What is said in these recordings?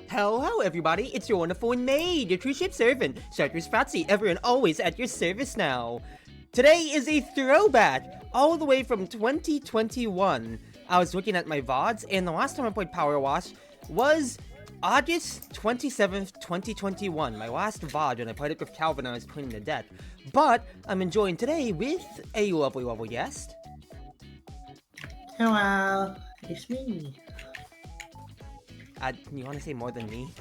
Hello everybody, it's your wonderful Wind Mage, your Cruz Ship servant, Chartreuse Proxy, ever and always at your service now. Today is a throwback, all the way from 2021. I was looking at my VODs, and the last time I played Power Wash was August 27th, 2021, my last VOD when I played it with Calvin and I was cleaning the deck. But I'm enjoying today with a lovely guest. Hello, it's me. You want to say more than me?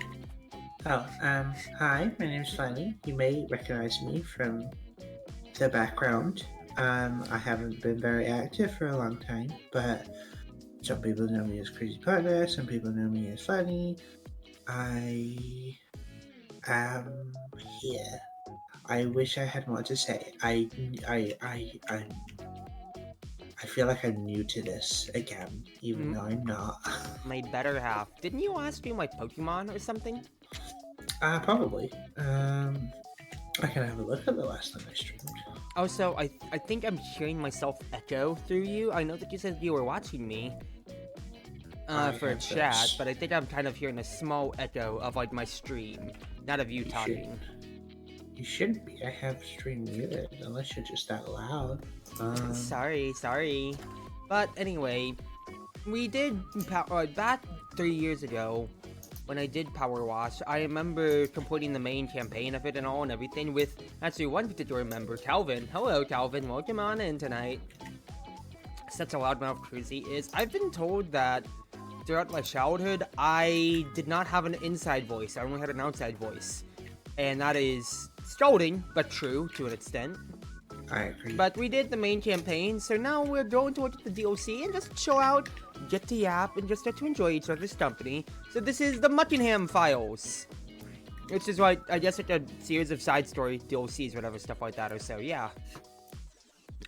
Oh, hi, my name is Fanny. You may recognize me from the background. I haven't been very active for a long time, but some people know me as Crazy Partner, some people know me as Fanny. I am here. I wish I had more to say. I feel like I'm new to this again, even though I'm not. My better half. Didn't you last stream like Pokemon or something? Probably. I can have a look at the last time I streamed. Also, I think I'm hearing myself echo through you. I know that you said you were watching me for a chat, but I think I'm kind of hearing a small echo of like my stream, not of you talking. You shouldn't be. I have stream muted, unless you're just that loud. Sorry. But anyway, we did back 3 years ago when I did Power Wash. I remember completing the main campaign of it and all and everything with actually one particular member, Calvin. Hello, Calvin. Welcome on in tonight. Such a loudmouth Cruzy is. I've been told that throughout my childhood, I did not have an inside voice. I only had an outside voice, and that is scolding, but true to an extent. I agree. But we did the main campaign, so now we're going to look at the DLC and just chill out, get to yap, and just get to enjoy each other's company. So this is the Muckingham Files, which is like, I guess like a series of side story DLCs, whatever, stuff like that, or so, yeah.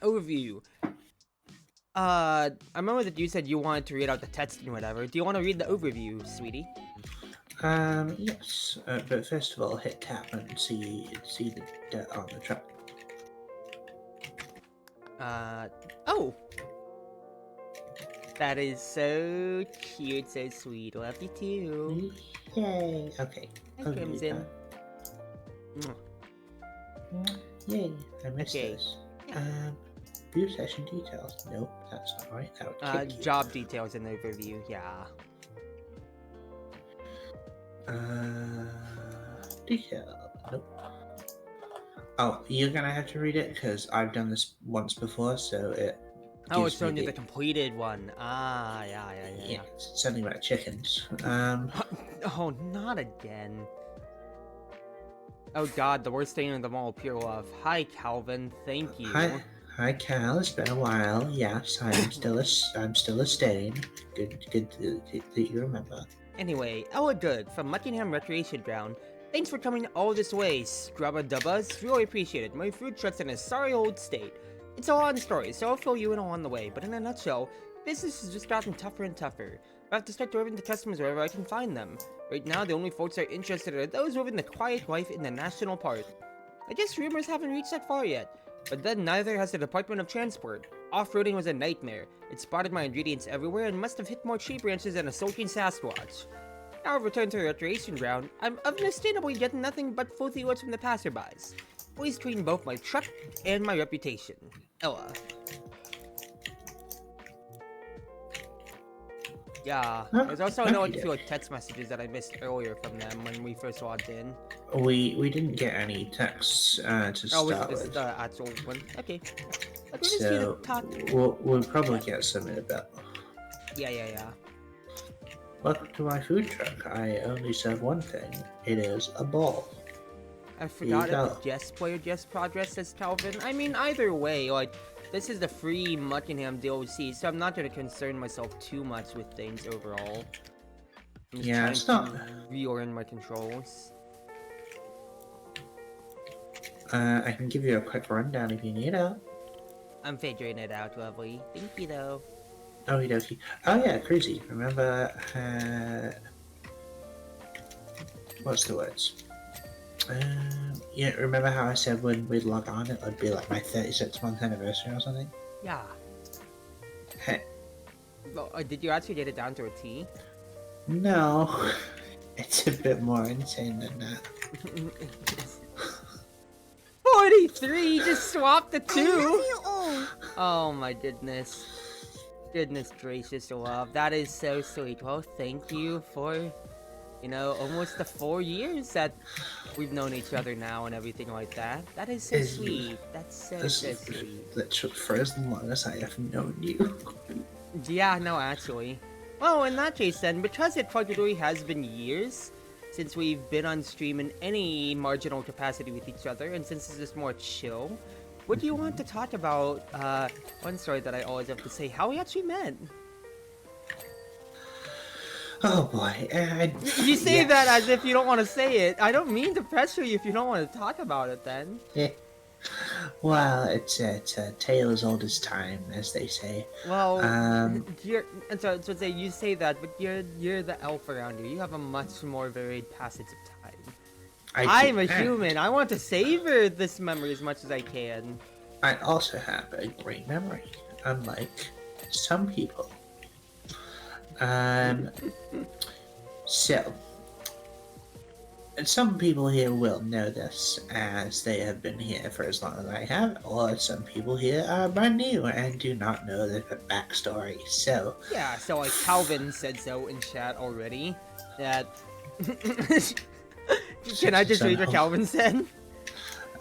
Overview. I remember that you said you wanted to read out the text and whatever. Do you want to read the overview, sweetie? Yes. But first of all, hit tab and see the dirt on the truck. Oh! That is so cute, so sweet. Love you too. Yay. Okay. Hi, Crimson. Yay. I missed this. View session details. Nope, that's not right. That would kick job details and overview, yeah. Detail. Nope. Oh, you're gonna have to read it because I've done this once before, so it. Oh, it's showing you the completed one. Ah, yeah. It's something about chickens. Oh, not again. Oh God, the worst thing in them all, pure love. Hi, Calvin. Thank you. Hi, Cal. It's been a while. Yes, I'm still a stain. Good that you remember. Anyway, Ella Good from Muckingham Recreation Ground. Thanks for coming all this way, Scrubba Dubbas. Really appreciate it. My food truck's in a sorry old state. It's a long story, so I'll fill you in along the way, but in a nutshell, business has just gotten tougher and tougher. I have to start delivering to customers wherever I can find them. Right now, the only folks that are interested are those living the quiet life in the national park. I guess rumors haven't reached that far yet, but then neither has the Department of Transport. Off-roading was a nightmare. It spotted my ingredients everywhere and must have hit more tree branches than a sulking Sasquatch. Now I've returned to the recreation ground. I'm understandably getting nothing but filthy looks from the passerbys. Please clean both my truck and my reputation. Ella. Yeah, there's also a few text messages that I missed earlier from them when we first logged in. We didn't get any texts to start with. Oh, the actual one? Okay. So we'll probably get some in a bit. Yeah. Welcome to my food truck. I only serve one thing. It is a ball. I forgot if the guest player just progress, says Calvin. I mean, either way, like, this is the free Muckingham DLC, so I'm not going to concern myself too much with things overall. Yeah, it's not. Reorient my controls. I can give you a quick rundown if you need it. I'm figuring it out, lovely. Thank you, though. Okie dokie. Oh yeah, Cruzy. Remember, what's the words? Yeah, remember how I said when we'd log on, it would be like my 36th month anniversary or something? Yeah. Hey, Well, did you actually get it down to a T? no, it's a bit more insane than that. 43. Just swap the I love two. you all. Oh my goodness. Goodness gracious, love. That is so sweet. Well, thank you for, almost the 4 years that we've known each other now and everything like that. That is so sweet. That's so sweet. Literally for as long as I have known you. Yeah, no, actually. Well, in that case then, because it probably has been years since we've been on stream in any marginal capacity with each other, and since this is more chill, what do you want to talk about? One story that I always have to say, how we actually met. Oh boy. You say that as if you don't want to say it. I don't mean to pressure you if you don't want to talk about it then. Well, it's a tale as old as time, as they say. Well, so say you say that, but you're the elf around here. You have a much more varied passage of time. I'm a human. I want to savor this memory as much as I can. I also have a great memory, unlike some people. So, and some people here will know this as they have been here for as long as I have, or some people here are brand new and do not know the backstory. So yeah, so like Calvin said so in chat already. That can I just read what Calvin said?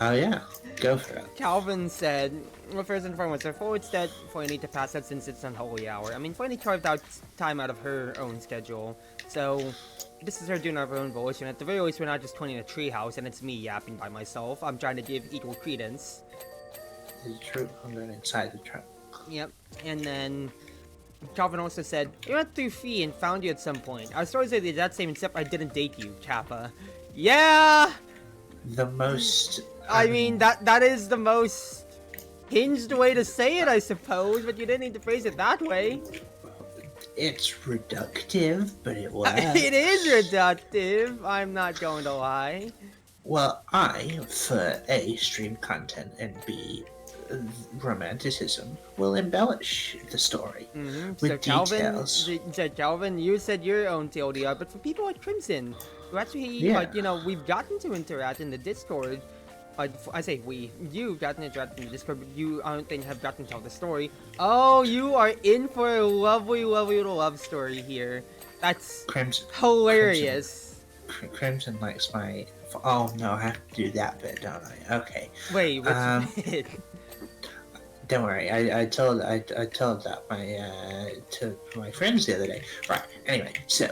Oh yeah, go for it. Calvin said, well, first and foremost, her forward's that Foyni to pass out since it's unholy hour. I mean, Foyni carved out time out of her own schedule, so this is her doing her own volition. At the very least, we're not just pointing a treehouse and it's me yapping by myself. I'm trying to give equal credence. Is it true? I'm going inside the truck. Yep, and then Calvin also said, we went through Fee and found you at some point. Our stories are the exact same except I didn't date you, Kappa. Yeah! The most... I mean, that is the most hinged way to say it, I suppose, but you didn't need to phrase it that way. It's reductive, but it was. It is reductive, I'm not going to lie. Well, I, for A, stream content, and B, romanticism, will embellish the story with details. Calvin, you said your own TLDR, but for people like Crimson, who actually, we've gotten to interact in the Discord. I say we. You've gotten to interact in the Discord, but you, I don't think, have gotten to tell the story. Oh, you are in for a lovely, lovely little love story here. That's hilarious. Crimson likes my... Oh, no, I have to do that bit, don't I? Okay. Wait, which bit? Don't worry, I told that to my friends the other day. Right. Anyway, so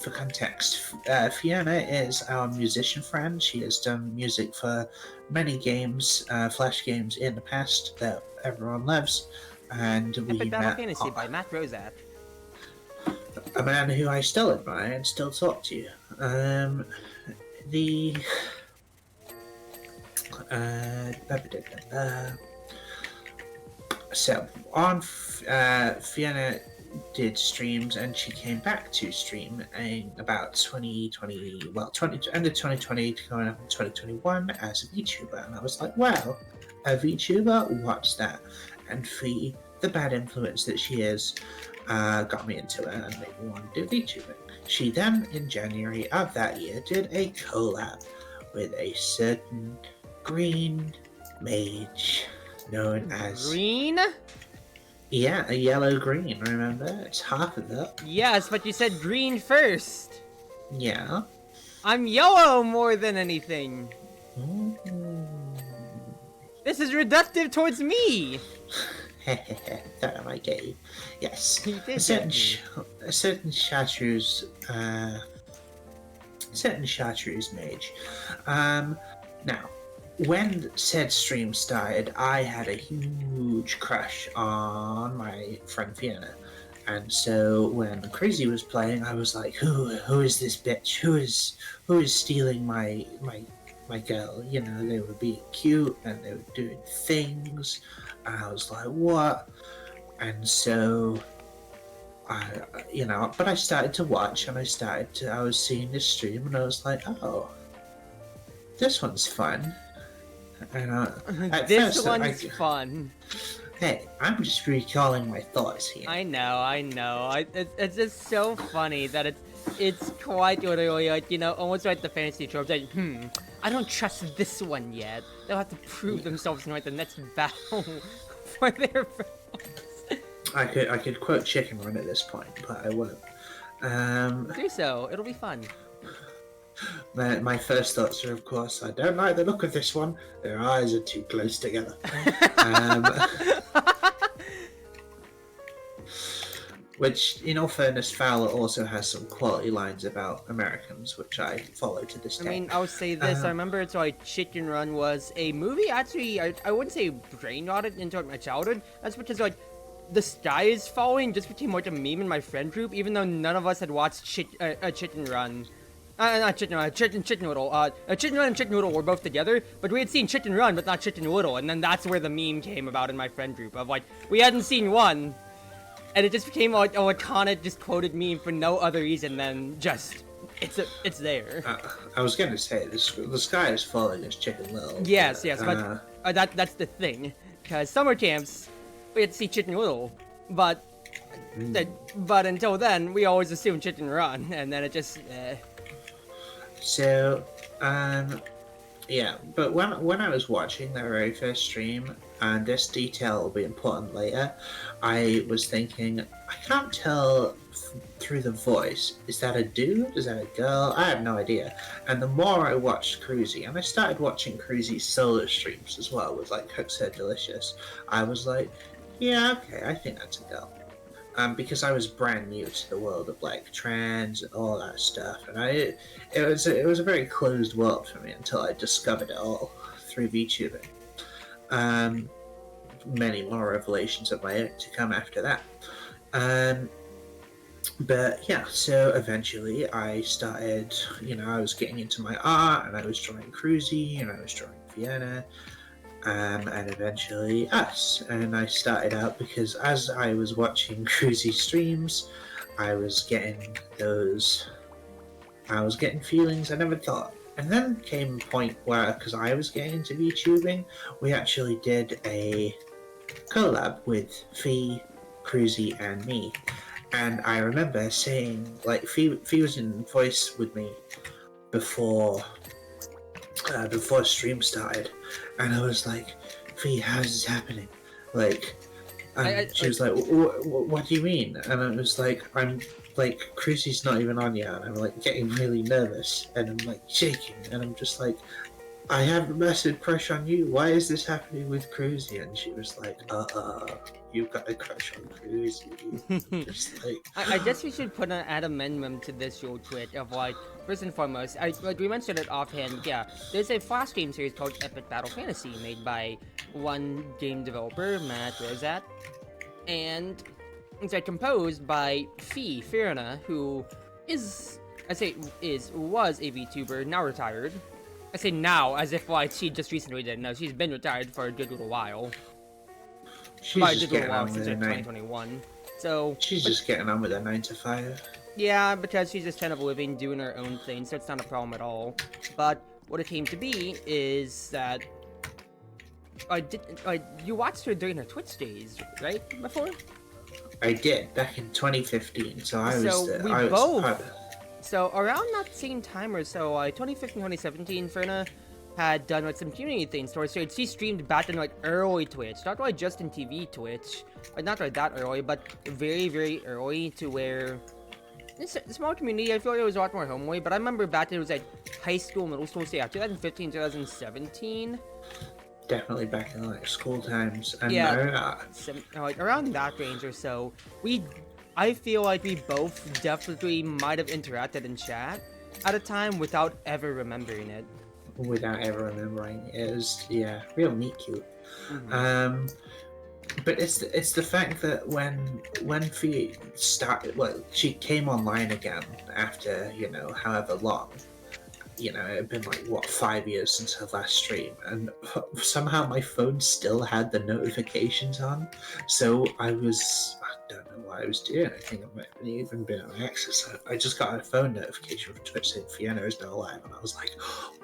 for context, Fiona is our musician friend. She has done music for many games, Flash games in the past that everyone loves, and we Epic met. Battle Fantasy by Matt Rozak. A man who I still admire and still talk to. So on Fiona did streams and she came back to stream in about 2020, end of 2020 to going up in 2021 as a VTuber, and I was like, wow, a VTuber? What's that? And Fee, the bad influence that she is, got me into it and made me want to do VTubing. She then, in January of that year, did a collab with a certain green mage known as... Green? Yeah, a yellow-green, remember? It's half of that. Yes, but you said green first. Yeah. I'm yellow more than anything. Mm. This is reductive towards me. That I gave. Yes. You did a certain Chartreuse, Mage. Now, when said stream started, I had a huge crush on my friend Fiona, and so when Crazy was playing, I was like, "Who is this bitch? Who is stealing my girl?" You know, they were being cute and they were doing things, and I was like, "What?" And so, but I started to watch, and I was seeing this stream, and I was like, "Oh, this one's fun." And this one's fun. Hey, I'm just recalling my thoughts here. I know. It's just so funny that it's quite literally like, almost like the fantasy tropes. Like, I don't trust this one yet. They'll have to prove themselves in like the next battle for their I could quote Chicken Run at this point, but I won't. Do so. It'll be fun. My first thoughts are, of course, I don't like the look of this one. Their eyes are too close together. Which, in all fairness, Fowler also has some quality lines about Americans, which I follow to this day. I mean, I'll say this. I remember it's like Chicken Run was a movie. Actually, I wouldn't say brain rotted into my childhood. That's because like the sky is falling just became like a meme in my friend group, even though none of us had watched Chicken Run. Not Chicken Run, Chicken Little. Chicken Run and Chicken Little were both together, but we had seen Chicken Run, but not Chicken Little, and then that's where the meme came about in my friend group of like we hadn't seen one. And it just became like a iconic, just quoted meme for no other reason than just it's there. I was gonna say the sky is falling as Chicken Little. Yes, but that's the thing, because summer camps we had to see Chicken Little, but until then we always assumed Chicken Run, and then it just. So, yeah, but when I was watching their very first stream, and this detail will be important later, I was thinking, I can't tell through the voice, is that a dude? Is that a girl? I have no idea. And the more I watched Cruzy, and I started watching Cruzy's solo streams as well, with like Cook Said Delicious, I was like, yeah, okay, I think that's a girl. Because I was brand new to the world of like trans and all that stuff, and it was a very closed world for me until I discovered it all through VTubing. Many more revelations of my own to come after that. But yeah, so eventually I started, I was getting into my art, and I was drawing Cruzy, and I was drawing Vienna. And eventually us. And I started out because as I was watching Cruzy streams, I was getting feelings I never thought. And then came a point where, because I was getting into VTubing, we actually did a collab with Fee, Cruzy, and me. And I remember saying, like, Fee was in voice with me before stream started, and I was like, Fee, how is this happening? Like, she was like, what do you mean? And I was like, I'm like, Cruzy's not even on yet, and I'm like getting really nervous, and I'm like shaking, and I'm just like, I have a massive crush on you. Why is this happening with Cruzy? And she was like, you've got a crush on Cruzy. Just like, I guess we should put an add amendment to this real quick of like, first and foremost, like we mentioned it offhand, yeah, there's a Flash game series called Epic Battle Fantasy made by one game developer, Matt Rosat, and it's like composed by Fee Fiona, who was a VTuber, now retired. I say now, as if like she just recently did. No, she's been retired for a good little while. She's just getting on with her 2021. So she's just getting on with her 9 to 5. Yeah, because she's just kind of living, doing her own thing, so it's not a problem at all. But what it came to be is that you watched her during her Twitch days, right? Before? I did back in 2015. So I was. both. So around that same time or so, 2015, 2017, Ferna had done like some community things. So she streamed back in like early Twitch, not like just in TV Twitch, not like that early, but very, very early to where it's a small community. I feel like it was a lot more homely, but I remember back then it was like high school, middle school, so yeah, 2015, 2017. Definitely back in like school times. And yeah, like around that range or so. I feel like we both definitely might have interacted in chat at a time without ever remembering it. Without ever remembering. It was, real meet cute. Mm-hmm. But it's the fact that when Fee started, she came online again after, however long. It had been like, 5 years since her last stream, and somehow my phone still had the notifications on, so I don't know what I was doing. I think I might have even been on access. I just got a phone notification from Twitch saying Fiona is now live, and I was like,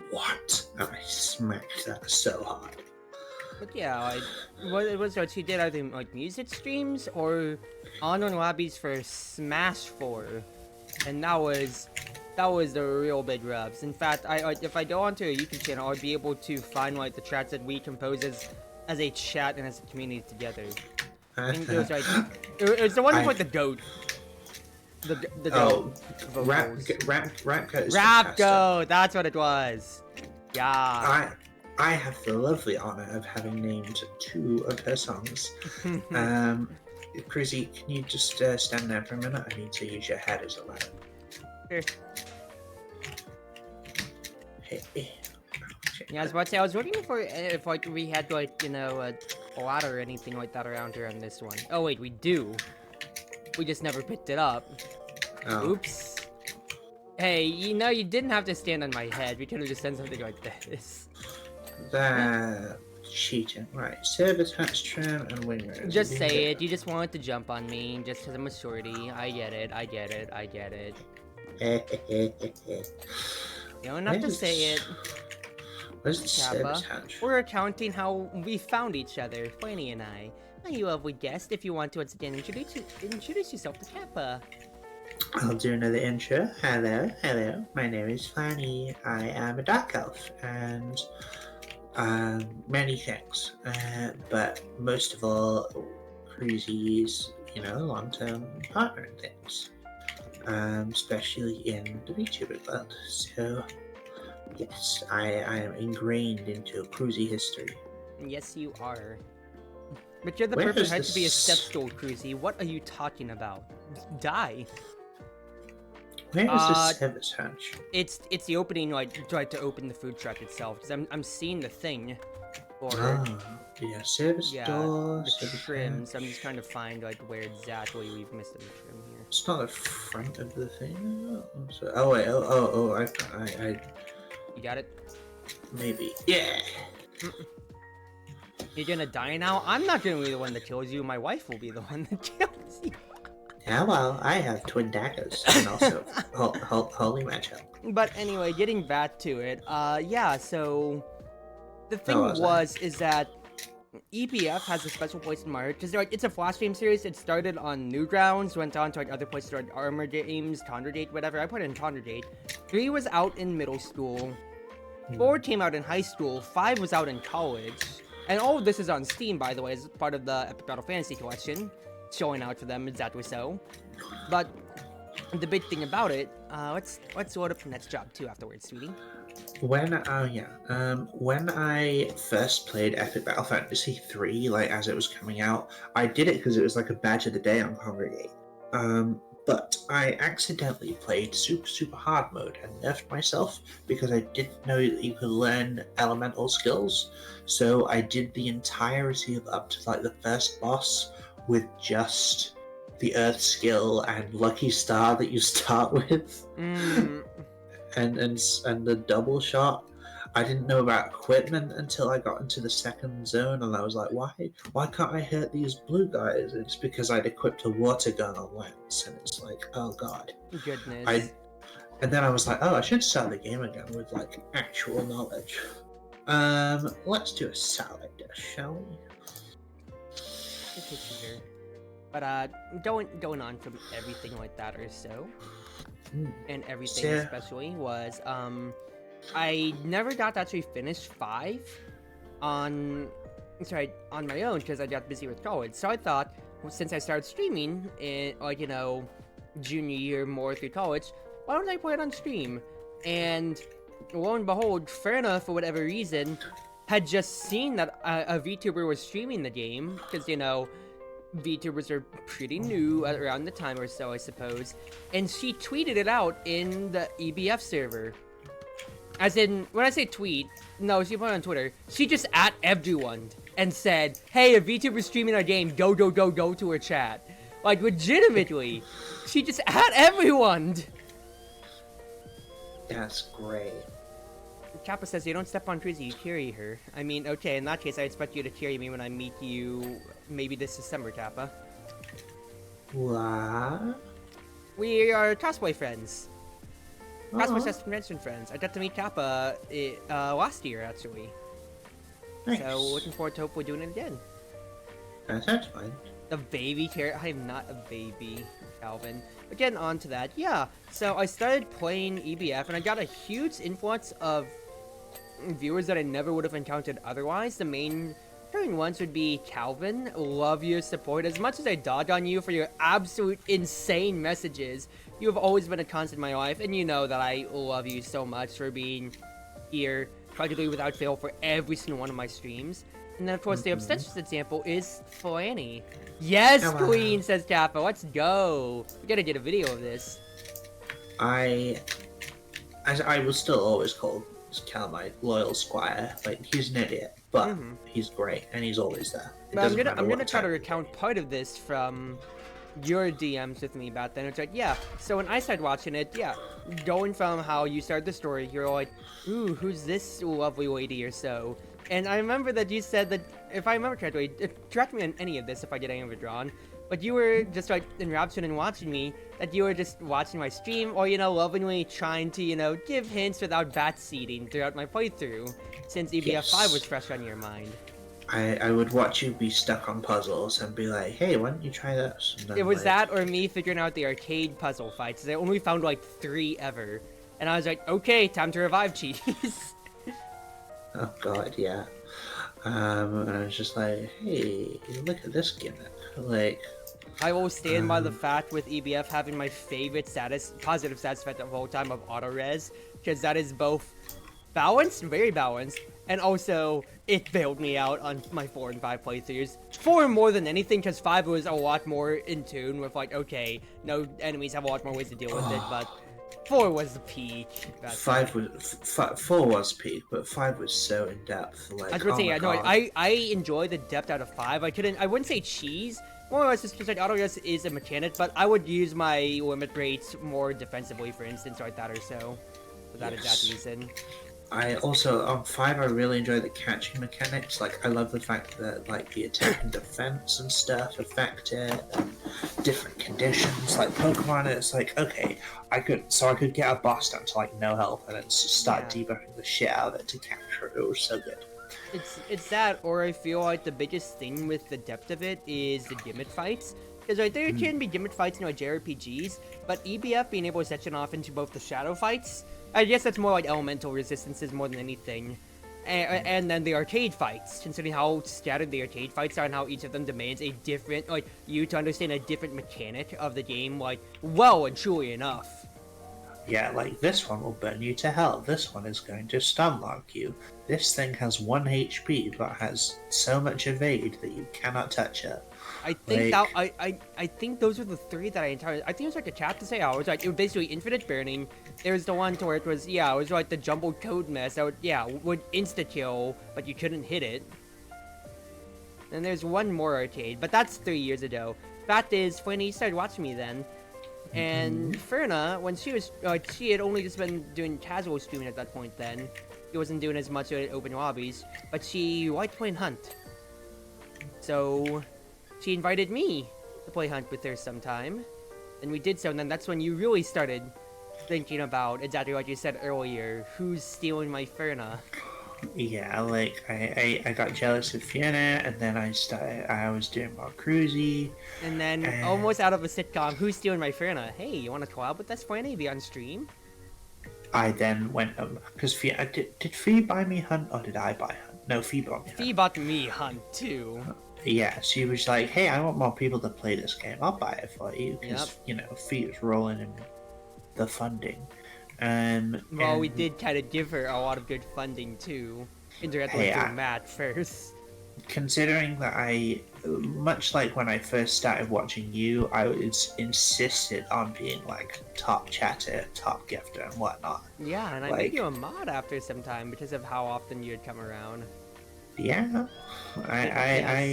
what? And I smacked that so hard. But yeah, like, what she did either like music streams or online lobbies for Smash 4, and that was the real big rubs. In fact, if I go onto a YouTube channel, I'd be able to find like the chats that we compose as a chat and as a community together. And it was like it was the one with like the goat. The goat vocals. Rapco is Rapco, that's what it was. Yeah. I have the lovely honor of having named 2 of her songs. Cruzy, can you just stand there for a minute? I need to use your head as a ladder. Sure. Hey. Yeah, I was about to say, I was wondering if like we had like, you know, a ladder or anything like that around here on this one. Oh wait, we do. We just never picked it up. Oh. Oops. Hey, you know, you didn't have to stand on my head. We could have just done something like this. That cheating. Right, service hatch trim and wing mirrors. Just say it. You just wanted to jump on me just because I'm a shorty. I get it. You don't have to say it. Where's the service hatch? We're accounting how we found each other, Fanny and I. Are you lovely guest? If you want to once again introduce yourself to Kappa. I'll do another intro. Hello. My name is Fanny. I am a dark elf and many things. But most of all, Cruzy's, long-term partner and things. Especially in the VTuber world. So, yes, I am ingrained into Cruzy history. Yes, you are. But you're the perfect height to be a stepstool, Cruzy. What are you talking about? Die. Where is the service hatch? It's the opening, like, tried to open the food truck itself. Because I'm seeing the thing. For, yeah, service door. The trim. So I'm just trying to find, like, where exactly we've missed the trim here. It's not the front of the thing. Oh wait. I. You got it? Maybe. Yeah. You're gonna die now? I'm not gonna be the one that kills you. My wife will be the one that kills you. Yeah, well, I have twin daggers and also holy magic. But anyway, getting back to it, yeah, so the thing is that EPF has a special place in my heart because it's a Flash game series. It started on Newgrounds, went on to like other places like Armor Games, Tonderdate, whatever. I put in Tonderdate. 3 was out in middle school. 4 came out in high school. 5 was out in college. And all of this is on Steam, by the way, as part of the Epic Battle Fantasy collection. Showing out for them, exactly so. But the big thing about it, let's load up the next job too afterwards, sweetie. When I first played Epic Battle Fantasy 3, like as it was coming out, I did it because it was like a badge of the day on Congregate. But I accidentally played super hard mode and nerfed myself because I didn't know that you could learn elemental skills. So I did the entirety of up to like the first boss with just the Earth skill and Lucky Star that you start with, and the double shot. I didn't know about equipment until I got into the second zone, and I was like, why can't I hurt these blue guys? It's because I'd equipped a water gun on Lance, and it's like, oh god. Goodness. And then I was like, oh, I should start the game again with like actual knowledge. Let's do a salad dish, shall we? But going on from everything like that or so, and everything especially was I never got to actually finish 5 on my own because I got busy with college. So I thought, well, since I started streaming in junior year more through college, why don't I play it on stream? And lo and behold, fair enough, for whatever reason, had just seen that a VTuber was streaming the game because VTubers are pretty new around the time or so, I suppose, and she tweeted it out in the EBF server. As in, when I say tweet, no, she put it on Twitter. She just at everyone and said, "Hey, a VTuber's streaming our game. Go to her chat." Like, legitimately, she just at everyone. That's great. Kappa says, "You don't step on Cruzy, you carry her." I mean, okay, in that case, I expect you to carry me when I meet you, maybe this December, Kappa. What? We are cosplay friends. Cosplay convention friends. I got to meet Kappa last year, actually. Nice. So looking forward to hopefully doing it again. That sounds fun. The baby character. I am not a baby, Calvin. But getting on to that, yeah. So I started playing EBF, and I got a huge influx of viewers that I never would have encountered otherwise. The main recurring ones would be Calvin. Love your support. As much as I dog on you for your absolute insane messages, you have always been a constant in my life, and you know that I love you so much for being here practically without fail for every single one of my streams. And then, of course, the obstetrics example is Flanny. Yes, Come on. Queen, says Kappa. Let's go. We gotta get a video of this. I will still always call Cal my loyal squire. Like, he's an idiot, but he's great, and he's always there. But I'm gonna try to recount part of this from your DMs with me about then. It's like, yeah, so when I started watching it, yeah, going from how you started the story, you're like, ooh, who's this lovely lady or so? And I remember that you said that, if I remember correctly, correct me on any of this if I get any of it wrong, but you were just like enraptured in watching me, that you were just watching my stream, or, you know, lovingly trying to, you know, give hints without bat-seeding throughout my playthrough, since EBF 5 was fresh on your mind. I would watch you be stuck on puzzles and be like, hey, why don't you try this? It was that or me figuring out the arcade puzzle fights. I only found like 3 ever. And I was like, okay, time to revive Cheese. Oh god, yeah. And I was just like, hey, look at this gimmick. Like, I will stand by the fact with EBF having my favorite positive status effect of all time of auto-res, because that is both balanced, very balanced, and also it bailed me out on my 4 and 5 playthroughs. 4 more than anything, because 5 was a lot more in tune with like, okay, no enemies have a lot more ways to deal with it, but 4 was the peak. 4 was peak, but 5 was so in depth. Like, I was gonna say, yeah, no, I enjoy the depth out of 5. I wouldn't say cheese, more or less just because like auto-res is a mechanic, but I would use my limit breaks more defensively, for instance, like that or so, for that exact reason. I also, on 5, I really enjoy the catching mechanics. Like, I love the fact that, like, the attack and defense and stuff affect it, and different conditions. Like, Pokemon, it's like, okay, I could get a boss down to, like, no health, and then start debuffing the shit out of it to capture it. It was so good. It's that, or I feel like the biggest thing with the depth of it is the gimmick fights. Because like, there can be gimmick fights in like JRPGs, but EBF being able to section off into both the shadow fights, I guess that's more like elemental resistances more than anything. And then the arcade fights, considering how scattered the arcade fights are and how each of them demands a different, like, you to understand a different mechanic of the game, like, well and truly enough. Yeah, like, this one will burn you to hell. This one is going to stun lock you. This thing has 1 HP, but has so much evade that you cannot touch it. I think like, I think those were the 3 that I think it was like a chat to say. I was like, it was basically infinite burning. There was the one to where it was, yeah, it was like the jumbled code mess that would insta kill, but you couldn't hit it. And there's one more arcade, but that's 3 years ago. Fact is, when he started watching me then, and Ferna, when she was, she had only just been doing casual streaming at that point then. She wasn't doing as much open lobbies, but she liked playing Hunt. So she invited me to play Hunt with her sometime, and we did so, and then that's when you really started thinking about, exactly like you said earlier, who's stealing my Ferna. Yeah, like, I got jealous of Fiona, and then I was doing more cruisy. And then, almost out of a sitcom, who's stealing my Ferna? Hey, you want to collab with us, Fiona? Be on stream? I then went, because Fiona, did Fee buy me Hunt, or did I buy Hunt? No, Fee bought me Hunt. Fee bought me Hunt, too. Yeah, she was like, hey, I want more people to play this game. I'll buy it for you, because, you know, Fee is rolling in the funding. Well, we did kind of give her a lot of good funding, too. Indirectly through Matt first. Considering that much like when I first started watching you, I was insisted on being, like, top chatter, top gifter, and whatnot. Yeah, and I made you a mod after some time because of how often you'd come around. Yeah.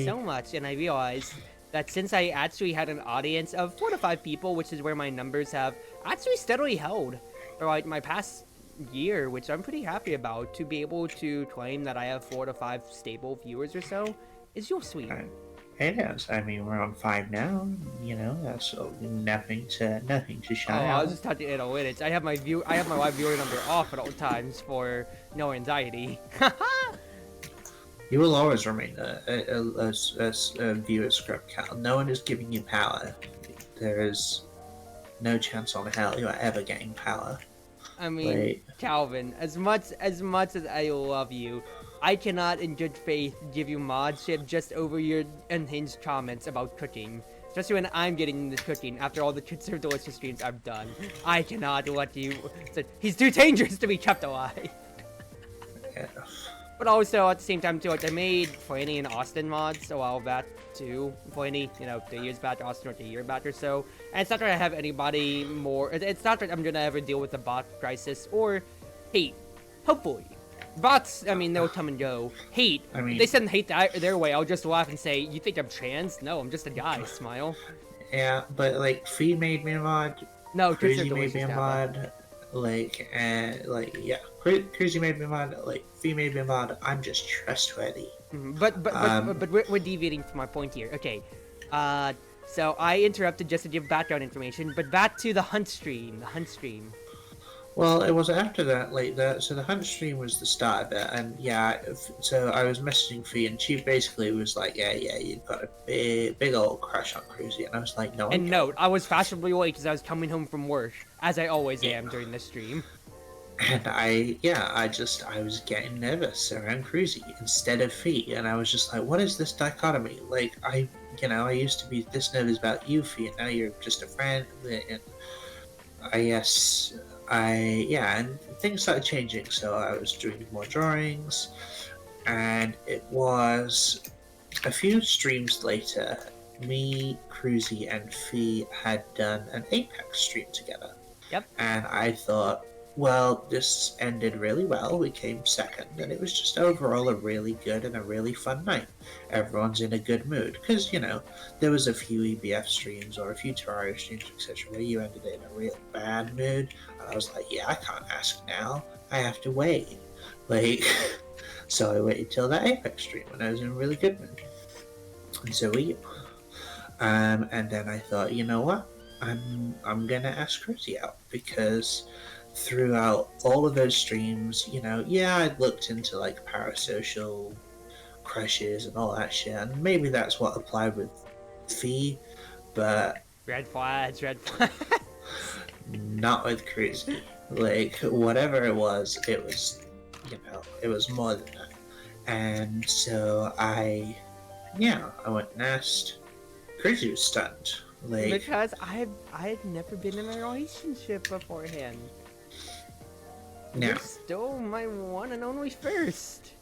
So much, and I realized that since I actually had an audience of 4 to 5 people, which is where my numbers have actually steadily held for like my past year, which I'm pretty happy about, to be able to claim that I have 4 to 5 stable viewers or so is real sweet. It is. I mean, we're on 5 now. You know, that's nothing to shout out. I was just talking analytics. I have my live viewer number off at all times for no anxiety. You will always remain a viewer scrub cow. No one is giving you power. There is no chance on hell you are ever getting power. I mean, Like, Calvin, as much as I love you, I cannot in good faith give you modship just over your unhinged comments about cooking. Especially when I'm getting into cooking after all the Conserve Delicious streams I've done. I cannot let you... He's too dangerous to be kept alive. yeah. But also, at the same time, too, like, I made Flanny and Austin mods a while back, too. Flanny, 2 years back, Austin, a year back or so. And it's not that I have anybody more... It's not that I'm gonna ever deal with the bot crisis or hate. Hopefully. Bots, I mean, they'll come and go. Hate. I mean, if they send hate their way, I'll just laugh and say, you think I'm trans? No, I'm just a guy. Smile. yeah, but like, Fee made me a mod. No, Cruzy made me a mod. Cruzy made me a mod. Like, Fee made me a mod. I'm just trustworthy. But we're deviating from my point here. Okay. So I interrupted just to give background information, but back to the hunt stream. The hunt stream. Well, it was after that, so the hunt stream was the start of it, and yeah, so I was messaging Fee, and she basically was like, yeah, you've got a big old crush on Cruzy, and I was like, no. And note, I was fashionably late because I was coming home from work, as I always am during the stream. And I was getting nervous around Cruzy instead of Fee, and I was just like, what is this dichotomy? Like, I used to be this nervous about you, Fee, and now you're just a friend, and and things started changing, so I was doing more drawings, and it was a few streams later, me, Cruzy, and Fee had done an Apex stream together. Yep. And I thought, well, this ended really well, we came second, and it was just overall a really good and a really fun night. Everyone's in a good mood, because, there was a few EBF streams or a few Terraria streams, etc., where you ended in a real bad mood, and I was like, yeah, I can't ask now, I have to wait. So I waited till that Apex stream when I was in a really good mood. And so we and then I thought, you know what, I'm gonna ask Cruzy out, because throughout all of those streams, I looked into like parasocial crushes and all that shit, and maybe that's what applied with Fee, but red flags. not with Cruzy. Like, whatever it was more than that. And so I went and asked. Cruzy was stunned. Because I had never been in a relationship beforehand. No. You're still my one and only first.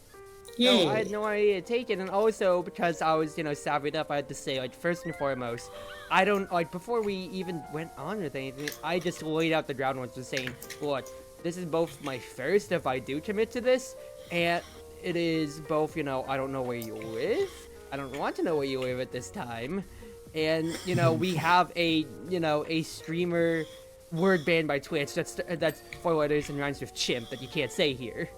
Yeah. So I had no idea to take it, and also because I was, savvy enough, I had to say, first and foremost, I don't, before we even went on with anything, I just laid out the groundwork with saying, look, this is both my first if I do commit to this, and it is both, I don't know where you live, I don't want to know where you live at this time, and, we have a streamer word banned by Twitch that's 4 letters and rhymes with chimp that you can't say here.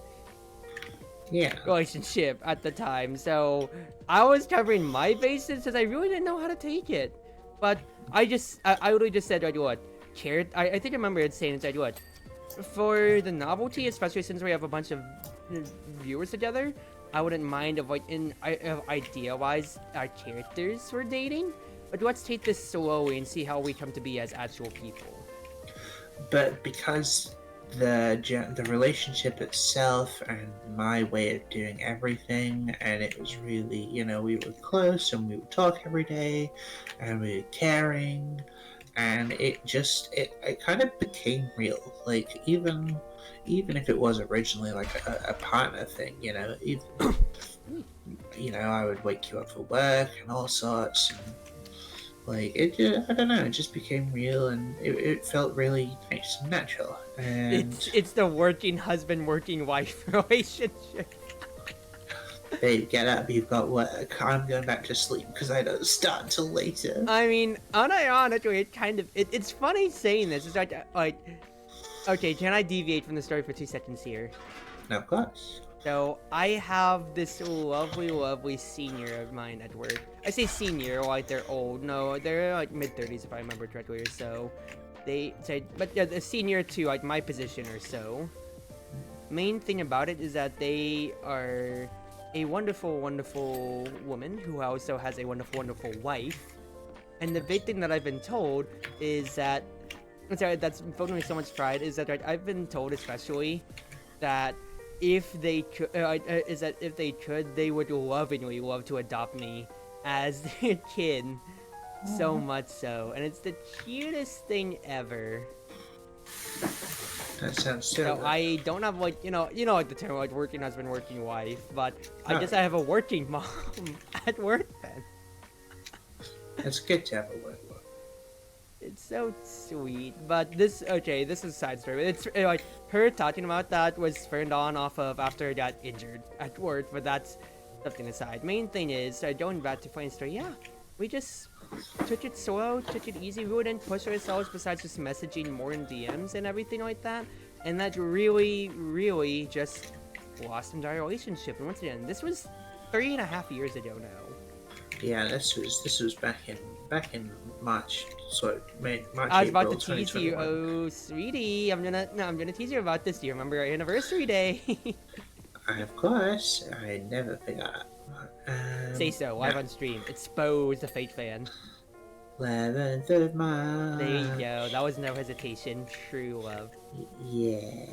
Yeah. Relationship at the time, so I was covering my bases because I really didn't know how to take it. But I literally just said, what, cared? I think I remember it saying, what, for the novelty, especially since we have a bunch of viewers together, I wouldn't mind if, idea-wise, our characters were dating. But let's take this slowly and see how we come to be as actual people. But because the relationship itself and my way of doing everything, and it was really, we were close and we would talk every day and we were caring, and it kind of became real. Like, even if it was originally like a partner thing, I would wake you up for work and all sorts, and I don't know, it just became real, and it felt really nice and natural. And it's the working husband, working wife relationship. Babe, get up, you've got work. I'm going back to sleep because I don't start until later. I mean, unironically, it's funny saying this. It's like, okay, can I deviate from the story for 2 seconds here? No, of course. So, I have this lovely, lovely senior of mine at work. I say senior, they're old. No, they're mid-30s if I remember correctly or so. But yeah, the senior to my position or so. Main thing about it is that they are a wonderful, wonderful woman who also has a wonderful, wonderful wife. And the big thing that I've been told is that, sorry, that's filled me with so much pride, is that I've been told especially that if they could, they would lovingly love to adopt me as their kid. So much so, and it's the cutest thing ever. That sounds so. So I don't have like like the term like working husband, working wife, but I guess I have a working mom at work then. It's good to have a work mom. It's so sweet, but this is a side story. It's like her talking about that was turned on off of after I got injured at work, but that's something aside. Main thing is going back to funny story. Yeah, we just took it slow, took it easy. We wouldn't push ourselves besides just messaging more in DMs and everything like that. And that really, really just blossomed our relationship. And once again, this was 3.5 years ago now. Yeah, this was back in March. So March. I was April, about to tease you. Oh, sweetie, I'm gonna tease you about this. Do you remember our anniversary day? Of course, I never forgot. Say so, live on stream. Expose the fake fan. 11th of March. There you go. That was no hesitation. True love. Yeah.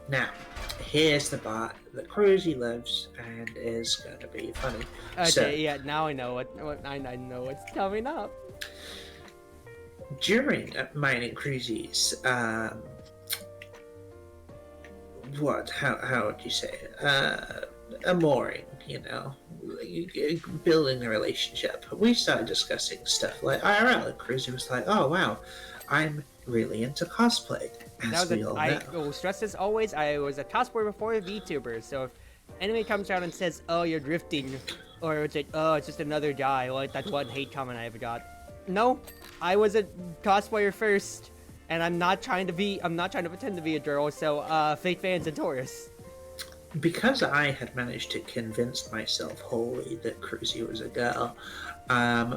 Now, here's the part that Cruzy loves and is gonna be funny. Okay, so, yeah. Now I know I know what's coming up. During mine and Cruzy's, how would you say it? A mooring, building a relationship. We started discussing stuff like IRL, and Cruzy was like, "Oh wow, I'm really into cosplay." I will stress this always. I was a cosplayer before a VTuber, so if anybody comes out and says, "Oh, you're drifting," or it's like, "Oh, it's just another guy," like that one hate comment I ever got. No, I was a cosplayer first. And I'm not trying to pretend to be a girl, so, fake fans and Taurus. Because I had managed to convince myself wholly that Cruzy was a girl,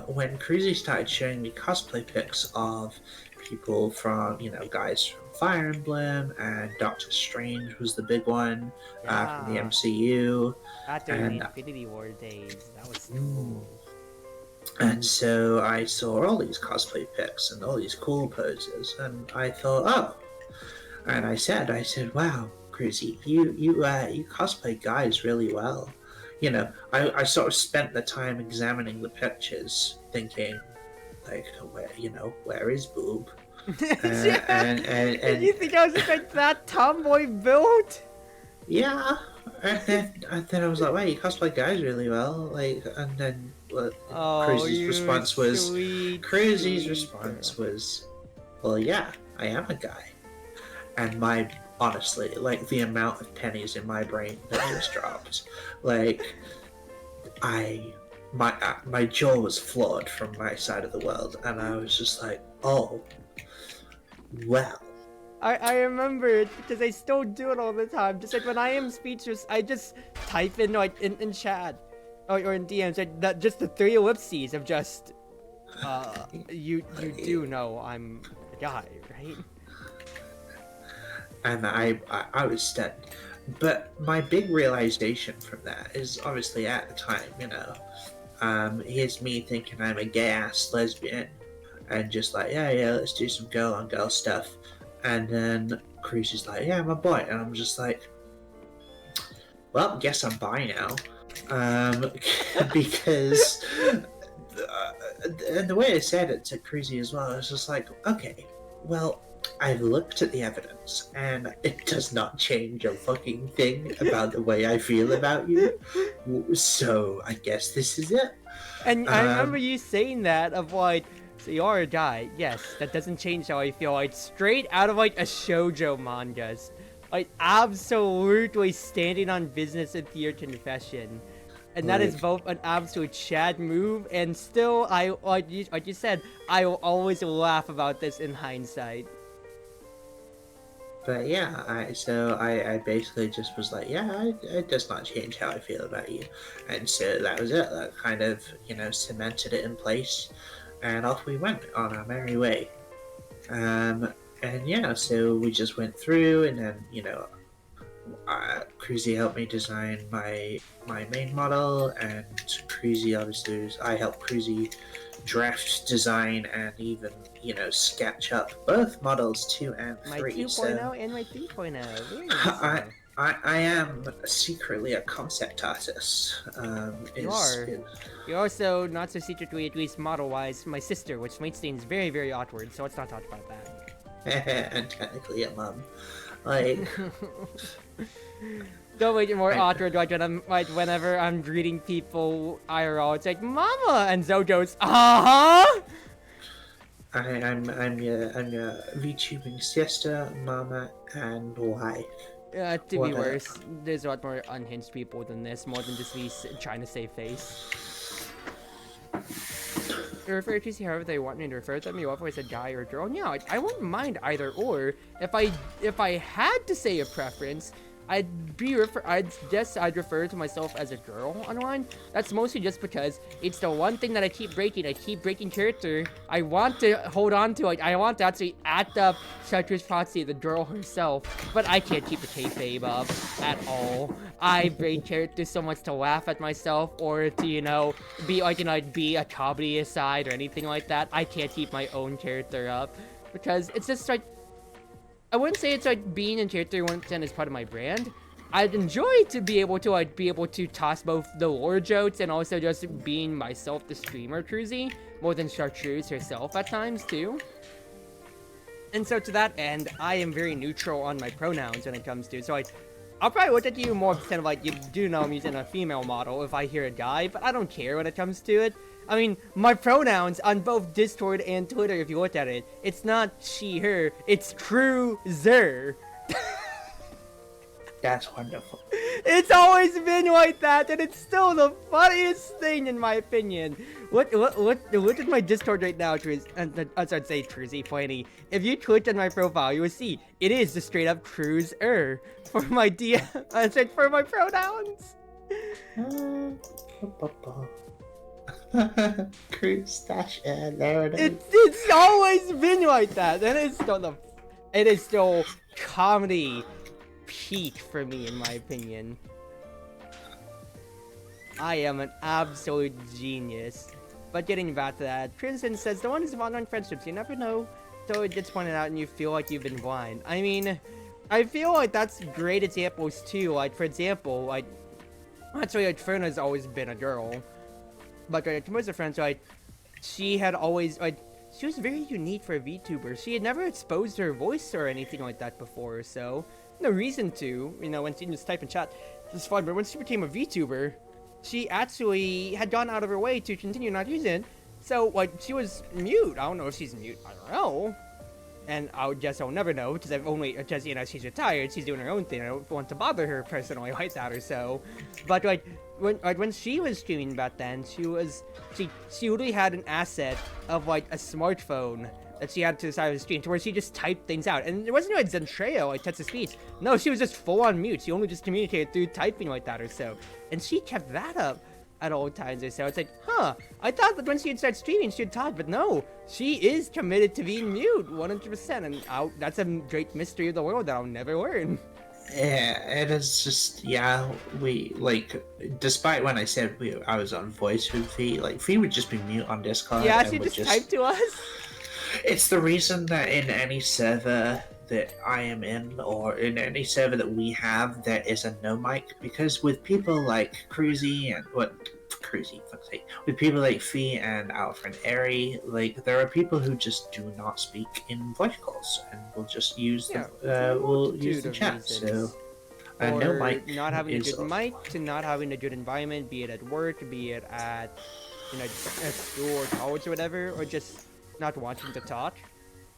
when Cruzy started showing me cosplay pics of people from, guys from Fire Emblem, and Doctor Strange was the big one, from the MCU. After the Infinity War days, that was cool. And so I saw all these cosplay pics and all these cool poses, and I thought, oh. And I said, wow, Cruzy, you cosplay guys really well. I sort of spent the time examining the pictures, thinking, like, where is boob? and Did you think I was just like that tomboy build? Yeah. And then I was like, wait, you cosplay guys really well. Like, and then Cruzy's response was, well, yeah, I am a guy. And honestly, like, the amount of pennies in my brain that just dropped, like, my jaw was floored from my side of the world, and I was just like, oh, well. I remember it because I still do it all the time. Just like when I am speechless, I just type in like in chat or in DMs like just the 3 ellipses of just you do know I'm a guy, right? And I was stunned. But my big realization from that is obviously at the time, here's me thinking I'm a gay ass lesbian and just like, yeah, let's do some girl on girl stuff. And then Cruz is like, yeah, I'm a boy. And I'm just like, well, guess I'm bi now. Because and the way I said it to Cruzy as well, I was just like, okay, well, I've looked at the evidence and it does not change a fucking thing about the way I feel about you. So I guess this is it. And I remember you saying that of like, so you are a guy, yes, that doesn't change how I feel, like, straight out of, like, a shoujo mangas. Like, absolutely standing on business with your confession. And that is both an absolute Chad move, and still, like you said, I will always laugh about this in hindsight. But yeah, I basically just was like, yeah, it does not change how I feel about you. And so that was it. That kind of, cemented it in place. And off we went on our merry way. And yeah, so we just went through, and then, Cruzy helped me design my main model, and Cruzy obviously I helped Cruzy draft, design, and even sketch up both models 2 and My 3. 2.0 So and my 3.0. Very nice. I, I am secretly a concept artist. You are. You're also not so secretly, at least model-wise, my sister, which makes things very, very awkward. So let's not talk about that. and technically a mom. Like, Don't make it more awkward, like whenever I'm greeting people IRL, it's like Mama, and Zoe goes, uh-huh. I'm your VTubing sister, mama, and wife. To be worse, there's a lot more unhinged people than this, more than just me trying to save face. They refer to however they want me to refer to me, whether it's a guy or a girl. Yeah, I wouldn't mind either or. If I had to say a preference, I'd guess I'd refer to myself as a girl online. That's mostly just because it's the one thing that I keep breaking. I keep breaking character. I want to hold on to it. I want to actually act up Chartreuse Proxy, the girl herself, but I can't keep the kayfabe up at all. I break character so much to laugh at myself, or to be be a comedy aside or anything like that. I can't keep my own character up because it's just like, I wouldn't say it's like being in character 1% is part of my brand. I'd enjoy to be able to toss both the lore jokes and also just being myself, the streamer Cruzy, more than Chartreuse herself at times too. And so to that end, I am very neutral on my pronouns when it comes to, so I'll probably look at you more kind of like, you do know I'm using a female model if I hear a guy, but I don't care when it comes to it. I mean, my pronouns on both Discord and Twitter, if you look at it, it's not she, her, it's Cruiser. That's wonderful. It's always been like that, and it's still the funniest thing in my opinion. Look at my Discord right now, I'd say Cruzy Plenty. If you click on my profile, you will see it is the straight up Cruiser for my for my pronouns. Cruz stash, there it is. It's always been like that, and it is still comedy peak for me, in my opinion. I am an absolute genius. But getting back to that, Crimson says the one is about non-friendships. You never know till it gets pointed out and you feel like you've been blind. I mean, I feel like that's great examples too. Like, for example, like, actually, like, Ferna's always been a girl. But like, most of her friends, like, she had always, like, she was very unique for a VTuber. She had never exposed her voice or anything like that before, so no reason to, when she just type in chat, it's fun, but when she became a VTuber, she actually had gone out of her way to continue not using it. So, like, she was mute. I don't know if she's mute. I don't know. And I would guess I'll never know, because she's retired, she's doing her own thing. I don't want to bother her personally like that or so. But, like, when she was streaming back then, she literally had an asset of, like, a smartphone that she had to the side of the screen, to where she just typed things out. And it wasn't like Zentreo, like text-to-speech. No, she was just full on mute. She only just communicated through typing like that or so. And she kept that up at all times or so. It's like, huh, I thought that when she would start streaming, she'd talk, but no, she is committed to being mute, 100%. And that's a great mystery of the world that I'll never learn. Yeah, it is just, we, like, despite when I said I was on voice with Fee, like, Fee would just be mute on Discord. Yeah, she just typed to us. It's the reason that in any server that I am in, or in any server that we have, there is a no mic, because with people like Cruzy and with people like Fee and our friend Eri, like, there are people who just do not speak in voice calls and will just use the chat. So no mic, not having a good mic, to not having a good environment, be it at work, be it at at school or college or whatever, or just not wanting to talk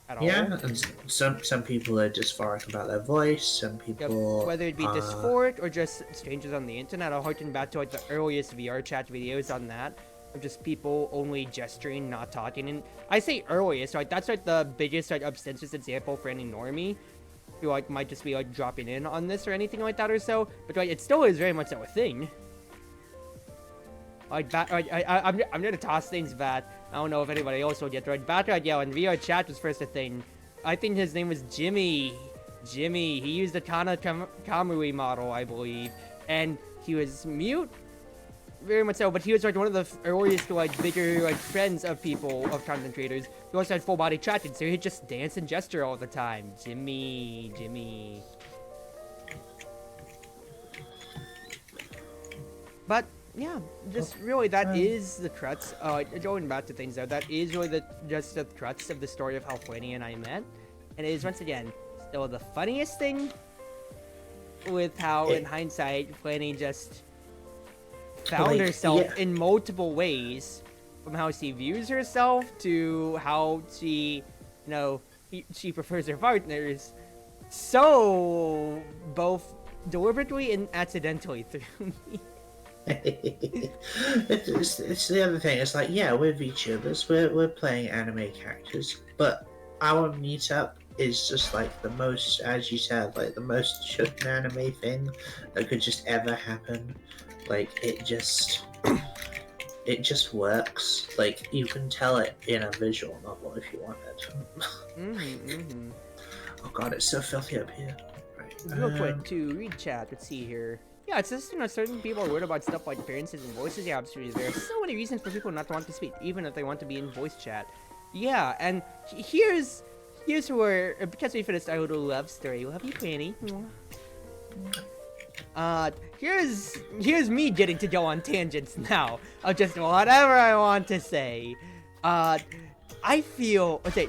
at all. Yeah, and some people are dysphoric about their voice. Some people, whether it be dysphoric or just strangers on the internet. I'll harken back to like the earliest VR chat videos on that, of just people only gesturing, not talking. And I say earliest, like that's like the biggest, like, obstentious example for any normie who like might just be like dropping in on this or anything like that or so. But like, it still is very much so a thing. Like, I'm gonna toss things back. I don't know if anybody else will get right back. Like, yeah, when VR chat was first a thing, I think his name was Jimmy. Jimmy. He used the Kamui model, I believe, and he was mute, very much so. But he was like one of the earliest, like bigger, like friends of people, of content creators. He also had full body chatting, so he'd just dance and gesture all the time. Jimmy. But yeah, just really that is the crux. Going back to things though, that is really just the crux of the story of how Flanny and I met, and it is once again still the funniest thing with how, in hindsight, Flanny just found herself in multiple ways, from how she views herself to how she, she prefers her partners, so both deliberately and accidentally through me. It's the other thing. It's like, yeah, we're VTubers, we're playing anime characters, but our meetup is just like the most, as you said, like the most shouldn't anime thing that could just ever happen. Like it just works. Like you can tell it in a visual novel if you wanted. Oh god, it's so filthy up here. Right. Real quick to read chat. Let's see here. Yeah, it's just, certain people are worried about stuff like appearances and voices. Yeah, absolutely. There are so many reasons for people not to want to speak, even if they want to be in voice chat. Yeah, and here's where, because we finished our little love story. Love you, Fanny. Here's me getting to go on tangents now of just whatever I want to say. I feel, okay,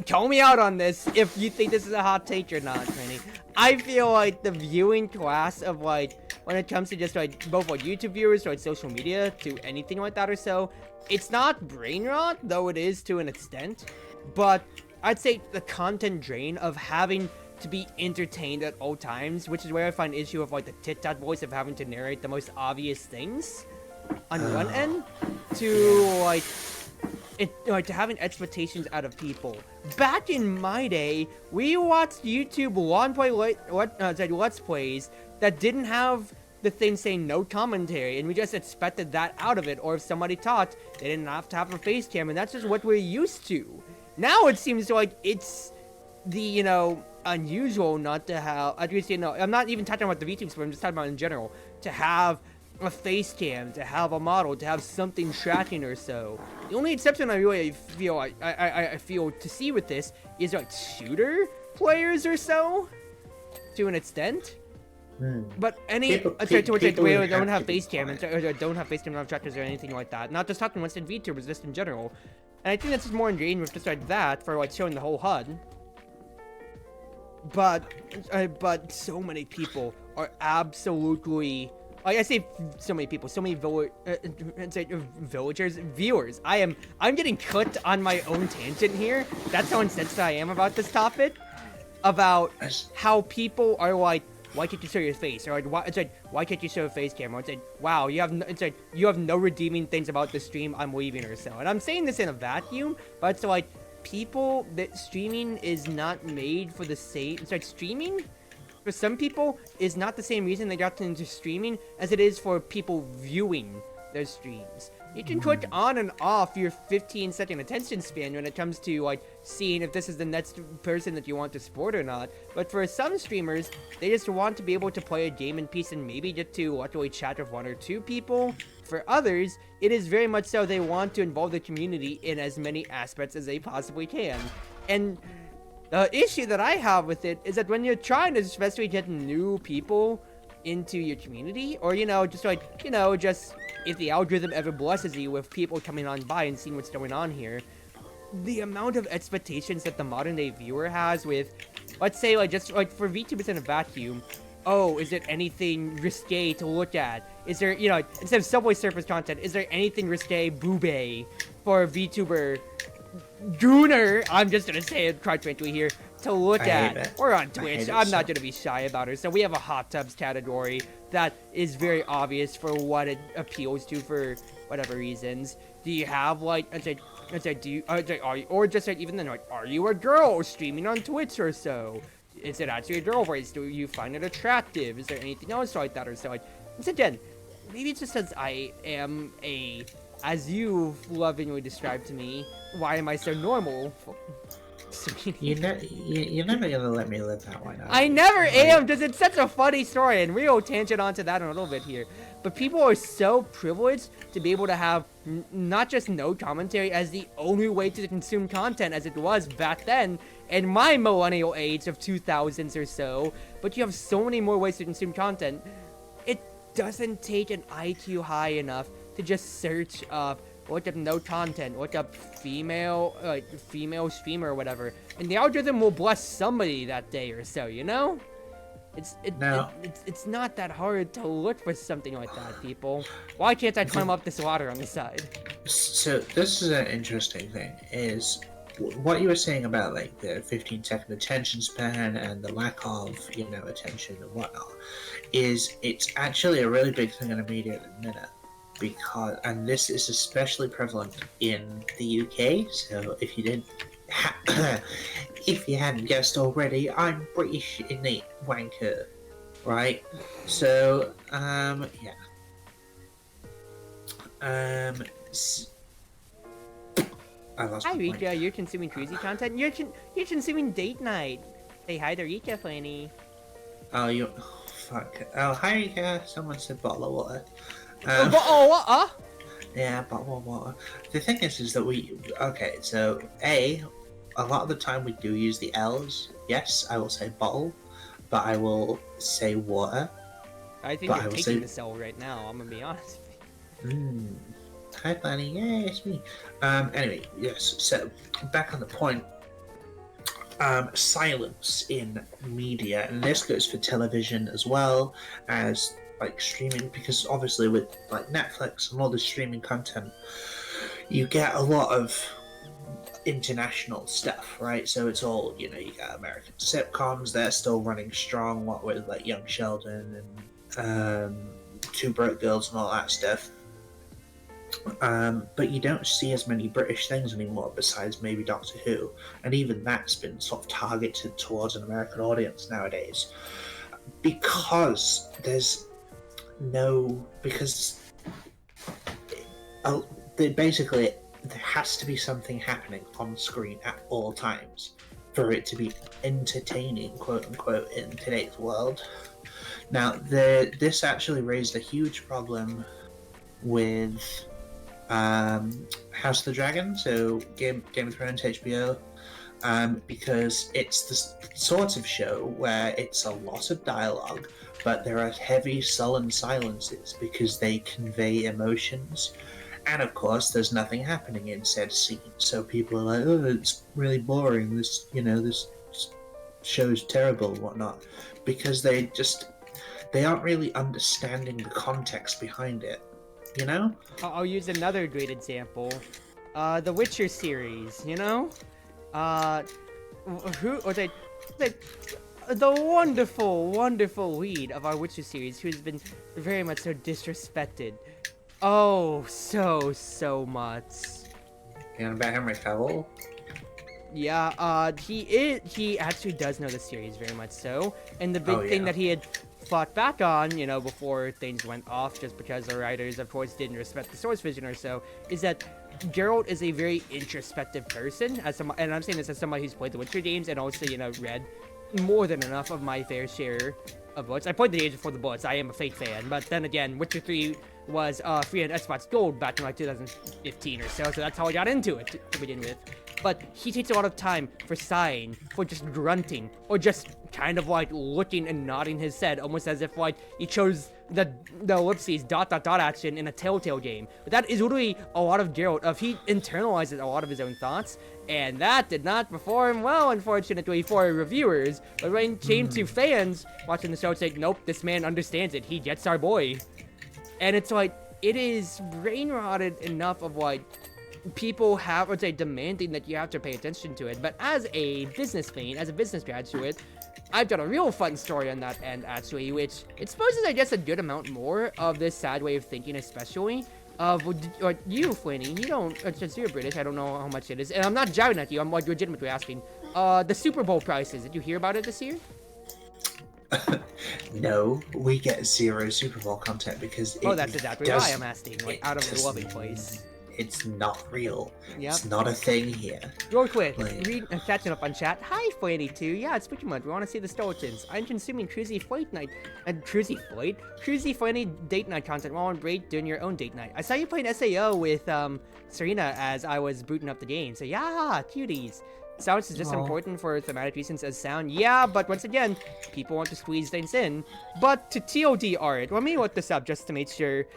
call me out on this if you think this is a hot take or not, Fanny. I feel like the viewing class of like, when it comes to just like both like YouTube viewers or like social media to anything like that or so, it's not brain rot, though it is to an extent, but I'd say the content drain of having to be entertained at all times, which is where I find issue of like the tit-tat voice of having to narrate the most obvious things on one end, to like to having expectations out of people. Back in my day, we watched YouTube Let's Plays that didn't have the thing saying no commentary, and we just expected that out of it, or if somebody taught, they didn't have to have a face cam, and that's just what we're used to. Now it seems like it's the, unusual not to have, at least, I'm not even talking about the VTubers, but I'm just talking about in general, to have a face cam, to have a model, to have something tracking or so. The only exception I really feel I feel to see with this is like shooter players or so, to an extent. But any don't have face cam and don't have face cam, don't have trackers or anything like that. Not just talking about VTubers, just in general. And I think that's just more ingrained with just like that for like showing the whole HUD. But so many people are absolutely, like I say, so many people, so many villagers, viewers. I'm getting cut on my own tangent here. That's how incensed I am about this topic, about how people are like, why can't you show your face? Or like, why can't you show a face camera? It's like, wow, you have no redeeming things about the stream, I'm leaving or so. And I'm saying this in a vacuum, but it's like, people, that streaming is not made for the same, it's like streaming, for some people, is not the same reason they got into streaming as it is for people viewing their streams. You can click on and off your 15-second attention span when it comes to like seeing if this is the next person that you want to support or not. But for some streamers, they just want to be able to play a game in peace and maybe get to luckily chat with one or two people. For others, it is very much so they want to involve the community in as many aspects as they possibly can. And the issue that I have with it is that when you're trying to especially get new people into your community, or just if the algorithm ever blesses you with people coming on by and seeing what's going on here, the amount of expectations that the modern day viewer has with, let's say, like, just like for VTubers in a vacuum, oh, is there anything risque to look at? Is there, instead of Subway Surfers content, is there anything risque boobay for VTuber Gooner, I'm just gonna say it quite frankly here, to look at? Or on Twitch, I'm not gonna be shy about it. So we have a hot tubs category that is very obvious for what it appeals to for whatever reasons. Do you have like, or just like even then, like, are you a girl streaming on Twitch or so? Is it actually a girl voice? Do you find it attractive? Is there anything else like that or so? Like, once again, maybe it's just as I am as you've lovingly described to me, why am I so normal? You're never gonna let me live that one. I never am, because it's such a funny story, and we'll tangent onto that in a little bit here. But people are so privileged to be able to have not just no commentary as the only way to consume content as it was back then, in my millennial age of 2000s or so, but you have so many more ways to consume content. It doesn't take an IQ high enough to just search up, look up no content, look up female streamer or whatever, and the algorithm will bless somebody that day or so, you know? It's not that hard to look for something like that, people. Why can't I climb up this ladder on the side? So this is an interesting thing, is what you were saying about like the 15-second attention span and the lack of, attention and whatnot, is it's actually a really big thing in the media at the minute. Because, and this is especially prevalent in the UK, so if you didn't if you hadn't guessed already, I'm British innate wanker, right? So, yeah. I lost Hi, my point. Rika. You're consuming cruisy content. You're consuming date night. Say hi to Rika, Flanny. Oh, fuck. Oh, hi, Rika. Someone said bottle of water. What? Yeah, bottle of water. The thing is that okay, so a lot of the time we do use the L's. Yes, I will say bottle, but I will say water. I think you're taking the cell right now, I'm gonna be honest with you. Hi, Fanny. Yay, it's me. Anyway, yes, so back on the point. Silence in media, and this goes for television as well as like streaming, because obviously with like Netflix and all the streaming content, you get a lot of international stuff, right? So it's all, you got American sitcoms, they're still running strong, what with like Young Sheldon and Two Broke Girls and all that stuff. But you don't see as many British things anymore besides maybe Doctor Who, and even that's been sort of targeted towards an American audience nowadays, because basically there has to be something happening on screen at all times for it to be entertaining, quote unquote, in today's world. Now, this actually raised a huge problem with House of the Dragon, so Game of Thrones, HBO, because it's the sort of show where it's a lot of dialogue, but there are heavy sullen silences because they convey emotions, and of course there's nothing happening in said scene, so people are like, oh, it's really boring, this show's terrible and whatnot, because they aren't really understanding the context behind it. I'll use another great example. The Witcher series, the wonderful lead of our Witcher series, who's been very much so disrespected. Oh, so much. You know about Henry Cavill? Yeah, he actually does know the series very much so, and the big thing that he had fought back on, before things went off, just because the writers, of course, didn't respect the source vision or so, is that Geralt is a very introspective person, and I'm saying this as somebody who's played the Witcher games and also, read more than enough of my fair share of books. I played the Age Before the Bullets, I am a fake fan, but then again, Witcher 3 was free on Xbox Gold back in like 2015 or so that's how I got into it to begin with. But he takes a lot of time for sighing, for just grunting, or just kind of like looking and nodding his head, almost as if like he chose the ellipses ... action in a Telltale game. But that is literally a lot of Geralt, he internalizes a lot of his own thoughts, and that did not perform well, unfortunately, for reviewers. But when it came to fans watching the show, it's like, nope, this man understands it, he gets our boy. And it's like, it is brain rotted enough of like, people demanding that you have to pay attention to it. But as a business fan, as a business graduate, I've got a real fun story on that end, actually, which exposes, I guess, a good amount more of this sad way of thinking, especially. You, Flanny, you don't, since you're British, I don't know how much it is, and I'm not jiving at you, I'm like legitimately asking, the Super Bowl prices, did you hear about it this year? No, we get zero Super Bowl content because that's exactly why I'm asking, like, out of the loving place. it's not real. Yep. It's not a thing here. Real quick, Like, catching up on chat. Hi, Flanny2. Yeah, it's pretty much. We want to see the skeletons. I'm consuming Cruzy Flight Night and Cruzy Flanny date night content while on break doing your own date night. I saw you playing SAO with Serena as I was booting up the game. So yeah, cuties. Sounds is just important for thematic reasons as sound. Yeah, but once again, people want to squeeze things in. But to TOD art, let me look this up just to make sure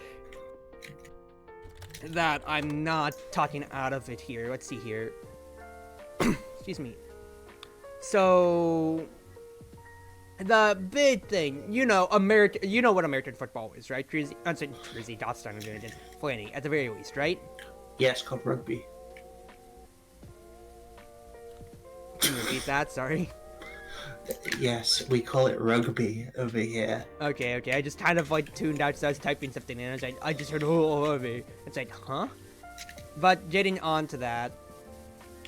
that I'm not talking out of it here. Let's see here. Excuse me. So the big thing, you know what American football is, right? Cruzy, Dotstein, I'm doing it. Flanny, at the very least, right? yes, called rugby. Can you repeat that? Sorry. Yes, we call it rugby over here. Okay. I just kind of like tuned out, so I was typing something in, and I just heard rugby. It's like, huh? But getting on to that,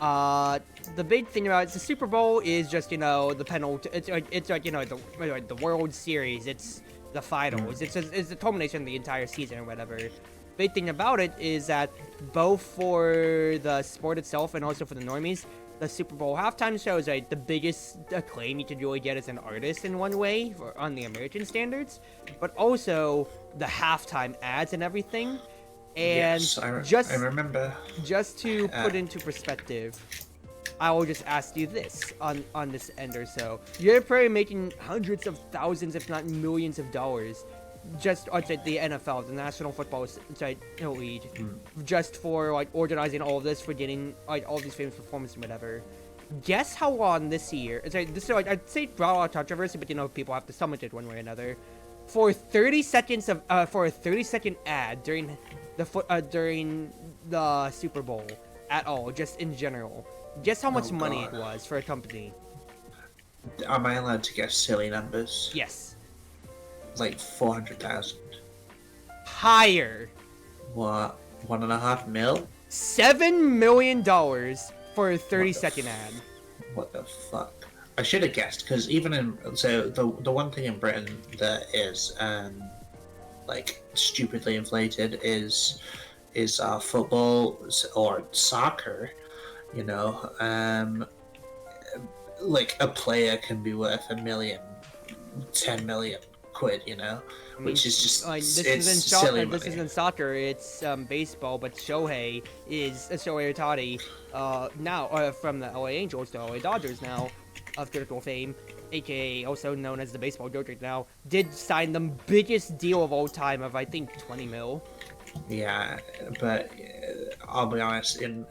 the big thing about the Super Bowl is just, you know, the penalty. It's like, you know, the World Series. It's the finals. It's the culmination of the entire season or whatever. Big thing about it is that both for the sport itself and also for the normies, the Super Bowl halftime show is like the biggest acclaim you can really get as an artist in one way on the American standards, but also the halftime ads and everything. And yes, I remember. Just to put into perspective, I will just ask you this on this end or so. You're probably making hundreds of thousands, if not millions of dollars, just on the NFL, the National Football League, just for like organizing all of this, for getting like all these famous performances and whatever. Guess how long this year? I'd say brought a lot of controversy, but you know people have to summit it one way or another. For 30 seconds of for a 30-second ad during the Super Bowl at all, just in general. Guess how much money it was for a company? Am I allowed to guess silly numbers? Yes. Like 400,000. Higher. What? 1.5 mil? $7 million for a 30-second ad. What the fuck? I should have guessed, because even in the one thing in Britain that is like stupidly inflated is football or soccer. You know, like a player can be worth $1 million, 10 million quid. You know, which is just this silly money. This isn't soccer. It's baseball. But Shohei Ohtani, now from the LA Angels to LA Dodgers now, of critical fame, aka also known as the baseball Joker now, did sign the biggest deal of all time of I think 20 mil. Yeah, but I'll be honest, in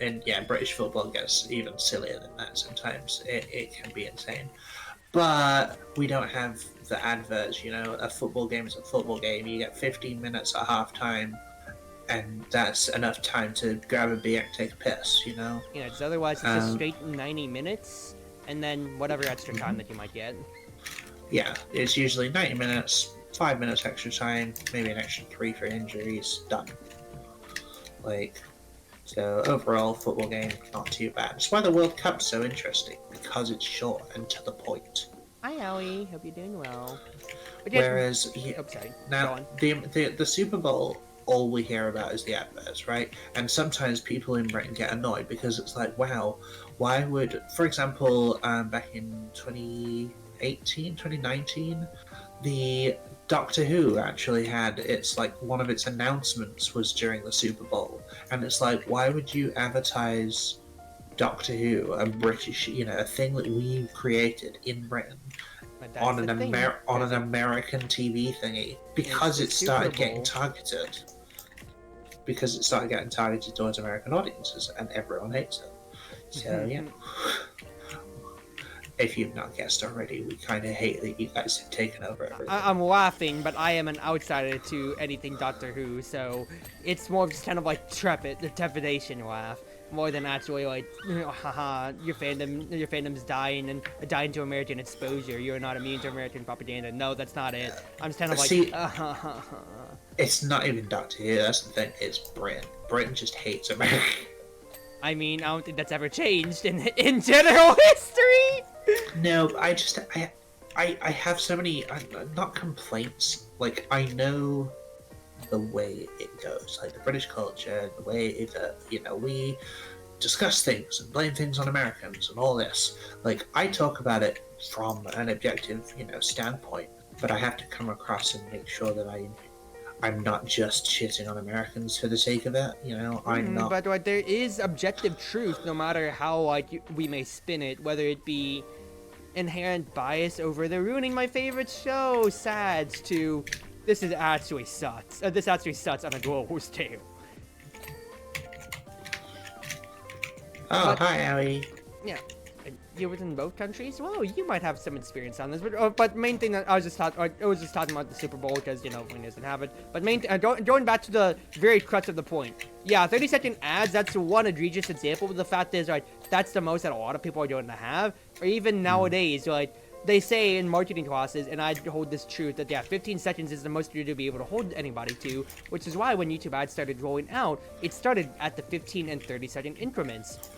British football gets even sillier than that sometimes. It can be insane. But we don't have the adverts, you know. A football game is a football game. You get 15 minutes at halftime, and that's enough time to grab a beer and take a piss, you know? Yeah, it's otherwise it's just straight 90 minutes, and then whatever extra time that you might get. Yeah, it's usually 90 minutes, 5 minutes extra time, maybe an extra 3 for injuries, done. Like, so overall, football game, not too bad. That's why the World Cup's so interesting, because it's short and to the point. Hi, Allie. Hope you're doing well. Whereas, sorry. now, the Super Bowl, all we hear about is the adverts, right? And sometimes people in Britain get annoyed because it's like, wow, why would, for example, back in 2018, 2019, the Doctor Who actually had one of its announcements was during the Super Bowl, and it's like, why would you advertise Doctor Who, a British, you know, a thing that we created in Britain, on an American TV thingy, because it started getting targeted. Because it started getting targeted towards American audiences, and everyone hates it. So yeah. If you've not guessed already, we kind of hate that you guys have taken over everything. I'm laughing, but I am an outsider to anything Doctor Who, so it's more just kind of like the trepidation laugh, more than actually like, haha, your fandom's dying and dying to American exposure. You're not immune to American propaganda. No, that's not it. I'm just kind of like, It's not even Doctor Who. That's the thing. It's Britain. Britain just hates America. I mean, I don't think that's ever changed in general history. No, I have so many not complaints. Like, I know the way it goes, like the British culture, the way it, we discuss things and blame things on Americans and all this. Like, I talk about it from an objective, standpoint, but I have to come across and make sure that I'm not just shitting on Americans for the sake of it, I'm not. But there is objective truth, no matter how we may spin it, whether it be inherent bias over they're ruining my favorite show, SADS, to this actually sucks. This actually sucks on a global scale. Oh, hi, Allie. Yeah. You were in both countries? Well, you might have some experience on this, but main thing that I was just talking about the Super Bowl because Wayne doesn't have it. But going back to the very crux of the point, yeah, 30-second ads. That's one egregious example. But the fact is, that's the most that a lot of people are going to have. Or even nowadays, they say in marketing classes, and I hold this truth that 15 seconds is the most you're to be able to hold anybody to, which is why when YouTube ads started rolling out, it started at the 15 and 30-second increments.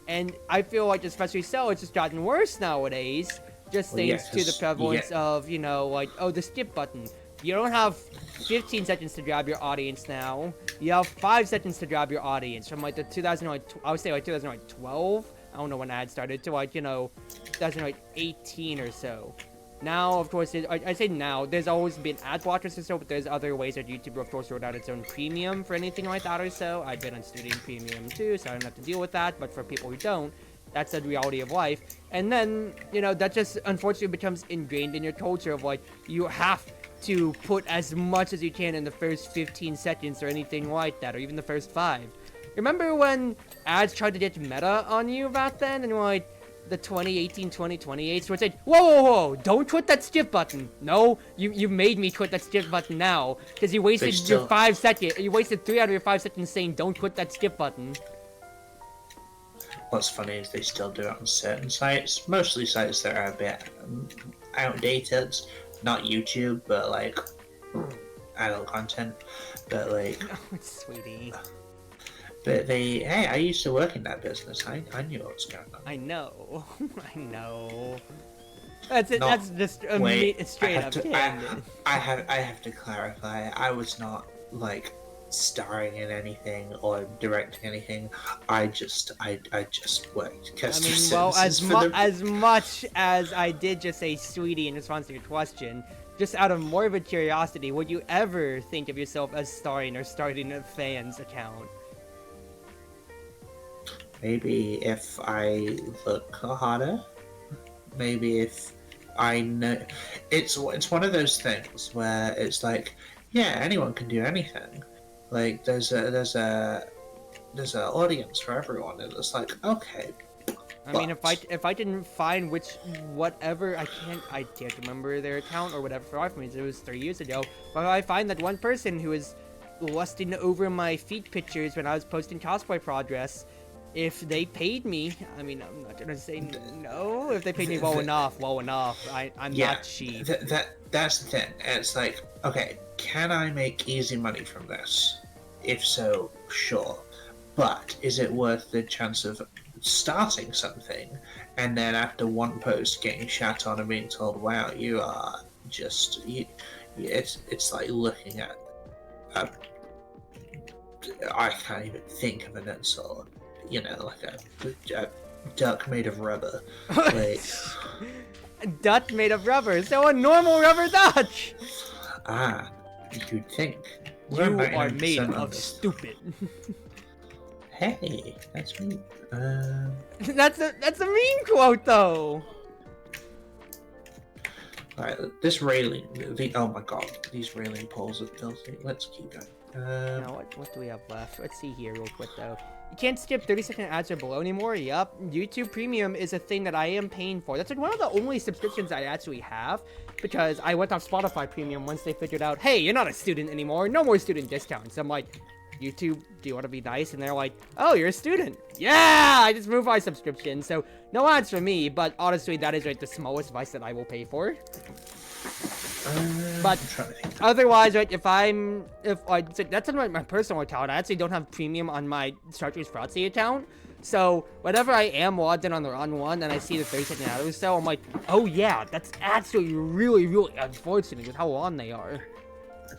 And I feel like, especially so, it's just gotten worse nowadays, just thanks to the prevalence of, the skip button. You don't have 15 seconds to grab your audience now. You have 5 seconds to grab your audience from, the 2012. I don't know when ads started, to, 2018 or so. Now, of course, I say now, there's always been ad blockers or so, but there's other ways that YouTube, of course, rolled out its own premium for anything like that or so. I've been on student premium too, so I don't have to deal with that, but for people who don't, that's the reality of life. And then, that just unfortunately becomes ingrained in your culture of, you have to put as much as you can in the first 15 seconds or anything like that, or even the first 5. Remember when ads tried to get meta on you back then, and the 2018, 2028, so it's like, whoa, don't click that skip button. No, you made me click that skip button now, because you wasted your 5 seconds, you wasted 3 out of your 5 seconds saying don't click that skip button. What's funny is they still do it on certain sites, mostly sites that are a bit outdated, not YouTube, but adult content, but Oh, it's sweetie. But I used to work in that business. I knew what was going on. I know. That's it. That's just straight up. I have to clarify. I was not starring in anything or directing anything. I just worked. As much as I did just say sweetie in response to your question, just out of morbid curiosity, would you ever think of yourself as starring or starting a fan's account? Maybe if I look harder. Maybe if I know. It's one of those things where it's anyone can do anything. There's a audience for everyone, and it's okay. I mean, if I didn't find whatever, I can't remember their account or whatever for me. It was 3 years ago. But if I find that one person who is lusting over my feet pictures when I was posting cosplay progress, if they paid me, I mean, I'm not gonna say no. If they paid me well enough, I'm not cheap. That's the thing. It's okay, can I make easy money from this? If so, sure. But is it worth the chance of starting something and then after one post getting shat on and being told, wow, you are just it's like looking at I can't even think of an insult. A duck made of rubber. A duck made of rubber, so a normal rubber duck! You'd think. You are made of stupid. Hey, that's me. That's a mean quote, though. Alright, this railing, oh my god, these railing poles are filthy. Let's keep going. Now, what do we have left? Let's see here real quick, though. You can't skip 30-second ads or below anymore. Yup. YouTube Premium is a thing that I am paying for. That's one of the only subscriptions I actually have, because I went off Spotify Premium once they figured out, hey, you're not a student anymore. No more student discounts. I'm like, YouTube, do you want to be nice? And they're like, oh, you're a student. Yeah, I just moved my subscription. So no ads for me, but honestly, that is the smallest device that I will pay for. But otherwise, that's on my personal account. I actually don't have premium on my Chartreuse Proxy account. So whenever I am logged in on the wrong one and I see the 30-second ad or so, I'm like, oh yeah, that's actually really, really unfortunate with how long they are.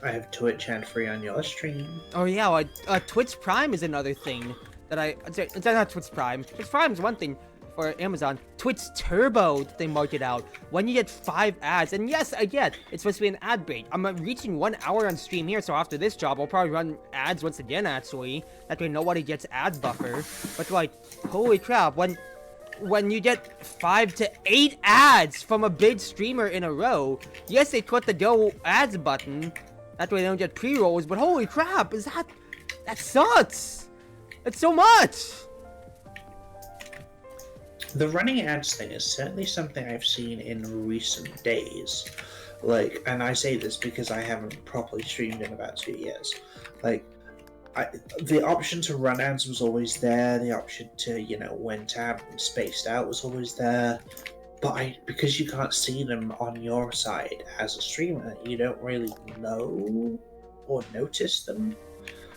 I have Twitch ad free on your stream. Oh yeah, Twitch Prime is another thing that it's not Twitch Prime. Twitch Prime is one thing for Amazon. Twitch Turbo, they marked it out. When you get 5 ads, and yes, I get, it's supposed to be an ad break. I'm reaching 1 hour on stream here, so after this job, I'll probably run ads once again, actually. That way nobody gets ad buffer. But like, holy crap, when you get 5 to 8 ads from a big streamer in a row, yes, they click the go ads button. That way they don't get pre-rolls, but holy crap, that sucks! That's so much! The running ads thing is certainly something I've seen in recent days. Like, and I say this because I haven't properly streamed in about 2 years. Like, the option to run ads was always there. The option to, when tab and spaced out was always there. But because you can't see them on your side as a streamer, you don't really know or notice them.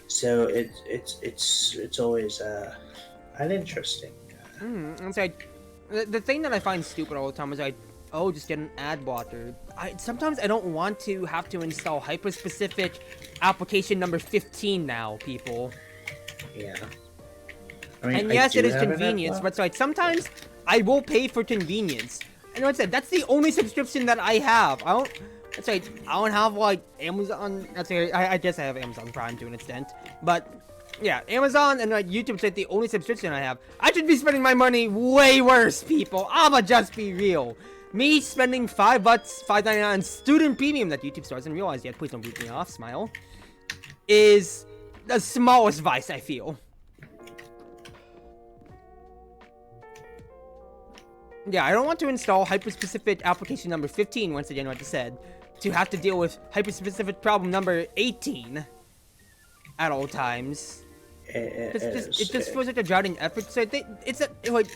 So it's always an interesting. It's like, the thing that I find stupid all the time is like, oh, just get an ad blocker. Sometimes I don't want to have to install hyper-specific application number 15 now, people. Yeah. And yes, it is convenience, but it's like, sometimes I will pay for convenience. And like I said, that's the only subscription that I have. I don't have like Amazon. I guess I have Amazon Prime to an extent, but yeah, Amazon and like YouTube's like the only subscription I have. I should be spending my money way worse, people. I'ma just be real. Me spending $5.99 on student premium that YouTube Store doesn't realize yet. Please don't beat me off, smile. Is the smallest vice I feel. Yeah, I don't want to install hyper-specific application number 15, once again, like I said, to have to deal with hyper-specific problem number 18 at all times. It just feels like a drowning effort. So it's kind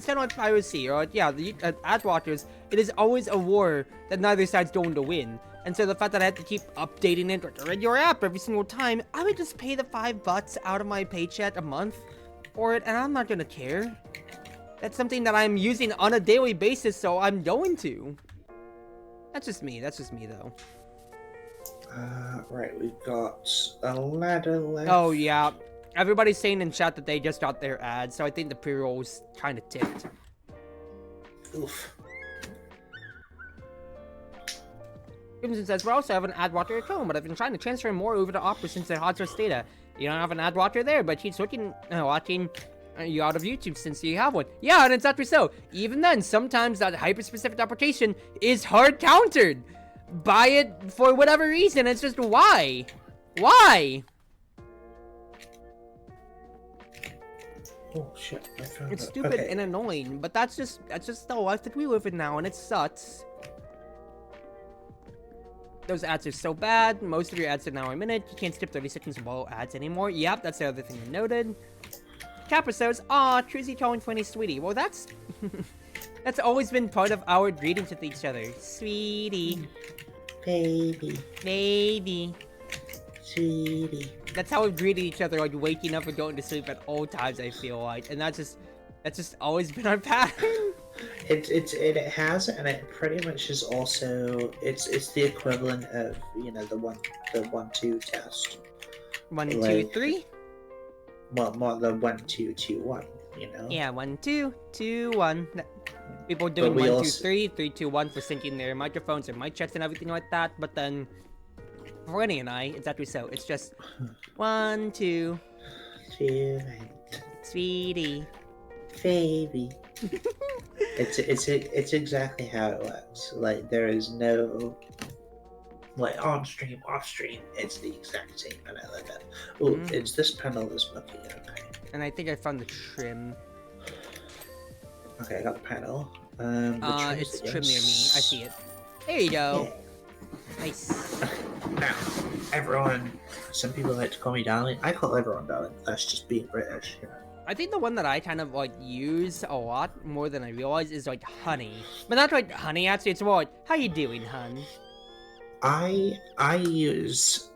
of like piracy, or like, yeah, the ad blockers. It is always a war that neither side's going to win. And so the fact that I have to keep updating it or the regular app every single time, I would just pay the $5 out of my paycheck a month for it, and I'm not gonna care. That's something that I'm using on a daily basis, so I'm going to. That's just me though. Right, we've got a ladder left. Oh, yeah. Everybody's saying in chat that they just got their ads, so I think the pre-roll's kind of ticked. Oof. Crimson says, we also have an ad blocker at home, but I've been trying to transfer more over to Opera since the hot source data. You don't have an ad blocker there, but she's watching you out of YouTube since you have one. Yeah, and it's actually so. Even then, sometimes that hyper-specific application is hard countered by it for whatever reason. It's just why? Why? Oh shit! I found It's it. stupid Okay. and annoying, but that's just the life that we live in now, and it sucks. Those ads are so bad. Most of your ads are now a minute. You can't skip 30 seconds below ads anymore. Yep, that's the other thing I noted. Capra says, aw, Truzy calling funny sweetie. Well, that's that's always been part of our greetings with each other. Sweetie. Baby. Baby. Sweetie. That's how we've greeted each other, like waking up and going to sleep at all times, I feel like. And that's just always been our pattern. It has, and it pretty much is also it's the equivalent of the 1-2 test. 1, 2, Like- 3. Well, more the 1-2-2-1. Yeah, 1, 2, 2, 1. People doing 1, 2, 3, 3, 2, 1 for syncing their microphones and mic checks and everything like that. But then for Rennie and I, it's actually so. It's just 1, 2, sweetie, baby. It's exactly how it works. Like there is no on stream, off stream. It's the exact same, and I like that. Oh, it's this panel that's looking okay. And I think I found the trim. Okay, I got the panel. It's trim near me. I see it. There you go. Yeah. Nice. Now, everyone. Some people like to call me darling. I call everyone darling. That's just being British. I think the one that I kind of like use a lot more than I realize is like honey, but not like honey. Actually, it's more like how you doing, hun. I use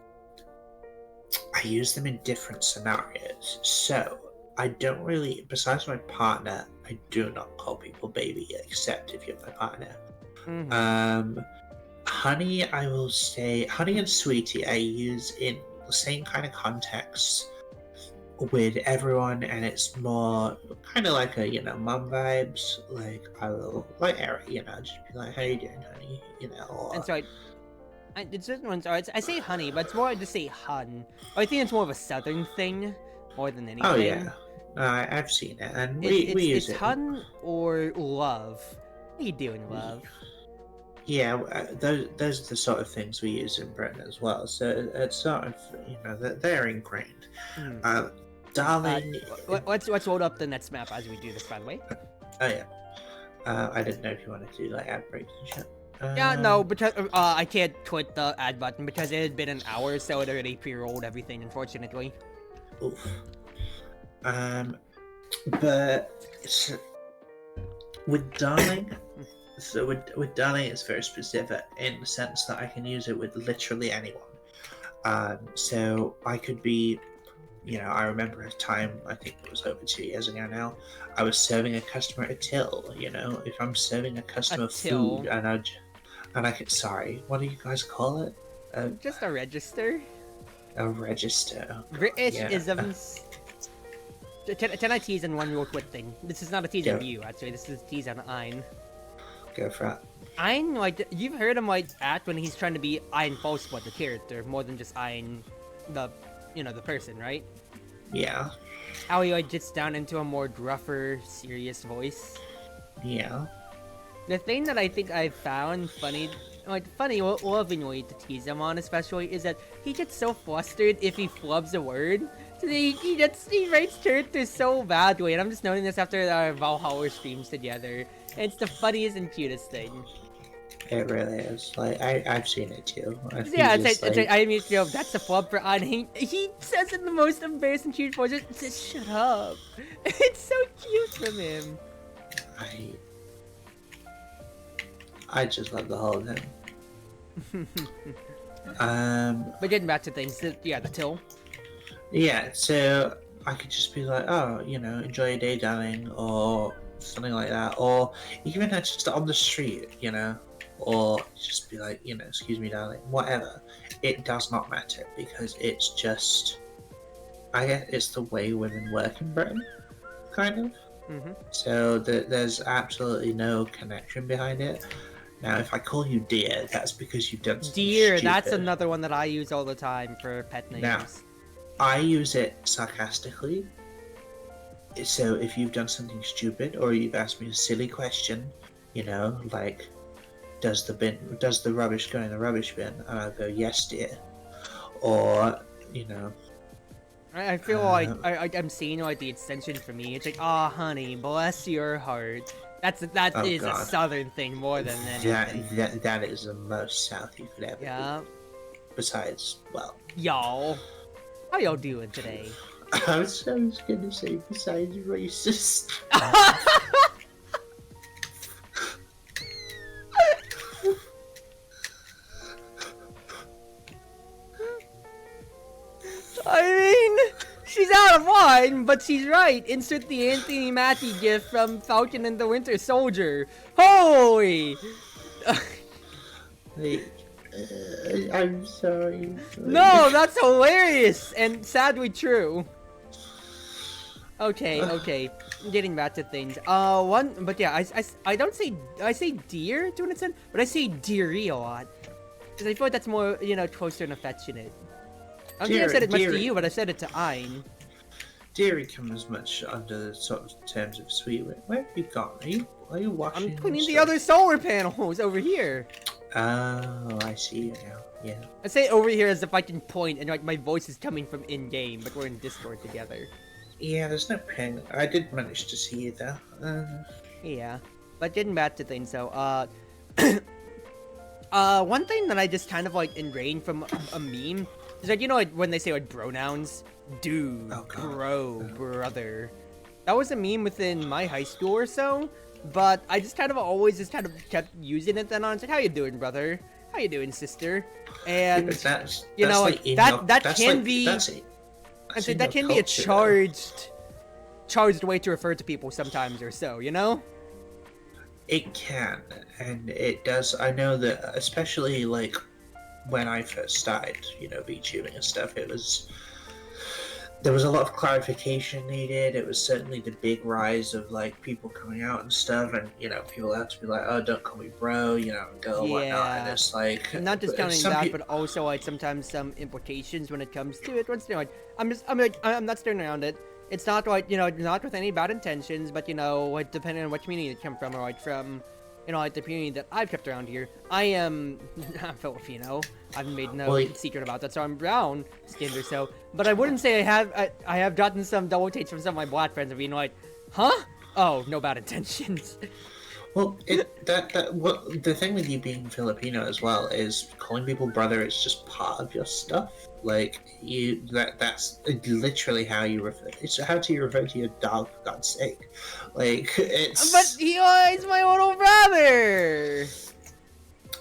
them in different scenarios. So I don't really, besides my partner, I do not call people baby except if you're my partner. Mm-hmm. honey, I will say, honey and sweetie I use in the same kind of context with everyone, and it's more kind of like a, mum vibes. Like, I will, like Eric, just be like, how you doing, honey? Or, And so it's certain ones. I say honey, but it's more I just say hun. I think it's more of a southern thing more than anything. oh, yeah. I've seen it, and we use it. It's hun or love. How you doing, love? Yeah, those are the sort of things we use in Britain as well. So it's sort of, they're ingrained. Darling. Let's load up the next map as we do this, by the way. Oh yeah. I didn't know if you wanted to do like ad breaks and shit. Yeah, no, because I can't click the ad button because it had been an hour, so it already pre-rolled everything, unfortunately. Oof. But with Darling, so with Darling, it's very specific in the sense that I can use it with literally anyone. So I could be, I remember a time, I think it was over 2 years ago now, I was serving a customer a till. If I'm serving a customer food and I could, sorry, what do you guys call it? Just a register. A register. British isms. Can I tease on one real quick thing? This is not a tease on you, actually. This is a tease on Ein. Go for it. Ein, like, you've heard him, like, act when he's trying to be Ein Falspot, the character, more than just Ein, the person, right? Yeah. How he, like, gets down into a more gruffer, serious voice. Yeah. The thing that I think I found funny, lovingly to tease him on especially, is that he gets so flustered if he flubs a word. So he writes characters so badly, and I'm just noting this after our Valhalla streams together. And it's the funniest and cutest thing. It really is. Like, I've seen it too. Yeah, it's like, I mean, that's a flub for An. He says it in the most embarrassing cute voice. It says, shut up. It's so cute from him. I just love the whole thing. But getting back to things, the till. Yeah, so I could just be like, oh, enjoy your day, darling, or something like that, or even just on the street, or just be like, excuse me, darling, whatever. It does not matter because it's just, I guess it's the way women work in Britain, kind of. Mm-hmm. So there's absolutely no connection behind it. Now, if I call you dear, that's because you've done something dear, stupid. That's another one that I use all the time for pet names. Now, I use it sarcastically. So if you've done something stupid or you've asked me a silly question, like, does the rubbish go in the rubbish bin? And I'll go, yes, dear. Or, I feel like I'm seeing like the extension for me. It's like, oh, honey, bless your heart. That is a southern thing more than anything. That is the most south you could ever be. Besides, well. Y'all. How y'all doing today? I was gonna say besides racist. I mean, she's out of wine, but she's right. Insert the Anthony Mackie gif from Falcon and the Winter Soldier. Holy! I'm sorry. No, that's hilarious and sadly true. Okay. Getting back to things. But yeah, I don't say, I say dear to an extent, but I say dearie a lot. Because I feel like that's more, closer and affectionate. I don't think I've said it much to you, but I said it to Ein. Dearie comes much under the sort of terms of sweet. Where have you gone? Are you watching? I'm cleaning the other solar panels over here. Oh, I see you now. Yeah. I say over here as if I can point and like my voice is coming from in-game, but we're in Discord together. Yeah, there's no ping. I did manage to see you though. Yeah, but getting back to things, so one thing that I just kind of like ingrained from a meme is like, like when they say like pronouns, dude, bro, brother. That was a meme within my high school or so. But I just kind of always kept using it then on. It's like, how you doing, brother? How you doing, sister? And that can be a charged way to refer to people sometimes or so, It can, and it does. I know that, especially like when I first started, VTubing and stuff, there was a lot of clarification needed. It was certainly the big rise of like people coming out and stuff, and people had to be like, "Oh, don't call me bro," and go and whatnot. And it's like, And not just counting that, but also like sometimes some implications when it comes to it. Once I'm not staring around it. It's not like not with any bad intentions, but like depending on what community it comes from, or like from like the community that I've kept around here. I am Filipino. I've made no secret about that, so I'm brown skinned or so. But I wouldn't say I have gotten some double takes from some of my black friends of being like, huh? Oh, no bad intentions. Well, the thing with you being Filipino as well is calling people brother is just part of your stuff. Like that's literally how you refer. It's how do you refer to your dog, for God's sake? Like it's. But he's my little brother.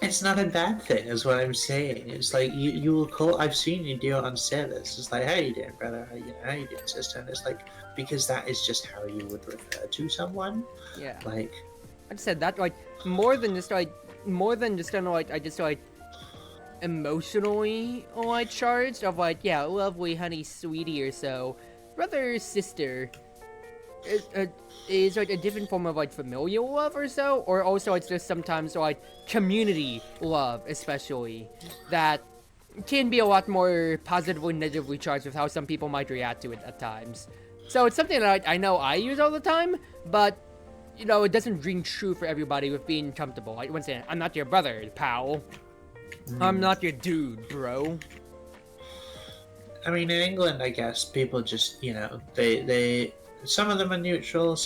It's not a bad thing, is what I'm saying. It's like you will call. I've seen you do it on service. It's like, how you doing, brother? How you doing, sister? And it's like because that is just how you would refer to someone. Yeah. Like. I just said that more than just I just emotionally charged of lovely honey sweetie or so. Brother sister is a different form of familial love or so, or also it's just sometimes community love, especially that can be a lot more positively negatively charged with how some people might react to it at times. So it's something that I know I use all the time, but it doesn't ring true for everybody with being comfortable. Like, once again, I'm not your brother, pal. I'm not your dude, bro. I mean, in England, I guess people just, they some of them are neutral.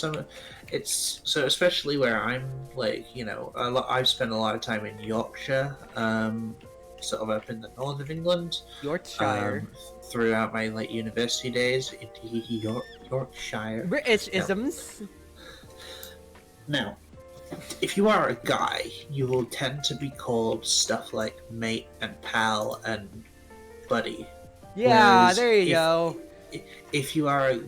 It's so especially where I'm I've spent a lot of time in Yorkshire, sort of up in the north of England. Yorkshire. Throughout my university days in Yorkshire. British isms. Now, if you are a guy, you will tend to be called stuff like mate and pal and buddy. Yeah, Whereas there you go. If you are a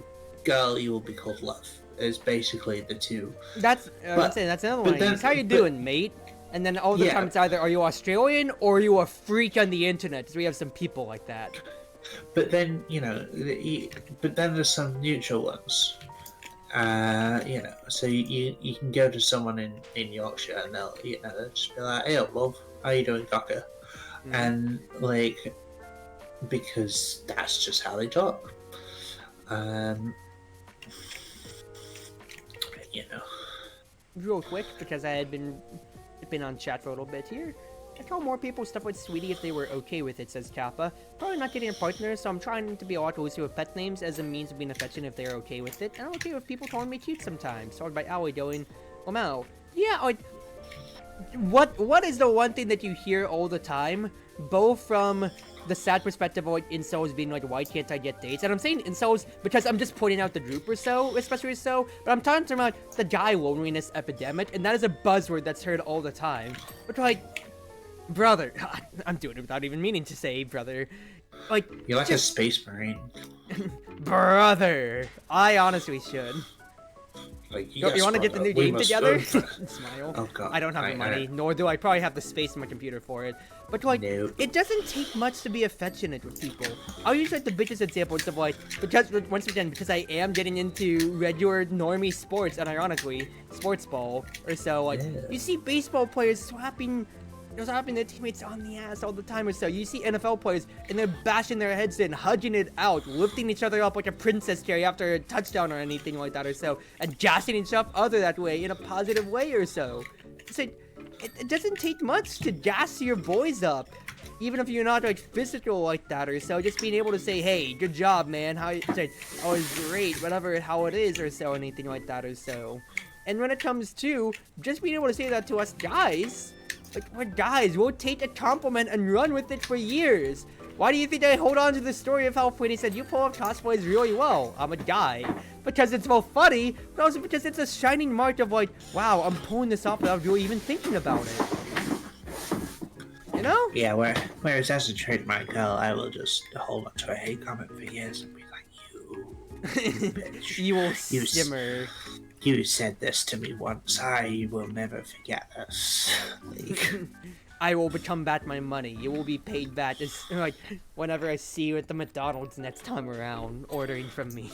girl, you will be called love. Is basically the two. That's another one. How you doing, mate? And then all the time it's either are you Australian or are you a freak on the internet? Because we have some people like that. But then but then there's some neutral ones. So you can go to someone in Yorkshire and they'll just be like, "Hey, love, how you doing, cocker?" And because that's just how they talk. Real quick, because I had been on chat for a little bit here. I tell more people stuff with Sweetie if they were okay with it, says Kappa. Probably not getting a partner, so I'm trying to be a lot looser with pet names as a means of being affectionate if they're okay with it. And I'm okay with people calling me cute sometimes. Started by Aoi going, Lamau. Yeah, what is the one thing that you hear all the time? Both from the sad perspective of incels being why can't I get dates? And I'm saying incels because I'm just pointing out the group or so, especially so, but I'm talking about the guy loneliness epidemic, and that is a buzzword that's heard all the time. But brother, I'm doing it without even meaning to say brother. You're like a space marine. Brother, I honestly should. You want to get the new game together? Smile. Oh god. I don't have the money, nor do I probably have the space in my computer for it. But it doesn't take much to be affectionate with people. I'll use the biggest examples of because I am getting into regular normie sports, and ironically, sports ball or so. You see baseball players slapping their teammates on the ass all the time or so. You see NFL players and they're bashing their heads in, hugging it out, lifting each other up like a princess carry after a touchdown or anything like that or so, and gassing each other that way in a positive way or so. So it doesn't take much to gas your boys up, even if you're not physical like that or so. Just being able to say, hey, good job, man, it's great, whatever, how it is or so, anything like that or so. And when it comes to just being able to say that to us guys, we're guys, we'll take a compliment and run with it for years. Why do you think I hold on to the story of how Freddy said you pull off cosplays really well? I'm a guy. Because it's both funny, but also because it's a shining mark of wow, I'm pulling this off without really even thinking about it. You know? Yeah, whereas as a trademark girl, I will just hold on to a hate comment for years and be like, you bitch. You will simmer. You said this to me once. I will never forget this. Like, I will become back my money. You will be paid back as, like, whenever I see you at the McDonald's next time around, ordering from me.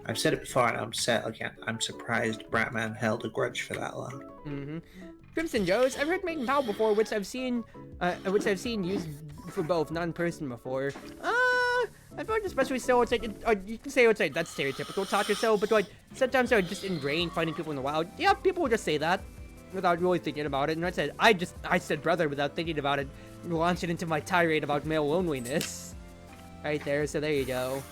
I've said it before and I'm set again. I'm surprised Bratman held a grudge for that long. Mm-hmm. Crimson Joes, I've heard Maid and Pow before, which I've seen used for both, not in person before. I feel like especially so, it's like, you can say it's like, that's stereotypical talk or so, but like, sometimes I'm just ingrained finding people in the wild. Yeah, people will just say that without really thinking about it, and I said brother without thinking about it, launching into my tirade about male loneliness. Right there, so there you go.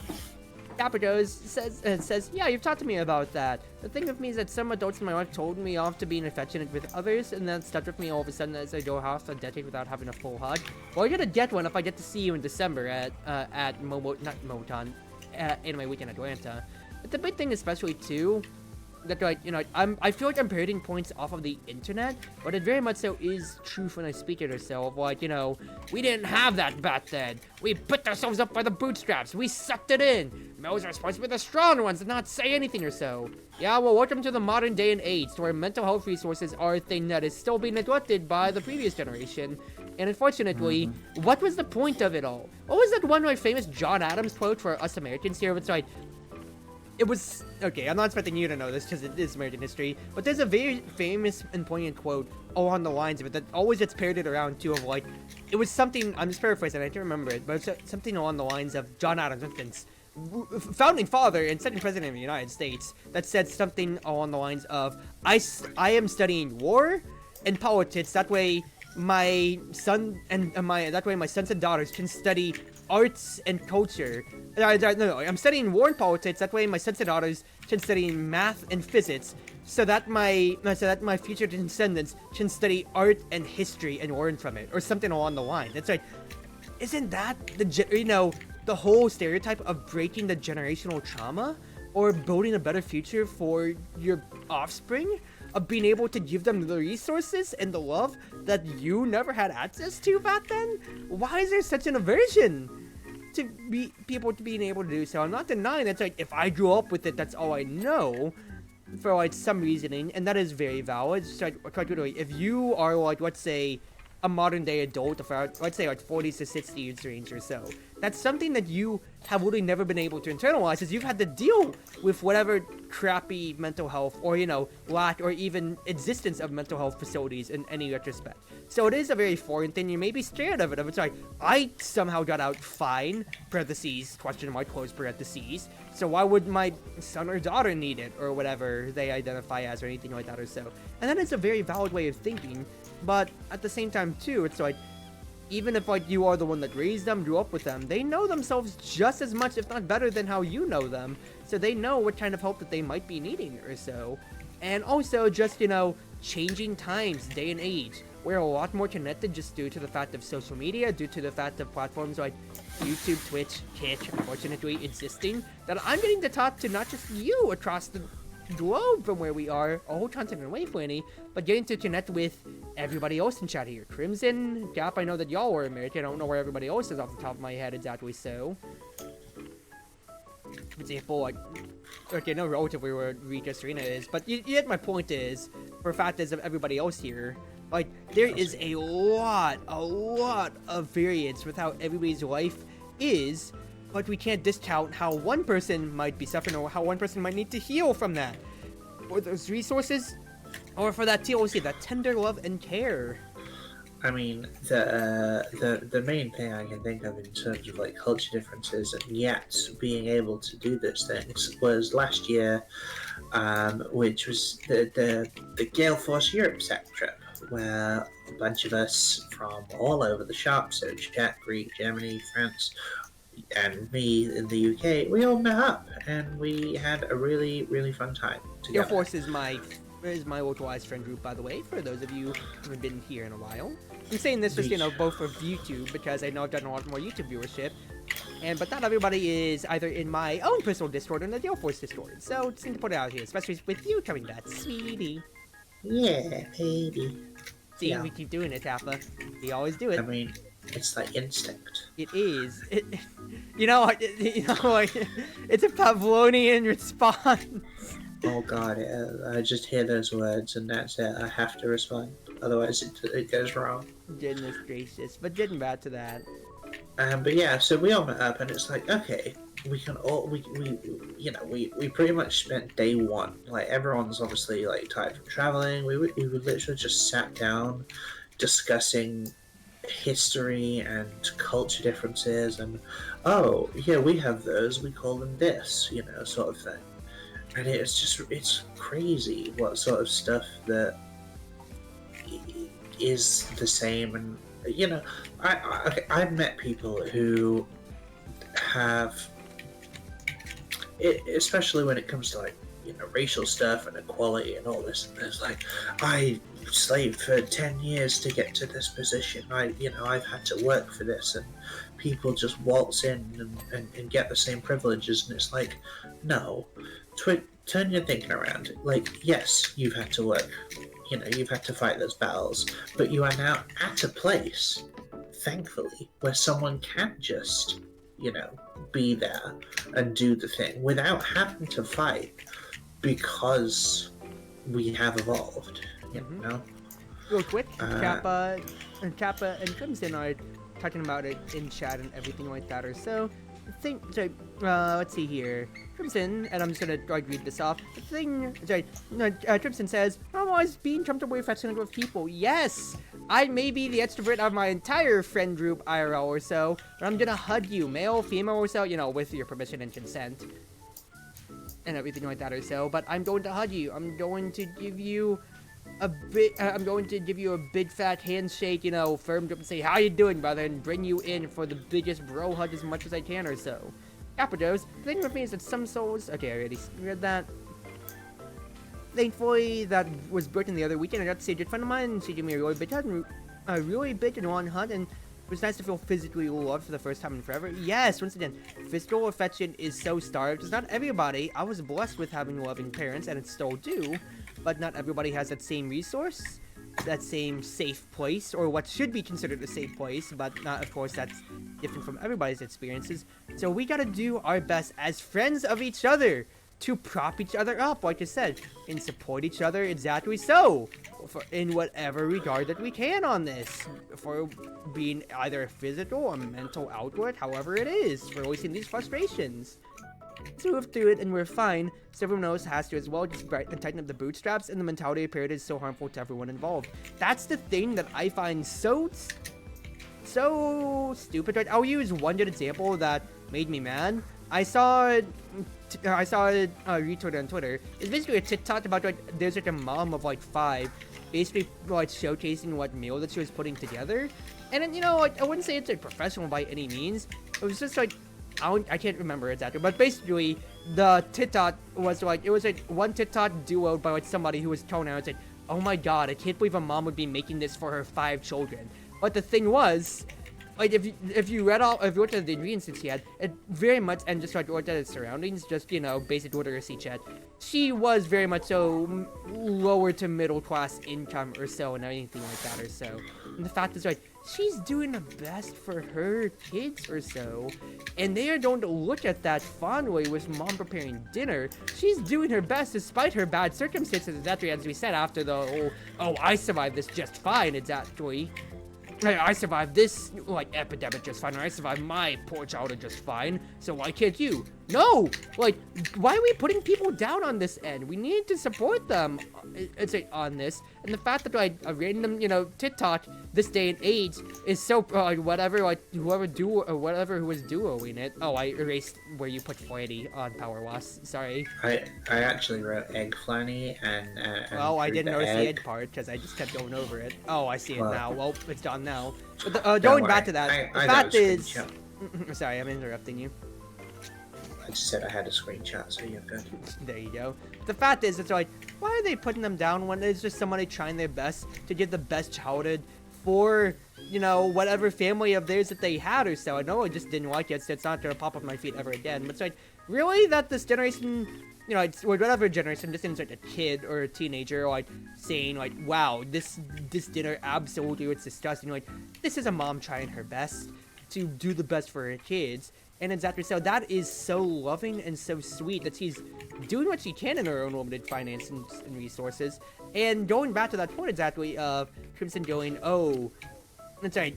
Dapper says, yeah, you've talked to me about that. The thing with me is that some adults in my life told me off to being affectionate with others, and that stuck with me all of a sudden as I go half a decade without having a full hug. Well, you're gonna get one if I get to see you in December at Anime Weekend Atlanta. But the big thing especially too, that like, you know, I feel like I'm parroting points off of the internet, but it very much so is true when I speak it herself. Like, you know, we didn't have that back then. We picked ourselves up by the bootstraps. We sucked it in. Males are supposed to be the strong ones and not say anything or so. Yeah, well, welcome to the modern day and age, where mental health resources are a thing that is still being neglected by the previous generation. And unfortunately, what was the point of it all? What was that one famous John Adams quote for us Americans here? It's like, it was, okay, I'm not expecting you to know this because it is American history, but there's a very famous and poignant quote along the lines of it that always gets parroted around too, of like, it was something, I'm just paraphrasing, I can't remember it, but it's something along the lines of John Adams, instance, founding father and second president of the United States, that said something along the lines of, I am studying war and politics, that way my son and my sons and daughters can study arts and culture. No, I'm studying war and politics. That way, my sons and daughters can study math and physics, so that my future descendants can study art and history and learn from it, or something along the line. It's like, isn't that the whole stereotype of breaking the generational trauma, or building a better future for your offspring? Of being able to give them the resources and the love that you never had access to back then? Why is there such an aversion to people to being able to do so? I'm not denying that, like, if I grew up with it, that's all I know, for like some reasoning, and that is very valid. It's like, if you are like, let's say, a modern day adult of, let's say, like 40s to 60s range or so, that's something that you have really never been able to internalize, as you've had to deal with whatever crappy mental health, or, you know, lack or even existence of mental health facilities in any retrospect. So it is a very foreign thing. You may be scared of it. It's like, I somehow got out fine, parentheses, question mark, close parentheses, so why would my son or daughter need it, or whatever they identify as, or anything like that or so. And that is a very valid way of thinking, but at the same time too, it's like, even if like you are the one that raised them, grew up with them, they know themselves just as much, if not better, than how you know them. So they know what kind of help that they might be needing or so. And also just, you know, changing times, day and age. We're a lot more connected just due to the fact of social media, due to the fact of platforms like YouTube, Twitch, Twitch, unfortunately existing, that I'm getting to talk to not just you across the globe from where we are, a whole continent away, Flanny, but getting to connect with everybody else in chat here. Crimson, Gap, I know that y'all were American. I don't know where everybody else is off the top of my head exactly, so. For example, like, okay, no relatively where Rika Serena is, but yet my point is, for fact is of everybody else here, like, there is a lot of variance with how everybody's life is, but we can't discount how one person might be suffering, or how one person might need to heal from that, or those resources, or for that TLC, that tender love and care. I mean, the main thing I can think of in terms of like culture differences and yet being able to do those things was last year, which was the GaleForce Europe set trip, where a bunch of us from all over the shop, so Czech, Greek, Germany, France, and me in the UK, we all met up and we had a really, really fun time together. GaleForce is my localized friend group, by the way, for those of you who haven't been here in a while. I'm saying this just, you know, both for YouTube, because I know I've done a lot more YouTube viewership, but not everybody is either in my own personal Discord or in the GaleForce Discord, so just need to put it out here, especially with you coming back, sweetie. Yeah, baby. See, we keep doing it, Tappa. We always do it. I mean, it's like instinct. It is. You know, it's a Pavlovian response. Oh god, I just hear those words and that's it. I have to respond, otherwise it goes wrong. Goodness gracious. But getting back to that. But yeah, so we all met up, and it's like, okay, we can all we pretty much spent day one. Like everyone's obviously like tired from traveling. We would literally just sat down, discussing history and culture differences, and oh yeah, we have those. We call them this, sort of thing. And it's crazy what sort of stuff that is the same. And I've met people who have especially when it comes to like racial stuff and equality and all this. And it's like, I slaved for 10 years to get to this position. I've had to work for this, and people just waltz in and get the same privileges. And it's like, no, turn your thinking around. Like, yes, you've had to work. You've had to fight those battles, but you are now at a place, thankfully, where someone can just, be there and do the thing without having to fight because we have evolved, you know? Real quick, Kappa and Crimson are talking about it in chat and everything like that or so. Let's see here. Crimson, and I'm just gonna read this off. Crimson says, I'm always being jumped away affectionate with people. Yes! I may be the extrovert of my entire friend group, IRL or so, but I'm gonna hug you, male, female or so, with your permission and consent. And everything like that or so, but I'm going to hug you. I'm going to give you a big fat handshake, firm grip and say, how you doing, brother, and bring you in for the biggest bro hug as much as I can or so. Capados, the thing with me is that some souls, okay, I already read that. Thankfully, that was broken the other weekend. I got to see a good friend of mine, and she gave me a really big and long hug, and it was nice to feel physically loved for the first time in forever. Yes, once again, physical affection is so starved. It's not everybody. I was blessed with having loving parents, and it still do, but not everybody has that same resource, that same safe place, or what should be considered a safe place, but not, of course, that's different from everybody's experiences. So we gotta do our best as friends of each other to prop each other up, like I said, and support each other exactly so, in whatever regard that we can on this, for being either a physical or mental outlet, however it is, for releasing these frustrations. So we've through it and we're fine, so everyone else has to as well, just tighten up the bootstraps, and the mentality of period is so harmful to everyone involved. That's the thing that I find so stupid. Right? I'll use one good example that made me mad. I saw a retweet on Twitter. It's basically a TikTok about there's a mom of 5, basically showcasing what meal that she was putting together, and then I wouldn't say it's professional by any means. It was just I can't remember exactly, but basically the TikTok was it was one TikTok duoed by somebody who was told out. It's oh my god, I can't believe a mom would be making this for her 5 children. But the thing was, if you looked at the ingredients that she had, it very much, and just looked at its surroundings, just basic literacy chat, she was very much so lower to middle class income or so, and anything like that or so. And the fact is she's doing the best for her kids or so, and they are going to look at that fondly with mom preparing dinner. She's doing her best despite her bad circumstances, exactly as we said after the whole, oh, I survived this just fine, exactly. I survived this, epidemic just fine, or I survived my poor childhood just fine, so why can't you? No! Why are we putting people down on this end? We need to support them, on this, and the fact that, a random, TikTok, this day and age, is so, whoever who was duoing it. Oh, I erased where you put Flanny on Power Loss, sorry. I actually wrote Egg Flanny and well, I didn't notice the egg part, because I just kept going over it. Oh, I see it now. Well, it's done now. But going back to that, the fact is... Sorry, I'm interrupting you. I just said I had a screenshot, so you're good. There you go. The fact is, it's why are they putting them down when it's just somebody trying their best to give the best childhood for, whatever family of theirs that they had or so. I know I just didn't like it, so it's not going to pop up my feed ever again. But it's really that this generation, or whatever generation, just seems like a kid or a teenager, saying, wow, this dinner absolutely was disgusting. This is a mom trying her best to do the best for her kids. And exactly so, that is so loving and so sweet that she's doing what she can in her own limited finance and resources. And going back to that point exactly of Crimson going, oh, it's like,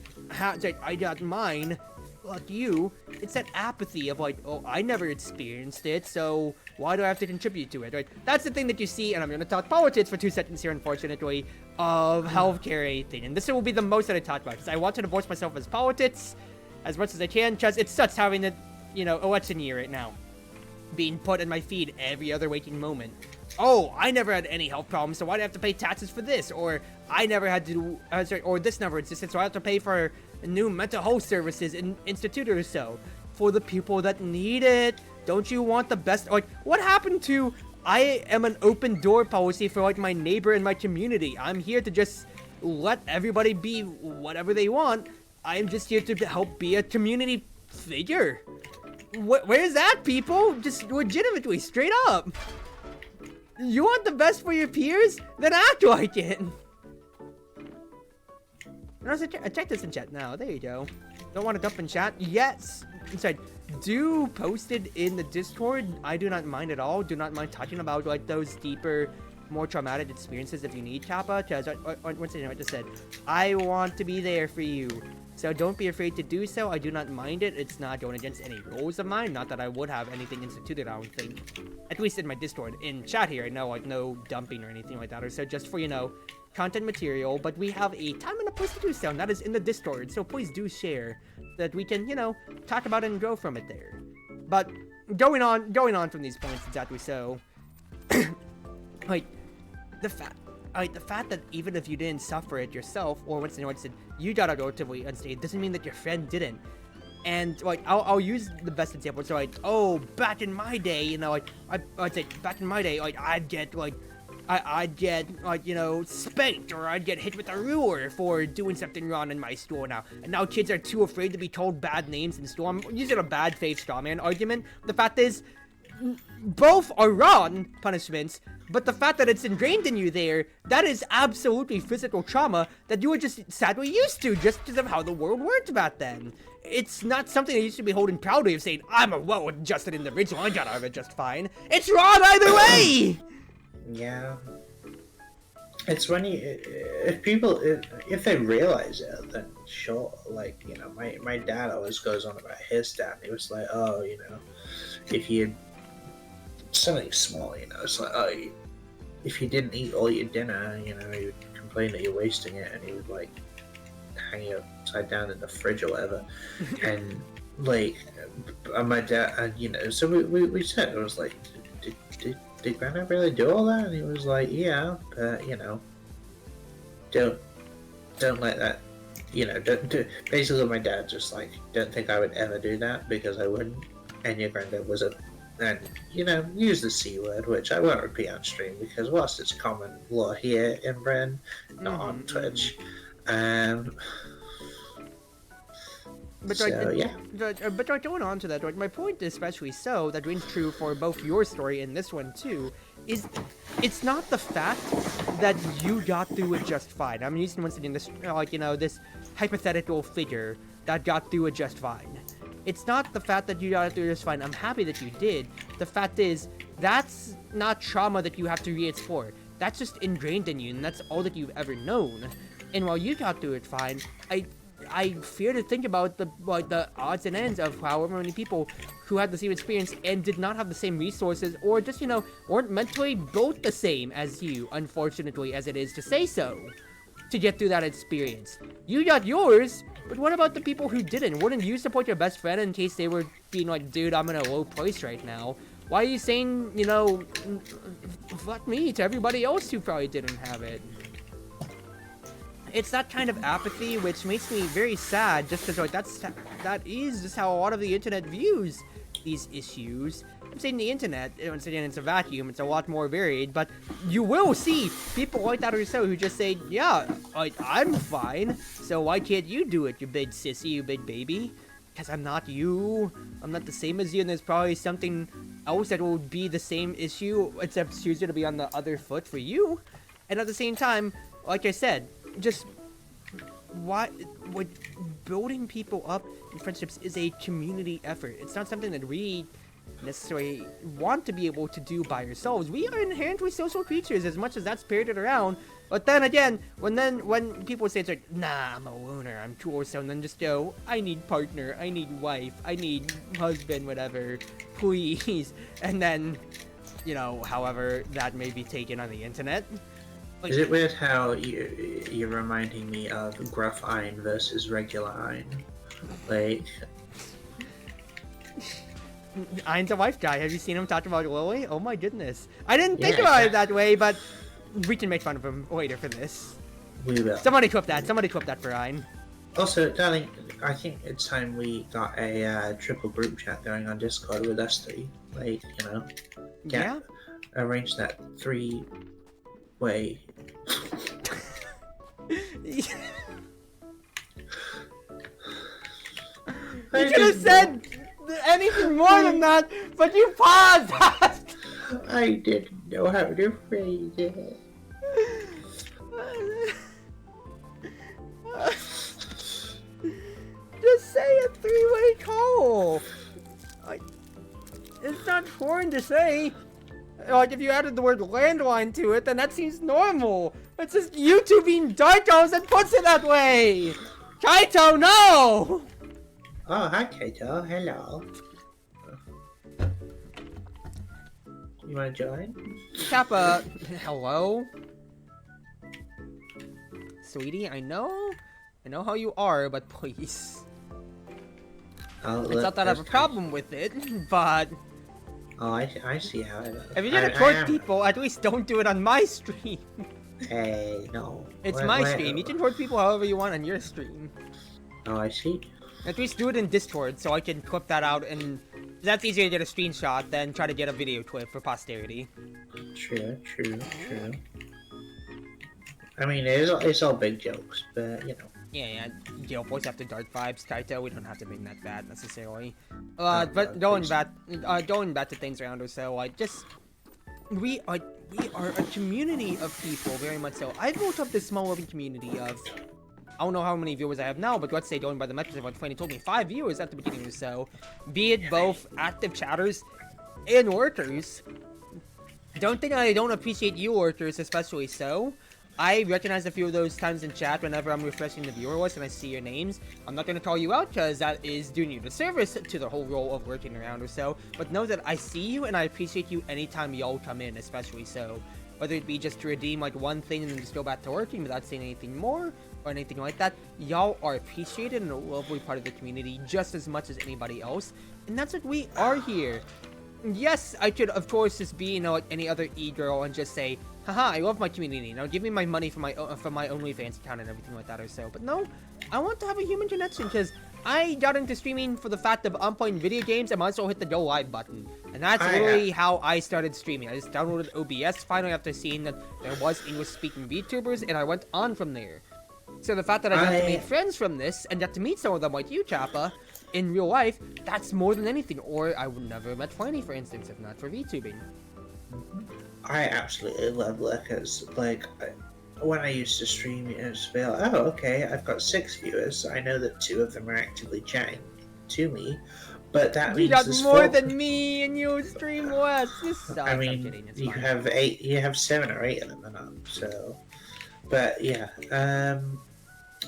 I got mine, fuck you. It's that apathy of like, oh, I never experienced it, so why do I have to contribute to it, right? That's the thing that you see, and I'm gonna talk politics for 2 seconds here, unfortunately, of healthcare thing. And this will be the most that I talk about, because I want to divorce myself as politics as much as I can, because it sucks having the, election year right now. Being put in my feed every other waking moment. Oh, I never had any health problems, so why do I have to pay taxes for this? Or I never had to, or this never existed, so I have to pay for new mental health services in institute or so for the people that need it. Don't you want the best? Like, what happened to I am an open door policy for like my neighbor and my community? I'm here to just let everybody be whatever they want. I'm just here to help be a community figure. Where's that, people? Just legitimately, straight up. You want the best for your peers? Then act like it. Check this in chat now. There you go. Don't want to dump in chat? Yes. Inside. Do post it in the Discord. I do not mind at all. Do not mind talking about like those deeper, more traumatic experiences if you need, Kappa. Because once again, I just said, I want to be there for you. So don't be afraid to do so. I do not mind it. It's not going against any rules of mine. Not that I would have anything instituted, I don't think. At least in my Discord. In chat here, I know like no dumping or anything like that. Or so just for, content material. But we have a time and a place to do so, and that is in the Discord. So please do share that we can, talk about it and grow from it there. But going on from these points, exactly so. Like, the fact that even if you didn't suffer it yourself, or once in a while said you got out relatively unscathed, doesn't mean that your friend didn't. And like I'll use the best example. So like, oh, back in my day, I'd say back in my day, like I'd get spanked, or I'd get hit with a ruler for doing something wrong in my school now. And now kids are too afraid to be told bad names in school. I'm using a bad faith strawman argument. The fact is, both are wrong punishments, but the fact that it's ingrained in you there, that is absolutely physical trauma that you were just sadly used to just because of how the world worked back then. It's not something that you should be holding proudly of saying, I'm a well-adjusted individual, I got out of it just fine. It's wrong either way! Yeah. It's when if they realize it, then sure. Like, my dad always goes on about his dad. He was like, oh, if you something small, it's like, oh, if you didn't eat all your dinner, he would complain that you're wasting it, and he would like hang you upside down in the fridge or whatever. And like, and my dad, and so we said, it was like, did Grandma really do all that? And he was like, yeah, but don't let that, basically my dad just like, don't think I would ever do that, because I wouldn't. And your granddad was and use the C word, which I won't repeat on stream, because whilst it's common law here in Britain, not on Twitch. But going on to that, my point especially so, that rings true for both your story and this one too, is it's not the fact that you got through it just fine. I'm using once again this, this hypothetical figure that got through it just fine. It's not the fact that you got through it just fine. I'm happy that you did. The fact is, that's not trauma that you have to re-explore. That's just ingrained in you, and that's all that you've ever known. And while you got through it fine, I fear to think about the odds and ends of however many people who had the same experience and did not have the same resources, or just, weren't mentally built the same as you, unfortunately as it is to say so, to get through that experience. You got yours, but what about the people who didn't? Wouldn't you support your best friend in case they were being like, dude, I'm in a low place right now? Why are you saying, fuck me to everybody else who probably didn't have it? It's that kind of apathy which makes me very sad, just because that is just how a lot of the internet views these issues. I'm saying the internet, once again, it's a vacuum, it's a lot more varied, but you will see people like that or so who just say, yeah, I'm fine, so why can't you do it, you big sissy, you big baby? Because I'm not you, I'm not the same as you, and there's probably something else that will be the same issue, except choosing to be on the other foot for you. And at the same time, like I said, just what building people up in friendships is a community effort. It's not something that we necessarily want to be able to do by ourselves. We are inherently social creatures, as much as that's paraded around. But then again, when people say it's like, nah, I'm a loner, I'm too old, so and then just go, I need partner, I need wife, I need husband, whatever, please. And then, you know, however that may be taken on the internet. Like, is it weird how you're reminding me of gruff iron versus regular iron? Like, Iron's a wife guy. Have you seen him talk about Lily? Oh my goodness. I didn't think Yeah, about it that way, but we can make fun of him later for this. we will. Somebody clip that. Somebody clip that for Iron. Also, darling, I think it's time we got a triple group chat going on Discord with us three. Like, you know, Yeah? arrange that 3-way. You could have said anything more than that, but you paused that! I didn't know how to phrase it. Just say a three-way call. It's not foreign to say. Like, if you added the word landline to it, then that seems normal. It's just YouTube being darkos and puts it that way. Kaito, no! Oh, hi, Kato. Hello. You want to join? Kappa, hello? Sweetie, I know how you are, but please. It's not that I have a problem with it, but... Oh, I see how it is. If you're gonna court people, at least don't do it on my stream. Hey, no. It's my stream. You can court people however you want on your stream. Oh, I see. At least do it in Discord so I can clip that out, and that's easier to get a screenshot than try to get a video clip for posterity. True. I mean, it's all big jokes, but, you know. Yeah, GaleForce after dark vibes, Kaito, we don't have to make that bad necessarily. But going back to things around us, so we are a community of people, very much so. I've built up this small living community of, I don't know how many viewers I have now, but let's say going by the metrics of what Fanny told me, 5 viewers at the beginning or so, be it both active chatters and lurkers. Don't think I don't appreciate you lurkers, especially so. I recognize a few of those times in chat whenever I'm refreshing the viewer list and I see your names. I'm not going to call you out because that is doing you the service to the whole role of lurking around or so. But know that I see you and I appreciate you anytime y'all come in, especially so. Whether it be just to redeem like one thing and then just go back to lurking without saying anything more or anything like that. Y'all are appreciated and a lovely part of the community just as much as anybody else. And that's what we are here. Yes, I could of course just be, you know, like any other e-girl and just say, haha, I love my community. Now give me my money for my OnlyFans account and everything like that or so. But no, I want to have a human connection because I got into streaming for the fact of I'm playing video games. I might as well hit the go live button. And that's literally how I started streaming. I just downloaded OBS finally after seeing that there was English speaking VTubers and I went on from there. So the fact that I got to make friends from this and got to meet some of them like you, Chappa, in real life, that's more than anything. Or I would never have met Fanny, for instance, if not for VTubing. I absolutely love lurkers. Like, when I used to stream, it was like, oh, okay, I've got 6 viewers. I know that 2 of them are actively chatting to me, but that means you got there's more 4... than me, and you stream less. This sucks. I mean, you have 8. You have 7 or 8 of them, and up. So, but yeah,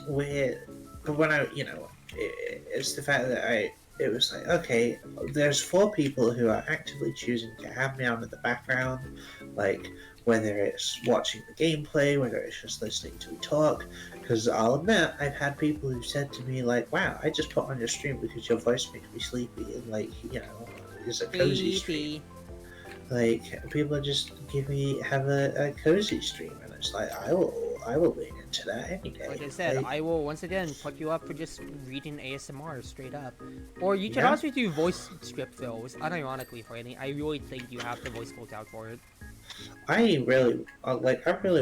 but when I, you know, it's the fact that it was like, okay, there's 4 people who are actively choosing to have me on in the background, like, whether it's watching the gameplay, whether it's just listening to me talk, because I'll admit, I've had people who said to me, like, wow, I just put on your stream because your voice makes me sleepy, and, like, you know, it's a cozy stream. Like, people just have a cozy stream, and it's like, I will lean into that any day. Like I said, I will once again put you up for just reading ASMR straight up. Or you can also do voice script fills, unironically, Franny. I really think you have the voice built out for it. I really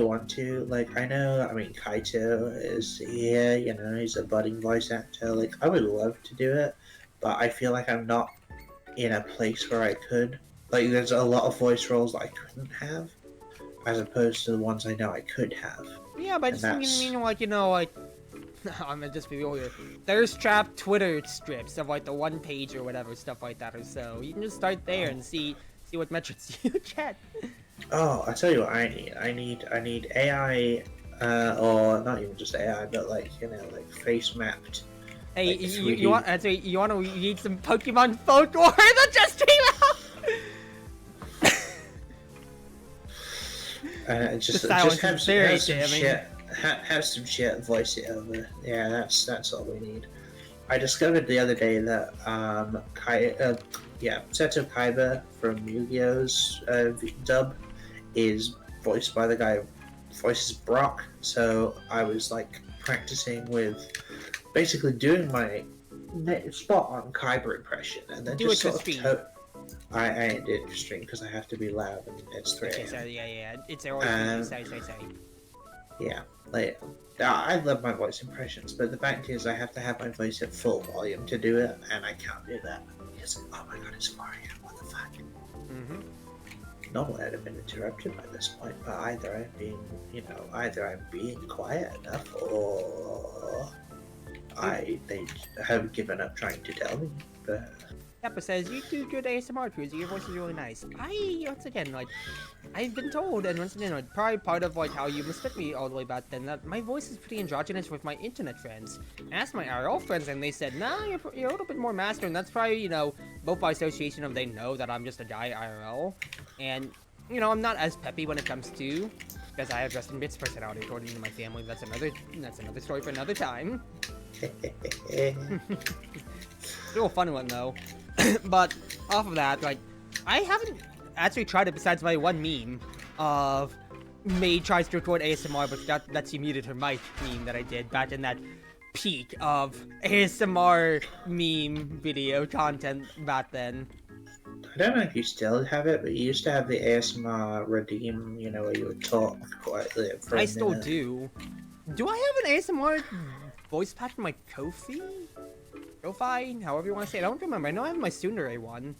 want to. Like, I know, I mean, Kaito is here, you know, he's a budding voice actor. Like, I would love to do it, but I feel like I'm not in a place where I could. Like, there's a lot of voice roles that I couldn't have, as opposed to the ones I know I could have. Yeah, but I just mean, like, you know, like, I'm gonna just be real here. Thirst trap Twitter strips of like the 1 page or whatever stuff like that or so. You can just start there and see what metrics you get. Oh, I tell you what I need. I need AI, or not even just AI, but like like face mapped. Hey, Like you want? You want to read some Pokemon folklore that just came out? Just silence have, is very have some damning. shit. Have some shit. Voice it over. Yeah, that's all we need. I discovered the other day that Seto Kaiba from Yu-Gi-Oh's dub is voiced by the guy who voices Brock. So I was like practicing with basically doing my spot on Kaiba impression, and then Do just it sort to of stream. I ain't did it for stream because I have to be loud and it's 3 Okay, a.m. so yeah, it's always sorry. Yeah, like I love my voice impressions, but the fact is I have to have my voice at full volume to do it, and I can't do that because oh my god, it's 4 a.m. What the fuck? Normally I'd have been interrupted by this point, but either I'm being quiet enough, or they have given up trying to tell me. But Peppa says, you do good ASMR, Cruz. Your voice is really nice. Once again, like, I've been told, and once again, like, probably part of, like, how you mistook me all the way back then, that my voice is pretty androgynous with my internet friends. I asked my IRL friends, and they said, nah, you're a little bit more masculine. That's probably, both by association of they know that I'm just a guy IRL. And, I'm not as peppy when it comes to, because I have Justin Bits personality, according to my family. That's another story for another time. Real fun one, though. But off of that, like, I haven't actually tried it besides my one meme of Maid tries to record ASMR, but that's she muted her mic meme that I did back in that peak of ASMR meme video content back then. I don't know if you still have it, but you used to have the ASMR redeem, where you would talk quietly for a I still minute. do. Do I have an ASMR voice pack in my Ko-fi? However you want to say it. I don't remember. I know I have my Tsundere one.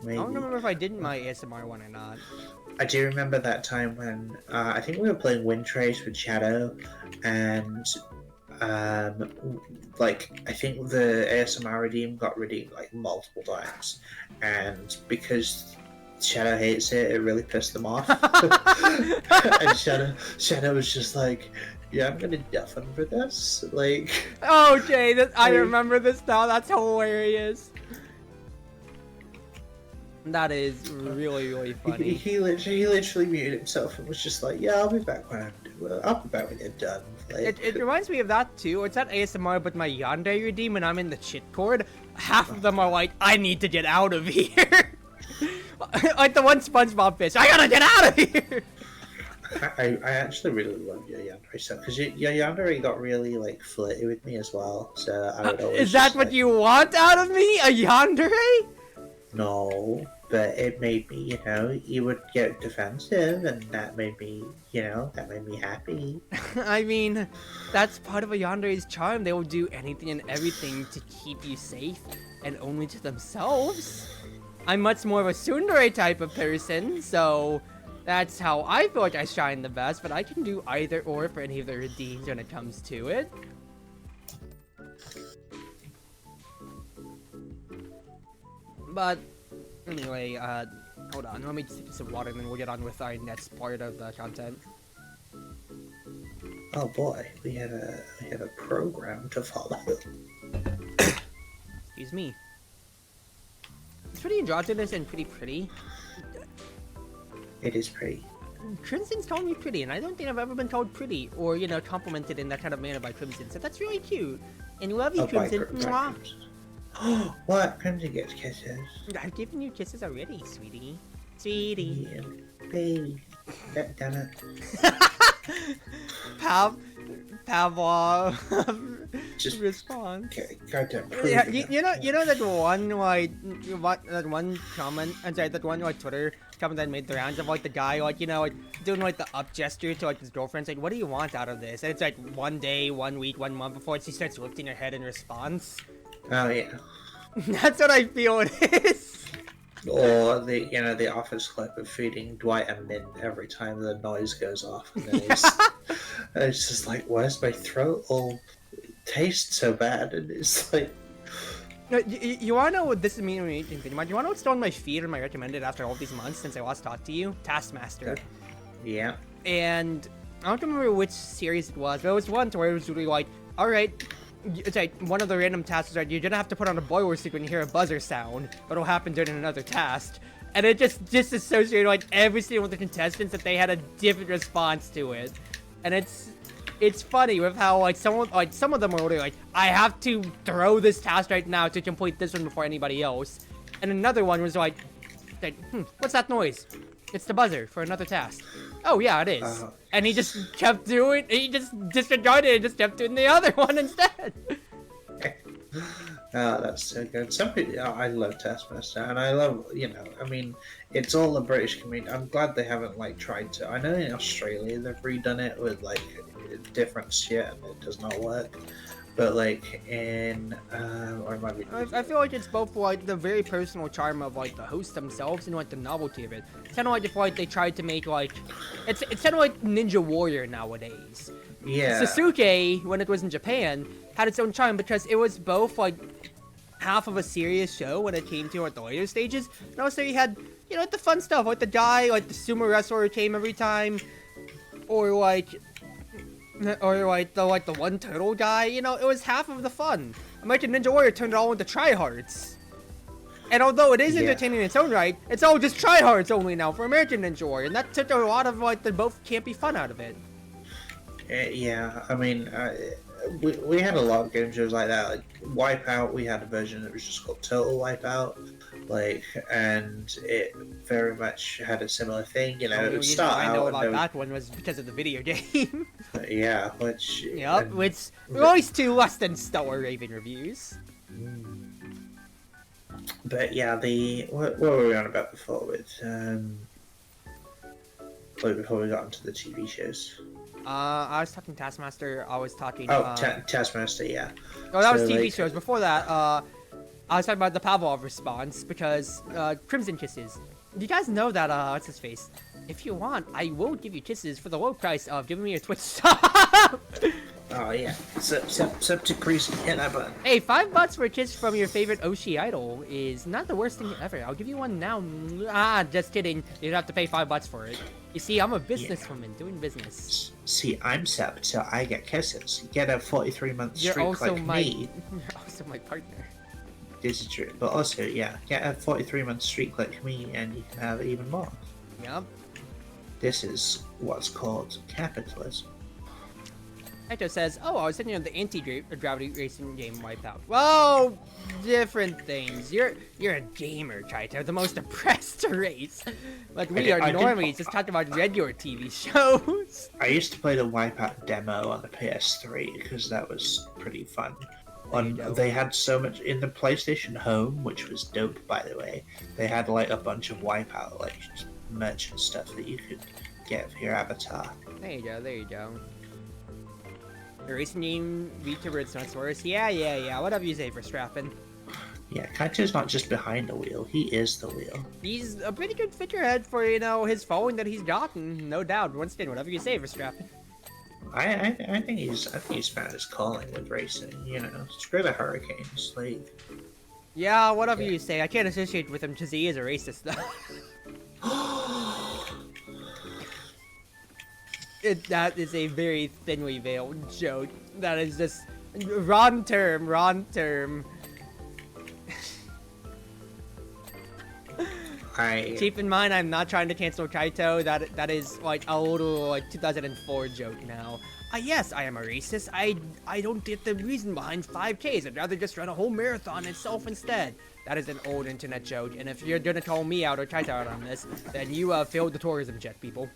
Maybe. I don't remember if I did my ASMR one or not. I do remember that time when I think we were playing Wind Trace with Shadow, and I think the ASMR redeem got redeemed like multiple times, and because Shadow hates it, it really pissed them off. And Shadow was just like, yeah, I'm gonna deafen for this. Like, okay, I remember this now. That's hilarious. That is really, really funny. He literally muted himself and was just like, yeah, I'll be back when you're done. Like, It reminds me of that too. It's that ASMR, but my Yandere redeem when I'm in the shit cord. Half of them are like, I need to get out of here. Like the one SpongeBob fish, I gotta get out of here. I actually really love your Yandere stuff because your Yandere got really like flirty with me as well. So I would always. Is that what you want out of me? A Yandere? No, but it made me, you would get defensive, and that made me, happy. I mean, that's part of a Yandere's charm. They will do anything and everything to keep you safe, and only to themselves. I'm much more of a Tsundere type of person, so that's how I feel like I shine the best, but I can do either or for any of the redeems when it comes to it. But anyway, hold on, let me just take some water and then we'll get on with our next part of the content. Oh boy, we have a program to follow. Excuse me. It's pretty androgynous and pretty. It is pretty. Crimson's called me pretty, and I don't think I've ever been called pretty or, complimented in that kind of manner by Crimson, so that's really cute. And love you, Crimson. Mwah. What? Crimson gets kisses. I've given you kisses already, sweetie. Sweetie. Yeah, baby. Damn it. Pavlov Just response. Okay, goddamn. Yeah, you know that one comment, that one Twitter comment that made the rounds of the guy doing the up gesture to his girlfriend saying, "What do you want out of this?" And it's 1 day, 1 week, 1 month before she starts lifting her head in response. Oh yeah. That's what I feel it is. Or the office clip of feeding Dwight a mint every time the noise goes off, and then it's just like, where's my throat all tastes so bad, and it's like. You wanna know what this is meaning? You wanna know what's still on my feed or my recommended after all these months since I last talked to you? Taskmaster. Yeah. And I don't remember which series it was, but it was one where it was really like, alright, it's like one of the random tasks was like, you're gonna have to put on a boiler suit when you hear a buzzer sound, but it'll happen during another task. And it just associated like every single one of the contestants that they had a different response to it. And it's funny with how like some of them were really like, I have to throw this task right now to complete this one before anybody else. And another one was like, what's that noise? It's the buzzer for another task. Oh yeah, it is. And he just kept doing, he just disregarded it and just kept doing the other one instead. Oh, that's so good. Some people, I love Taskmaster, and I love, I mean, it's all the British community. I'm glad they haven't like tried to. I know in Australia they've redone it with like different shit, and it does not work. But like in, or it might be. I feel like it's both like the very personal charm of like the hosts themselves and like the novelty of it. It's kind of like if like they tried to make like, it's kind of like Ninja Warrior nowadays. Yeah. Sasuke, when it was in Japan, had its own charm because it was both like half of a serious show when it came to like the later stages, and also you had the fun stuff like the guy like the sumo wrestler who came every time, or like the one turtle guy. It was half of the fun. American Ninja Warrior turned it all into tryhards. And although it is entertaining in its own right, it's all just tryhards only now for American Ninja Warrior, and that took a lot of like the both campy fun out of it. Yeah, I mean, we had a lot of game shows like that. Like Wipeout, we had a version that was just called Total Wipeout, and it very much had a similar thing. It would start out. I know about that one was because of the video game. Yeah, which. Yep, which released always 2 less than stellar Raven reviews. But yeah, what were we on about before with before we got into the TV shows? I was talking Taskmaster. I was talking. Taskmaster, yeah. Oh, that was TV shows. Before that, I was talking about the Pavlov response because Crimson Kisses. Do you guys know that? What's his face? If you want, I will give you kisses for the low price of giving me your Twitch sub. Oh yeah, sub to Cruz, hit that button. Hey, $5 for a kiss from your favorite Oshi idol is not the worst thing ever. I'll give you one now. Just kidding. You'd have to pay $5 for it. You see, I'm a businesswoman doing business. See, I'm sub, so I get kisses. You get a 43-month streak like me. You're also my partner. This is true, but also, yeah, get a 43-month streak like me, and you can have even more. Yep. This is what's called capitalism. Hector says, "Oh, I was thinking of the anti-gravity racing game Wipeout." Well, different things. You're a gamer, Chaito, the most oppressed race. Like we are normally just talking about regular TV shows. I used to play the Wipeout demo on the PS3 because that was pretty fun. They had so much in the PlayStation Home, which was dope, by the way. They had like a bunch of Wipeout like merch and stuff that you could get for your avatar. There you go. There you go. The racing game VTuber, it's not worse. Yeah. Whatever you say for strapping. Yeah, Kaito's not just behind the wheel; he is the wheel. He's a pretty good figurehead for his following that he's gotten, no doubt. Once again, whatever you say for strapping. I think he's found his calling with racing. Screw the Hurricanes, like. Yeah, whatever you say. I can't associate with him because he is a racist, though. That is a very thinly veiled joke. That is just wrong term. Keep in mind, I'm not trying to cancel Kaito. That is like a little like 2004 joke now. Yes, I am a racist. I don't get the reason behind 5Ks. I'd rather just run a whole marathon itself instead. That is an old internet joke, and if you're gonna call me out or Kaito out on this, then you failed the tourism check, people.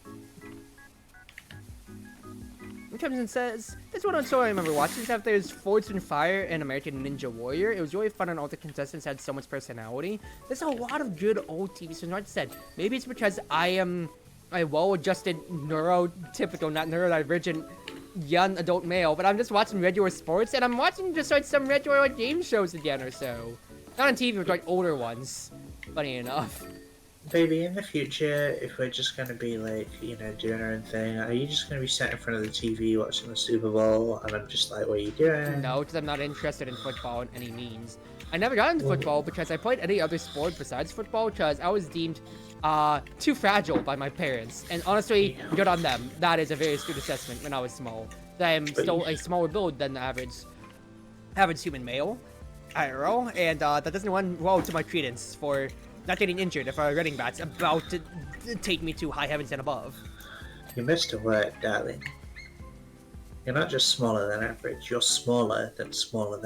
Comes and says, "This one show I remember watching is after there's Forged in Fire and American Ninja Warrior. It was really fun and all the contestants had so much personality. There's a lot of good old TV shows." Like I said, maybe it's because I am a well-adjusted, neurotypical, not neurodivergent, young adult male, but I'm just watching regular sports, and I'm watching just like some regular like game shows again or so. Not on TV, but like older ones, funny enough. Baby, in the future, if we're just gonna be like, doing our own thing, are you just gonna be sat in front of the TV watching the Super Bowl? And I'm just like, what are you doing? No, because I'm not interested in football in any means. I never got into Well- football because I played any other sport besides football because I was deemed too fragile by my parents. And honestly, good on them. That is a very astute assessment when I was small. I am still a smaller build than the average human male, IRL, and that doesn't run well to my credence for not getting injured if a running back's about to take me to high heavens and above. You missed a word, darling. You're not just smaller than average, you're smaller than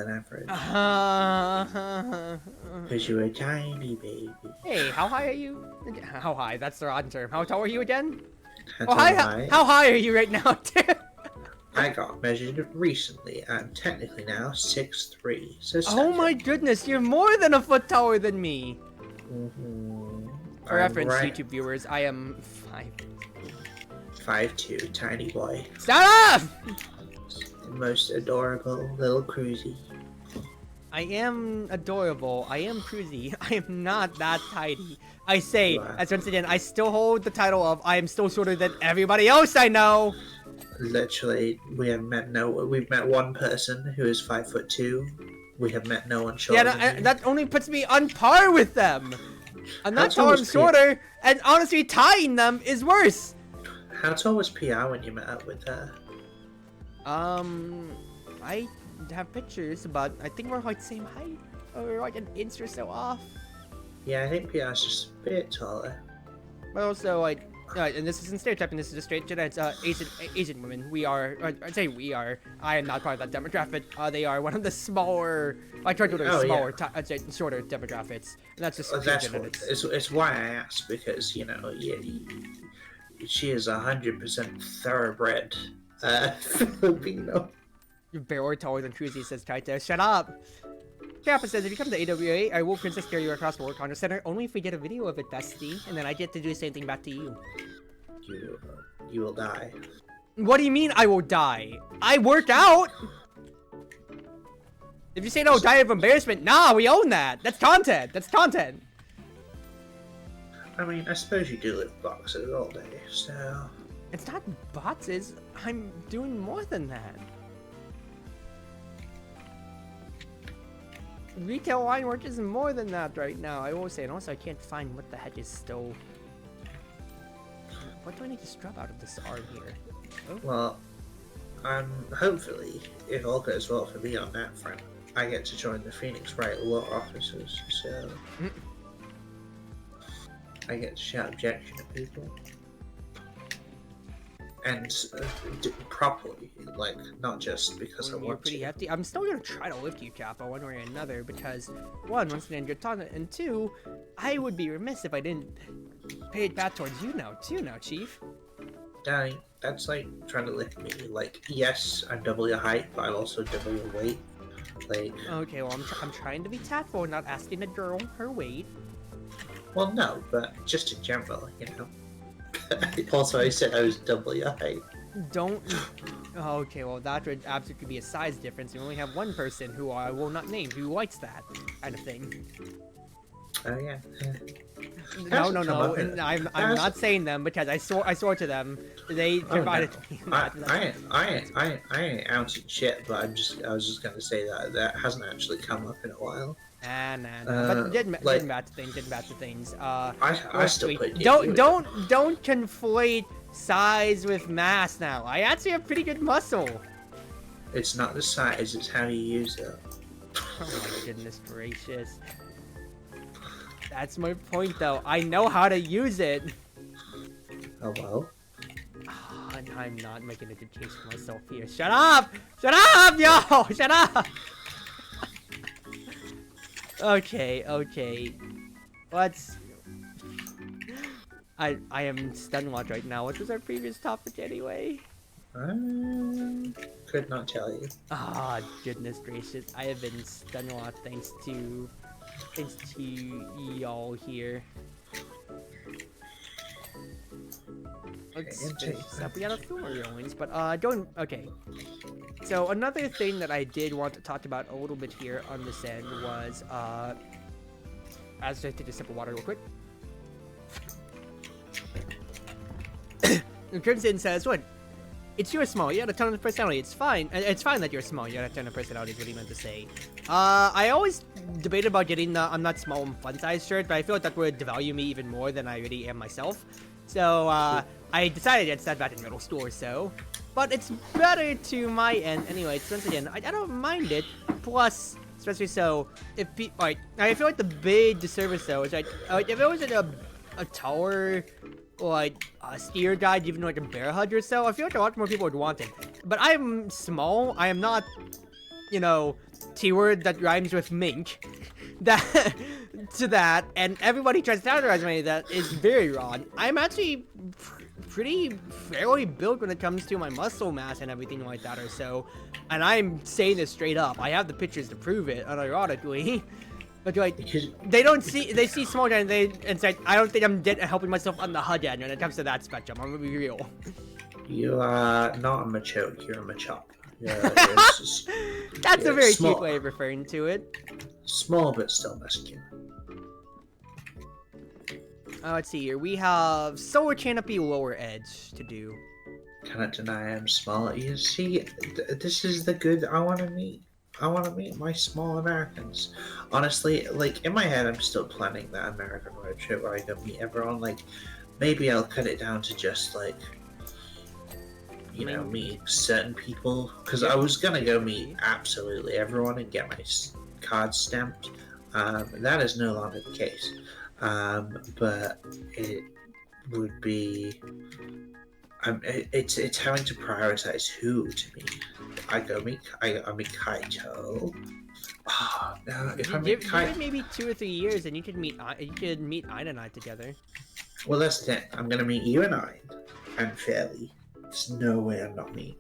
average. Because you're a tiny baby. Hey, how high are you? How high? That's the wrong term. How tall are you again? That's Oh, how high are you right now, Tim? I got measured recently. I'm technically now 6'3". So Oh my goodness, you're more than a foot taller than me. For reference, YouTube viewers, I am 5'2", tiny boy. Stop! The most adorable little Cruzy. I am adorable. I am cruisy. I am not that tiny. I say, as once again, I still hold the title of I am still shorter than everybody else I know. Literally, we've met one person who is 5'2". We have met no one shorter. Yeah, that only puts me on par with them. I'm not taller and tall was shorter, and honestly, tying them is worse. How tall was PR when you met up with her? I have pictures, but I think we're like the same height, or like an inch or so off. Yeah, I think PR's just a bit taller. But also, like, and this isn't stereotyping, this is just straight It's Asian women. We are, I'd say we are. I am not part of that demographic. They are one of the smaller, I tried to do smaller, I'd say shorter demographics. And that's just it's why I asked, because, she is 100% thoroughbred Filipino. You're barely taller than Cruzy, says Taito. Shut up! Kappa says, if you come to AWA, I will princess carry you across the World Congress Center, only if we get a video of it, bestie. And then I get to do the same thing back to you. You will die. What do you mean I will die? I work out! If you say no, die of embarrassment, nah, we own that! That's content! That's content! I mean, I suppose you do lift boxes all day, so... It's not boxes. I'm doing more than that. Retail line work is more than that right now, I will say. And also, I can't find what the heck is still... What do I need to scrub out of this arm here? Oh. Well, hopefully, if all goes well for me on that front, I get to join the Phoenix Wright Law Officers, so... I get to shout objection at people. And properly, like, not just because I want You're pretty to. hefty. I'm still gonna try to lift you, Kappa, one way or another, because one, once again, you're taught it, and two, I would be remiss if I didn't pay it back towards you now, too, Chief. Danny, that's like trying to lift me. Like, yes, I'm double your height, but I'm also double your weight. Like. Okay, well, I'm trying to be tactful, not asking a girl her weight. Well, no, but just in general, Also, I said I was double your height. Don't. Okay, well, that would absolutely be a size difference. You only have one person who I will not name who likes that kind of thing. Oh yeah. No. I'm not saying them because I swore to them. They provided me. I ain't outing shit, but I was just gonna say that hasn't actually come up in a while. Nah. But getting back to things. I still put don't conflate size with mass now. I actually have pretty good muscle. It's not the size, it's how you use it. Oh my goodness gracious. That's my point though. I know how to use it. Oh well. And I'm not making a good case for myself here. Shut up! Shut up, yo! Shut up! Okay. Let's... I am stun-locked right now. What was our previous topic anyway? Could not tell you. Ah, goodness gracious. I have been stun-locked thanks to y'all here. Let's finish this up. We got a few more rollings, but okay. So another thing that I did want to talk about a little bit here on this end was I just take a sip of water real quick. Crimson says, what? It's your small, you had a ton of personality. It's fine. It's fine that you're small, you had a ton of personality is what he meant to say. I always debated about getting the I'm not small and fun size shirt, but I feel like that would devalue me even more than I already am myself. So, I decided to set that in middle school or so. But it's better to my end. Anyway, so once again, I don't mind it. Plus, especially so, if like, I feel like the big disservice though is like if it was a taller, like a steer guide, even like a bear hug or so, I feel like a lot more people would want it. But I'm small. I am not, you know, T-word that rhymes with mink. That to that, and everybody tries to characterize me that is very wrong. I'm actually pretty fairly built when it comes to my muscle mass and everything like that or so, and I'm saying this straight up. I have the pictures to prove it, unironically. But like, they see small guy and say, I don't think I'm helping myself on the HUD end when it comes to that spectrum. I'm gonna be real. You are not a machoke, you're a machop. That's a very cute way of referring to it. Small but still muscular. Let's see here. We have Solar Canopy Lower Edge to do. Cannot deny I'm small. You see, this is the good I want to meet. I want to meet my small Americans. Honestly, like, in my head, I'm still planning that American road trip where I go meet everyone. Like, maybe I'll cut it down to just, like, you know, meeting certain people. Because I was going to go meet absolutely everyone and get my card stamped. That is no longer the case. But it would be... it's having to prioritize who to meet. I meet Kaito. Oh, no, if I meet Kaito, maybe 2 or 3 years, and you could meet Ida and I together. Well, that's the thing. I'm gonna meet you and I, and Fairly. There's no way I'm not meeting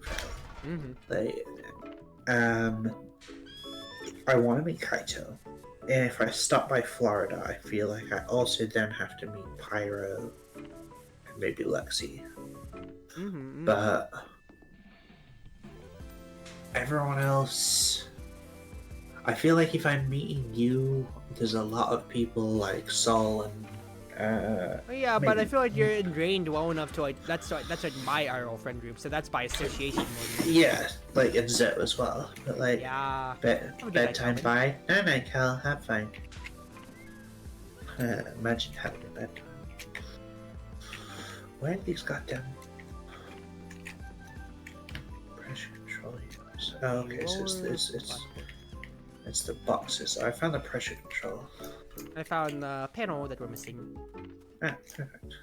Fairly. I want to meet Kaito, and if I stop by Florida, I feel like I also then have to meet Pyro and maybe Lexi. But everyone else, I feel like if I'm meeting you, there's a lot of people like Sol and yeah, but I feel like you're ingrained well enough to like that's like my IRL friend group, so that's by association more than yeah, like and Zet as well. But like, yeah, bedtime bye. No, no, Cal, have fun. Imagine having a bedtime. Where are these goddamn pressure control units? Oh, okay, so it's the boxes. I found the pressure control. I found the panel that we're missing. Ah, perfect.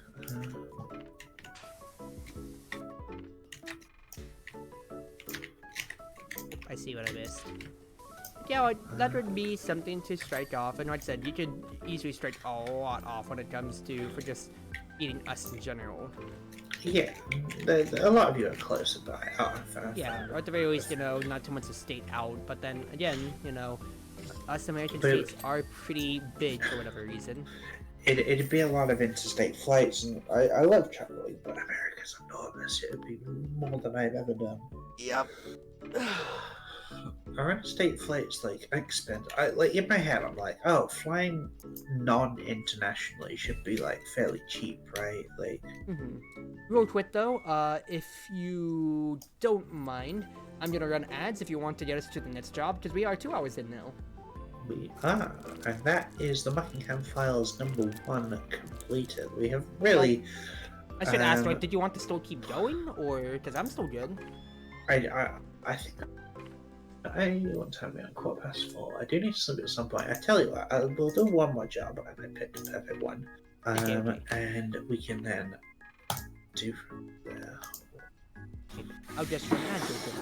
I see what I missed. Yeah, well, that would be something to strike off. And like I said, you could easily strike a lot off when it comes to for just eating us in general. Yeah, a lot of you are closer by. Yeah, or at the very least, you know, not too much to state out. But then again, you know, us American states are pretty big for whatever reason. It'd be a lot of interstate flights, and I love traveling, but America's enormous. It'd be more than I've ever done. Yep. Our interstate flights, like, like, in my head, I'm like, oh, flying non-internationally should be, like, fairly cheap, right? Like... Real quick, though, if you don't mind, I'm gonna run ads if you want to get us to the next job, because we are 2 hours in now. We are, and that is the Buckingham Files #1 completed. We have really... I should ask, like, did you want to still keep going, or... because I'm still good. I think... I want to have me on 4:15. I do need to sleep at some point. I tell you what, we'll do one more job, and I picked the perfect one. And we can then do from there. I'll just run ads real quick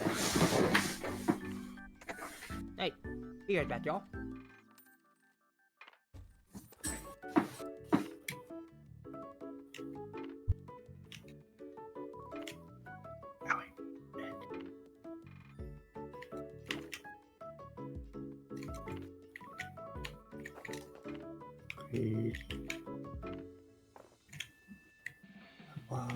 then. Hey, be right back, y'all. Wow.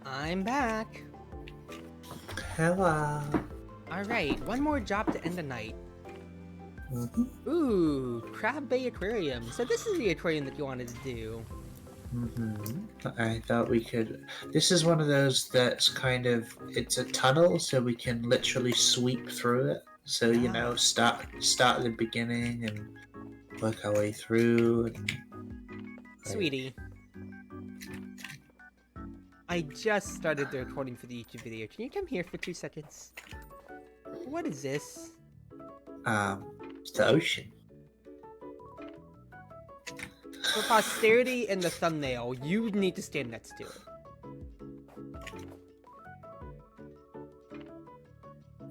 I'm back. Hello. Alright, one more job to end the night. Mm-hmm. Ooh, Crab Bay Aquarium. So this is the aquarium that you wanted to do. Mm-hmm. I thought we could. This is one of those that's kind of. It's a tunnel, so we can literally sweep through it. So Yeah. start at the beginning and work our way through. And, Sweetie. I just started the recording for the YouTube video. Can you come here for 2 seconds? What is this? It's the ocean. For posterity in the thumbnail, you need to stand next to it.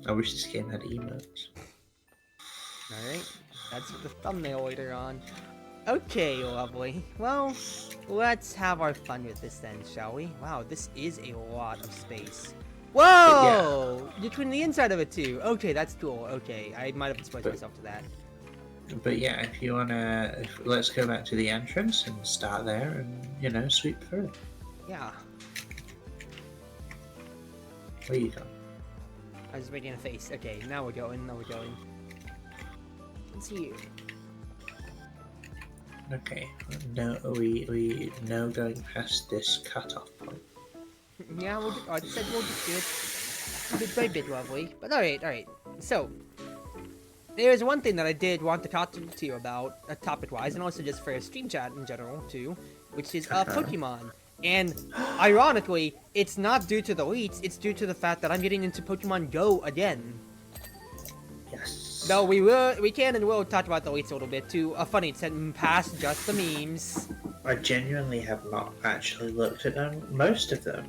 I wish this game had emotes. Alright, that's the thumbnail later on. Okay, lovely. Well, let's have our fun with this then, shall we? Wow, this is a lot of space. Whoa! Yeah. Between the inside of it too. Okay, that's cool. Okay, I might have exposed myself to that. But yeah, if you wanna, let's go back to the entrance and start there, and sweep through. Yeah. Where you going? I was making a face. Okay, now we're going. Let's see. Okay. No, we no going past this cutoff point. Yeah, I said we'll just do it bit by bit, lovely. But alright. So, there's one thing that I did want to talk to you about, topic-wise, and also just for stream chat in general, too, which is Pokemon. And, ironically, it's not due to the leaks, it's due to the fact that I'm getting into Pokemon Go again. Yes. Though we can and will talk about the leaks a little bit, too. Funny, it's past just the memes. I genuinely have not actually looked at them. Most of them,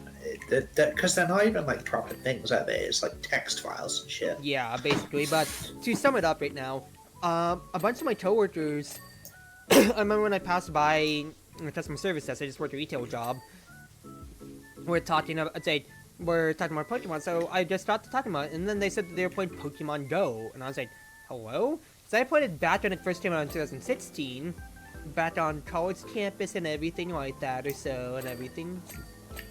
because they're not even like proper things, are they? It's like text files and shit. Yeah, basically. But to sum it up right now, a bunch of my coworkers, I remember when I passed by a customer service desk, I just worked a retail job. We're talking about Pokemon, so I just started talking about it, and then they said that they were playing Pokemon Go, and I was like, hello? So I played it back when it first came out in 2016. Back on college campus and everything like that or so, and everything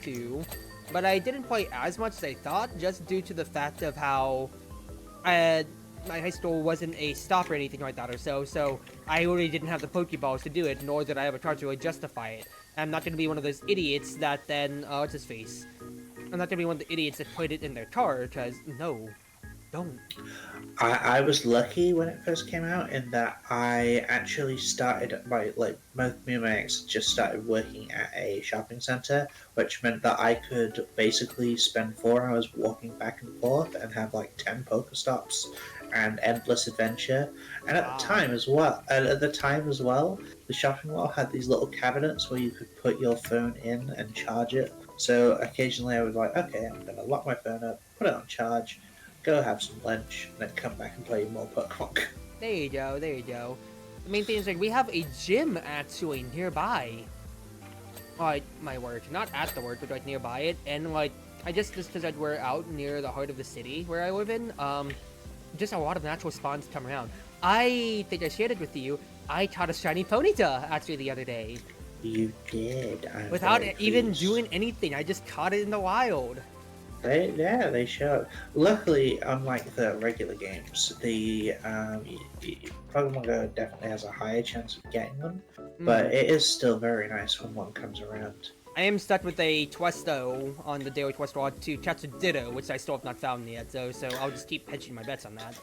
too. But I didn't play as much as I thought, just due to the fact of how my high school wasn't a stop or anything like that or so I really didn't have the Pokeballs to do it, nor did I have a charge to really justify it. I'm not gonna be one of those idiots that then, what's his face? I'm not gonna be one of the idiots that put it in their car, because, no. Don't. I was lucky when it first came out in that I actually started me and my ex just started working at a shopping center, which meant that I could basically spend 4 hours walking back and forth and have like 10 Pokestops and endless adventure. And at the time as well, the shopping mall had these little cabinets where you could put your phone in and charge it. So occasionally I was like, okay, I'm gonna lock my phone up, put it on charge, go have some lunch, and then come back and play more Pokemon. There you go. The main thing is, like, we have a gym actually nearby. Like, my work. Not at the work, but, like, nearby it. And, like, just because we're out near the heart of the city where I live in, just a lot of natural spawns come around. I think I shared it with you. I caught a shiny Ponyta, actually, the other day. You did. Without even doing anything. I just caught it in the wild. They show up. Luckily, unlike the regular games, the Pokemon Go definitely has a higher chance of getting them, but it is still very nice when one comes around. I am stuck with a Twesto on the daily quest log to catch a Ditto, which I still have not found yet, so I'll just keep hedging my bets on that.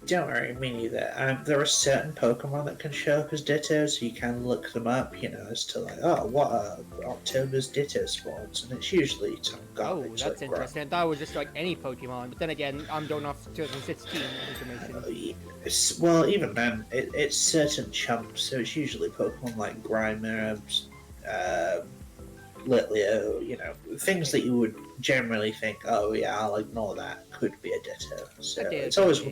Don't worry, me neither. There are certain Pokemon that can show up as Dittos, so you can look them up, as to like, oh, what are October's Ditto spawns? And it's usually some garbage. Oh, that's interesting. I thought it was just like any Pokemon, but then again, I'm going off 2016 information. Well, even then, it's certain chumps, so it's usually Pokemon like Grimer, Litleo, things that you would generally think, oh yeah, I'll ignore that, could be a Ditto. So it's always...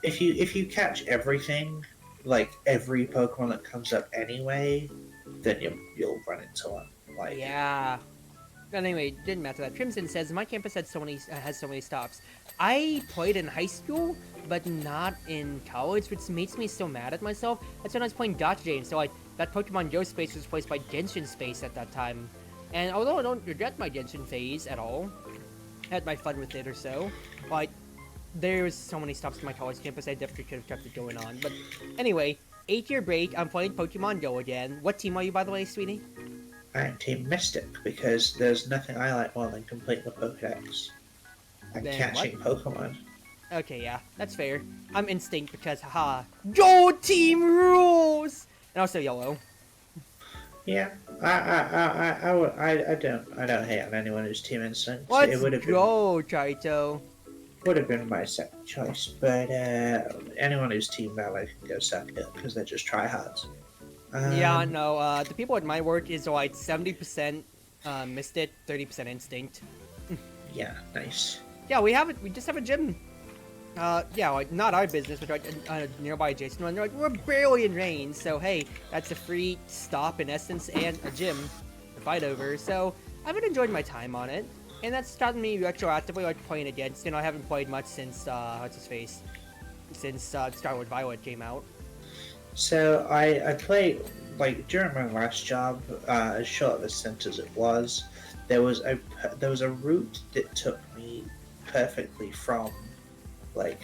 If you catch everything, like every Pokemon that comes up anyway, then you'll run into one. Like, yeah. Anyway, didn't matter that. Crimson says my campus has so many stops. I played in high school, but not in college, which makes me so mad at myself. That's when I was playing Dodge Game, so like that Pokemon Go space was replaced by Genshin space at that time. And although I don't regret my Genshin phase at all, I had my fun with it or so. Like, there's so many stops to my college campus, I definitely could have kept it going on. But anyway, 8-year break, I'm playing Pokemon Go again. What team are you, by the way, sweetie? I'm Team Mystic because there's nothing I like more than completing the Pokedex and Then catching Pokemon. Okay, yeah, that's fair. I'm Instinct because, haha, Go Team rules! And also Yellow. Yeah, I don't hate on anyone who's Team Instinct. Let's It would have go, Charito. been my second choice, but anyone who's Team Valor can go suck it because they're just tryhards. Yeah, no, the people at my work is like 70% Mystic, 30% Instinct. Yeah, nice. Yeah, we just have a gym. Yeah, like, not our business, but like a nearby adjacent one. They're like, we're barely in range, so hey, that's a free stop in essence and a gym to fight over. So I've been enjoying my time on it, and that's gotten me retroactively like playing against. You know, I haven't played much since what's his face, since Star Wars Violet came out. So I played like during my last job, as short of a stint as it was, there was a route that took me perfectly from like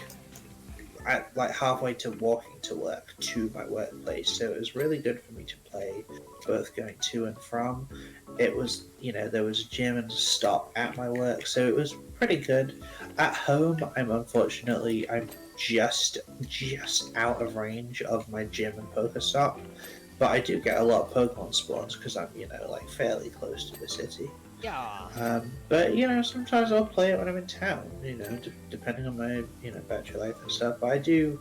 halfway to walking to work to my workplace. So it was really good for me to play both going to and from. It was, there was a gym and a stop at my work, so it was pretty good. At home, I'm just out of range of my gym and Pokestop, but I do get a lot of Pokemon spawns because I'm, like fairly close to the city. Yeah. But sometimes I'll play it when I'm in town. Depending on my battery life and stuff. But I do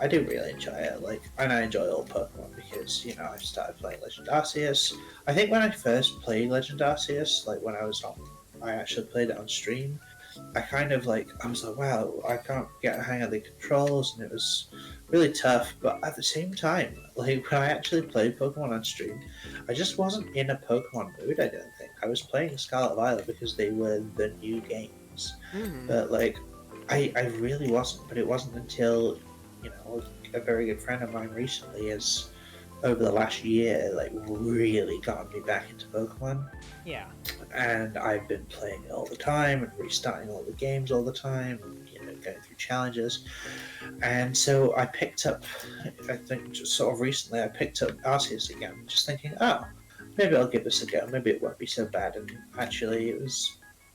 really enjoy it. Like, and I enjoy all Pokemon because I've started playing Legend Arceus. I think when I first played Legend Arceus, like when I actually played it on stream. I was like, wow, I can't get a hang of the controls, and it was really tough. But at the same time, like when I actually played Pokemon on stream, I just wasn't in a Pokemon mood. I don't think I was playing Scarlet Violet because they were the new games. Mm-hmm. But like, I really wasn't. But it wasn't until a very good friend of mine recently has over the last year like really gotten me back into Pokemon. Yeah. And I've been playing it all the time and restarting all the games all the time and going through challenges. And so I picked up, I think just sort of recently, I picked up Arceus again, just thinking, oh, maybe I'll give this a go. Maybe it won't be so bad. And actually,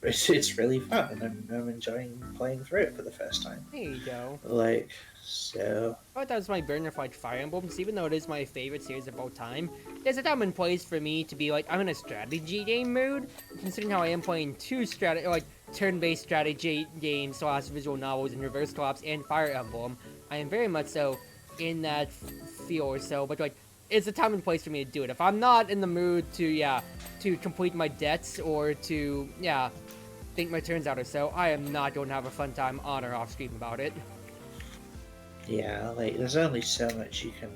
it's really fun, and I'm enjoying playing through it for the first time. There you go. Like, so... I thought that was my burner for like Fire Emblem, because even though it is my favorite series of all time, there's a time and place for me to be like, I'm in a strategy game mood, considering how I am playing two turn-based strategy games / visual novels in Reverse Collapse and Fire Emblem. I am very much so in that feel or so, but like, it's a time and place for me to do it. If I'm not in the mood to complete my debts or to, think my turns out or so, I am not going to have a fun time on or off stream about it. Yeah, like, there's only so much you can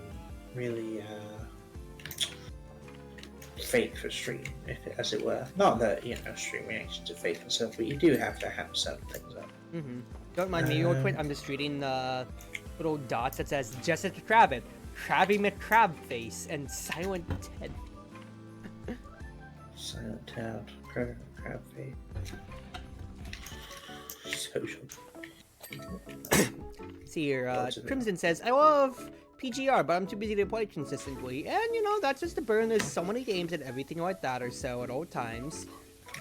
really fake for stream, as it were. Not that, stream reactions are fake and stuff, but you do have to have certain things up. Mm-hmm. Don't mind me real quick, I'm just reading the little dots that says Jessica Crabbit, Krabby McCrab Face, and Silent Ted. Silent Ted, Krabby McCrab Face. Social. See here, Crimson says, I love PGR, but I'm too busy to play consistently. And, that's just a burn. There's so many games and everything like that or so at all times.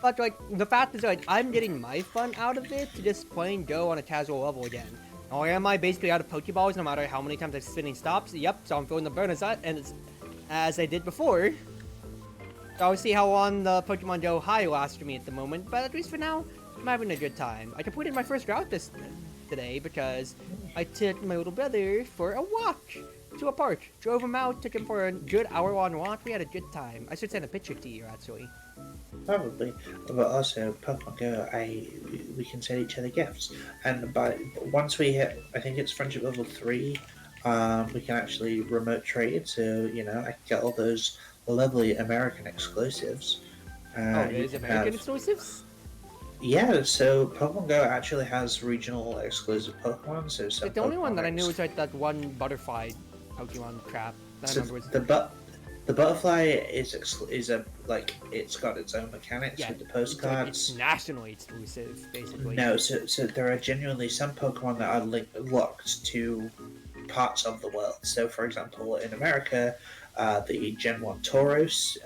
But, like, the fact is, like, I'm getting my fun out of it to just playing Go on a casual level again. Or am I basically out of Pokeballs no matter how many times I'm spinning stops? Yep, so I'm feeling the burn as I did before. So I'll see how long the Pokemon Go high lasts for me at the moment, but at least for now, I'm having a good time. I completed my first route today because I took my little brother for a walk to a park. Drove him out, took him for a good hour-long walk. We had a good time. I should send a picture to you, actually. Probably, but also Pokemon Go, we can send each other gifts, and once we hit, I think it's friendship level 3, we can actually remote trade. So I can get all those lovely American exclusives. There's American exclusives? Yeah, so Pokemon Go actually has regional exclusive Pokemon. So the only one that I knew was like that one butterfly Pokemon crap. That I remember was The butterfly is a like it's got its own mechanics Yeah, with the it's postcards. nationally exclusive, basically. No, so there are genuinely some Pokemon that are locked to parts of the world. So, for example, in America, the Gen 1 Tauros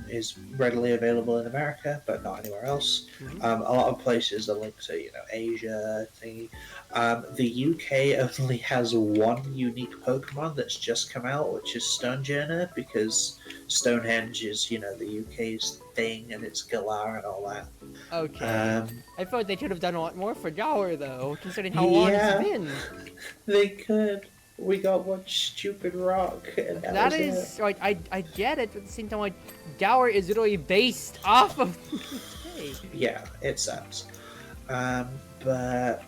is readily available in America, but not anywhere else. A lot of places are linked to, Asia, thingy. The UK only has one unique Pokemon that's just come out, which is Stonejourner, because Stonehenge is, the UK's thing, and it's Galar and all that. Okay. Um, I feel like they could have done a lot more for Dower, though, considering how long it's yeah, been. they could. We got one stupid rock, and that was it. Like, I get it, but at the same time, like, Dower is literally based off of hey. Yeah, it sucks. But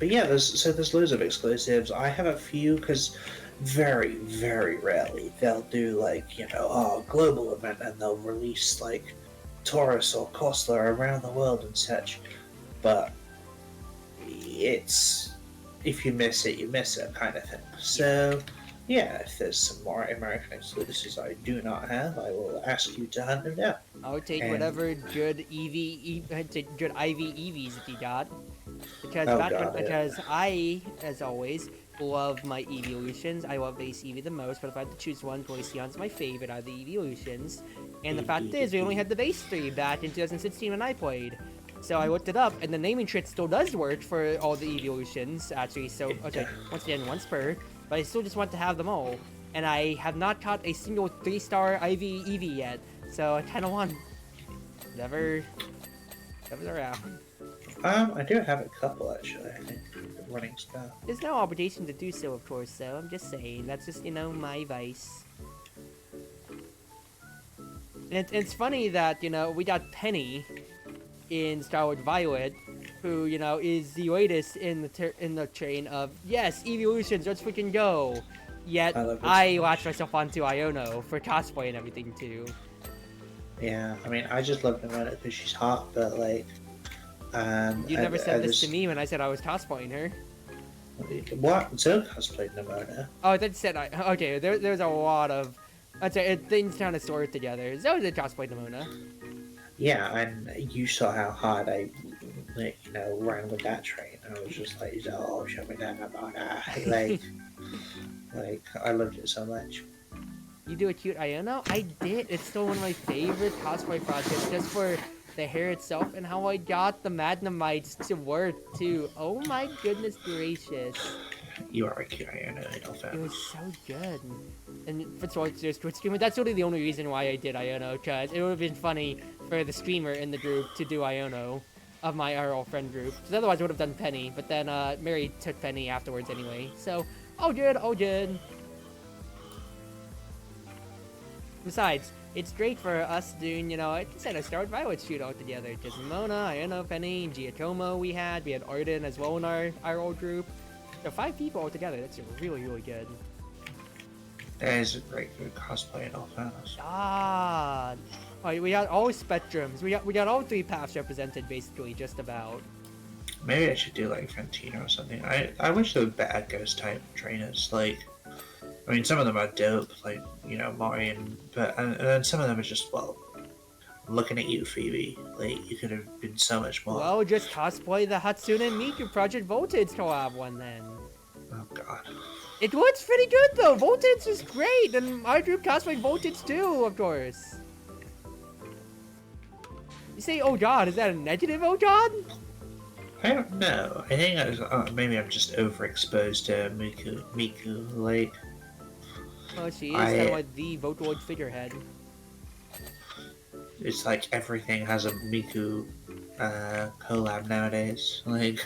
yeah, there's loads of exclusives. I have a few because very, very rarely they'll do global event, and they'll release like Taurus or Kostler around the world and such. But it's, if you miss it, you miss it kind of thing. So yeah, if there's some more American exclusives I do not have, I will ask you to hunt them down. I'll take whatever good good IV EVs that you got. Because I, as always, love my evolutions. I love base Eevee the most, but if I had to choose one, Glaceon's my favorite out of the evolutions. And the fact is, we only had the base 3 back in 2016 when I played. So I looked it up, and the naming trick still does work for all the evolutions, actually. So, okay, once again, once per, but I still just want to have them all. And I have not caught a single 3-star IV Eevee yet, so I kind of want whatever's around. I do have a couple actually, I think, running stuff. There's no obligation to do so, of course, though. I'm just saying. That's just, my vice. And it's funny that, we got Penny in Starwood Violet, who, is the latest in the train of, yes, evolutions, let's freaking go. Yet, I latched myself onto Iono for cosplay and everything, too. Yeah, I mean, I just love Nimona because she's hot, but, like... you never said this to me when I said I was cosplaying her. What? Zoe cosplayed Nimona. Oh, that said okay, there's a lot of... I'd say things kind of sort together. Zoe did cosplay Nimona. Yeah, and you saw how hard I, ran with that train. I was just like, oh, show me that Nimona. Like, I loved it so much. You do a cute Iono? I did. It's still one of my favorite cosplay projects, just for the hair itself and how I got the Magnemites to work, too. Oh my goodness gracious. You are a cute Iono, It was so good. And for Twitch streamer, that's really the only reason why I did Iono, because it would have been funny for the streamer in the group to do Iono of my RL friend group. Because otherwise I would have done Penny, but then Mary took Penny afterwards anyway. So, all good, all good. Besides, it's great for us doing, like I said, a Starwood Violet shootout together. Just Mona, Iono, Penny, Giacomo we had Arden as well in our old group. So 5 people all together, that's really, really good. That is a great good cosplay in all fairness. Alright, we got all spectrums. We got all 3 paths represented, basically, just about. Maybe I should do like Fantino or something. I wish there were bad ghost type trainers. Like, I mean, some of them are dope, like, Marion, and then some of them are just, well, looking at you, Phoebe. Like, you could have been so much more. Well, just cosplay the Hatsune Miku Project Voltage collab one then. Oh god. It looks pretty good though. Voltage is great, and our group cosplayed Voltage too, of course. You say, oh god, is that a negative oh god? I don't know. I think maybe I'm just overexposed to Miku, like... Oh, she is kind of like the Votoid figurehead. It's like everything has a Miku collab nowadays. Like,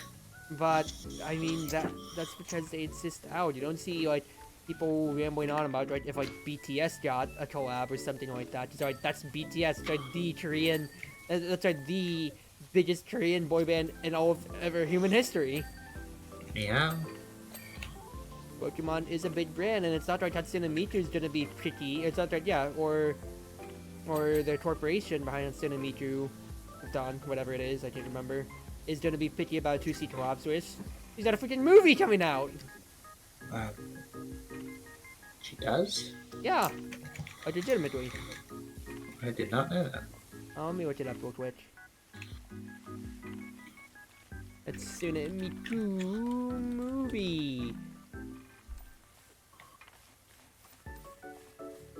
but I mean that's because they insist out. You don't see like people rambling on about if like BTS got a collab or something like that. It's like that's BTS. It's like the Korean. That's like the biggest Korean boy band in all of ever human history. Yeah. Pokemon is a big brand, and it's not like Hatsune Miku is gonna be picky. It's not like or the corporation behind Hatsune Miku, Don, whatever it is, I can't remember, is gonna be picky about 2C collabs with. He's got a freaking movie coming out. She does? Yeah, legitimately. I did not know that. Let me look it up real quick. It's Tsunemiku movie.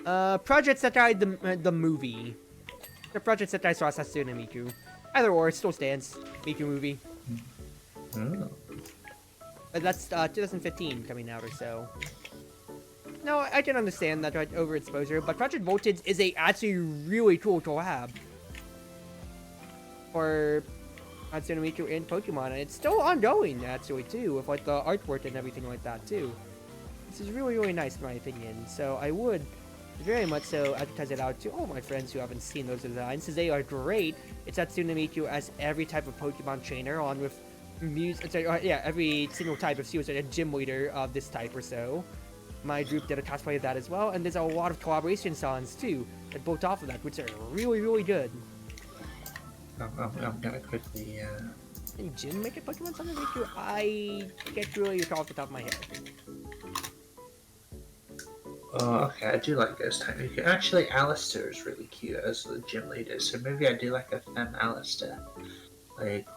Project Setai the movie. The Project Setai saw Satsuna Miku. Either or, it still stands. Miku movie. Oh. But that's 2015 coming out or so. No, I can understand that overexposure, but Project Voltage is actually really cool collab for Hatsune Miku and Pokemon, and it's still ongoing actually too, with like the artwork and everything like that too. This is really, really nice in my opinion. So I would very much so advertise it out to all my friends who haven't seen those designs, because they are great. It's Hatsune Miku as every type of Pokemon trainer, along with every single type if she was like a gym leader of this type or so. My group did a cosplay of that as well, and there's a lot of collaboration songs too that built off of that, which are really, really good. I'm gonna quickly. Can Jim make a Pokemon song make you? I can't really recall off the top of my head. Oh, okay, I do like those type of. Actually, Alistair is really cute as the gym leader, so maybe I do like a femme Alistair. Like.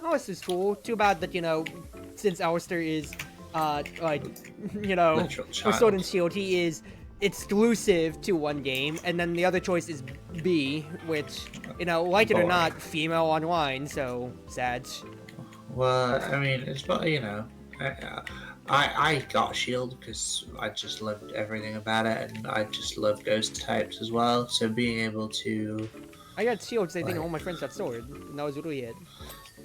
Alistair's cool. Too bad that, since Alistair is, for Sword and Shield, he is exclusive to one game, and then the other choice is B, which, like it or not, female online, so sad. Well, I mean, it's not, I got Shield because I just loved everything about it, and I just love ghost types as well, so being able to... I got Shield because I think all my friends got Sword, and that was really it.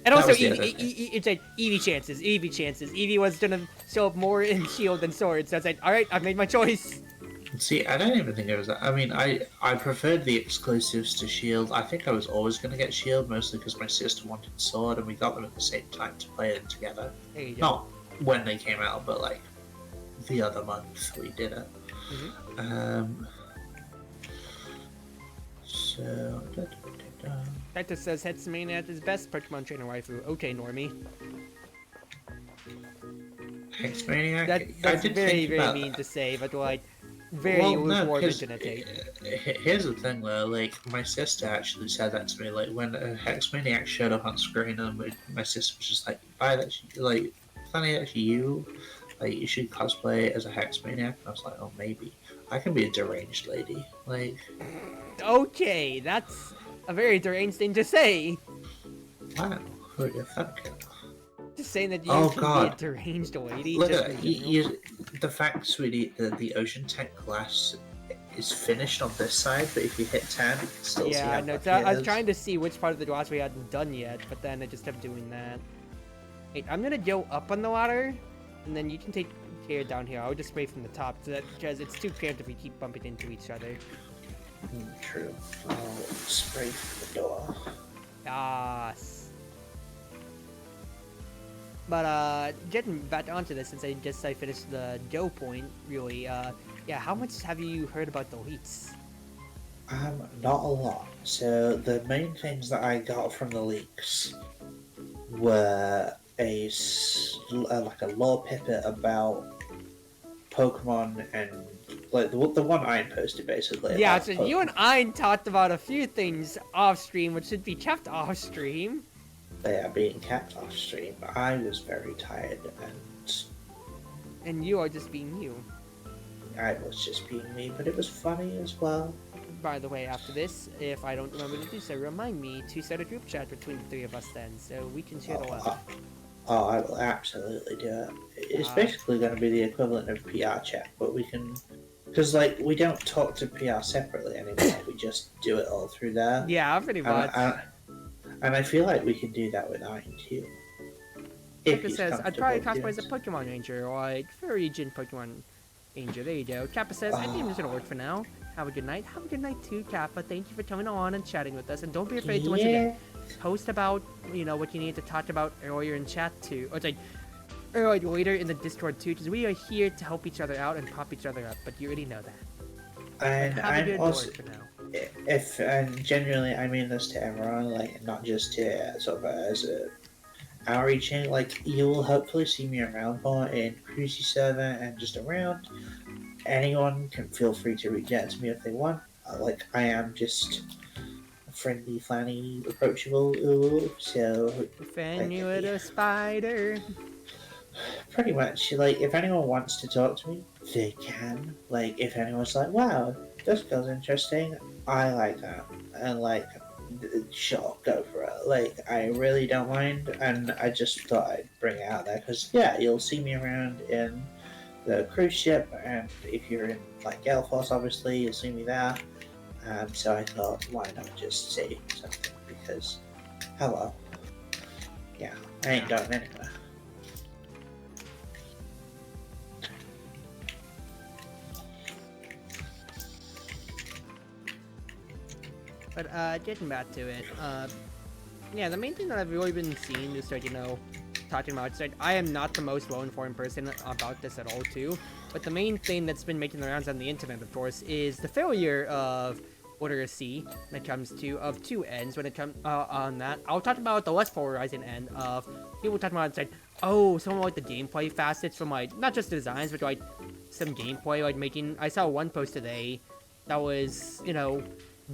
And also, it's like Eevee chances. Eevee was gonna show up more in Shield than Sword, so it's like, alright, I've made my choice. See, I don't even think it was that. I mean, I preferred the exclusives to Shield. I think I was always going to get Shield, mostly because my sister wanted Sword, and we got them at the same time to play them together. There you go. Not when they came out, but like the other month we did it. Mm-hmm. So... Hector says Hetsumania is best Pokemon trainer waifu. Okay, Normie. Hexmaniac? That's very, very mean to say, but like, very lukewarm internet take. Here's the thing though, like, my sister actually said that to me, like, when Hexmaniac showed up on screen, and my sister was just like, Funny that you should cosplay as a Hexmaniac, and I was like, oh, maybe. I can be a deranged lady, like... Okay, that's a very deranged thing to say. Wow, who are you thinking? Just saying that you can be a deranged lady. Look at the fact, sweetie, the ocean tank glass is finished on this side, but if you hit tab, you can still see how no, I was trying to see which part of the glass we hadn't done yet, but then I just kept doing that. Hey, I'm gonna go up on the ladder, and then you can take care down here. I'll just spray from the top, because it's too cramped if we keep bumping into each other. True. I'll spray from the door. Yes. But getting back onto this, since I finished the Joe point, really, how much have you heard about the leaks? Not a lot. So the main things that I got from the leaks were a lore pipit about Pokemon and like the one I posted basically. Yeah, so Pokemon. You and I talked about a few things off stream, which should be kept off stream. They are being kept off stream. I was very tired and you are just being you. I was just being me, but it was funny as well. By the way, after this, if I don't remember to do so, remind me to set a group chat between the three of us then, so we can share the love. I will absolutely do it. It's basically going to be the equivalent of PR chat, but we can... Because, like, we don't talk to PR separately anymore, we just do it all through there. Yeah, pretty much. And I feel like we can do that with Iron too. Like it says, I'd probably cosplay as a Pokemon Ranger, or like, Fairy Jin Pokemon Ranger. There you go. Kappa says, I think it's going to work for now. Have a good night. Have a good night too, Kappa. Thank you for coming on and chatting with us. And don't be afraid to, once again, post about, what you need to talk about earlier in chat too. Or it's like, later in the Discord too, because we are here to help each other out and pop each other up, but you already know that. And I'm also, and genuinely, I mean this to everyone, like, not just to sort of outreaching. Like, you will hopefully see me around more in Cruzy server and just around. Anyone can feel free to reach out to me if they want. Like, I am just friendly, flanny, approachable. Ooh, so Fan like, you with a spider. pretty much, like, if anyone wants to talk to me, they can. Like, if anyone's like, wow, this girl's interesting, I like that. And, like, sure, go for it. Like, I really don't mind, and I just thought I'd bring it out there, because, yeah, you'll see me around in the cruise ship, and if you're in, like, GaleForce, obviously, you'll see me there. So I thought, why not just say something, because, hello. Yeah, I ain't going anywhere. But getting back to it, yeah, the main thing that I've really been seeing is like, talking about, it's like, I am not the most well-informed person about this at all too, but the main thing that's been making the rounds on the internet, of course, is the failure of Order C when it comes to, of two ends when it comes, on that. I'll talk about the less polarizing end of people talking about, it's like, oh, some of like the gameplay facets from like, not just designs, but like some gameplay, like making, I saw one post today that was,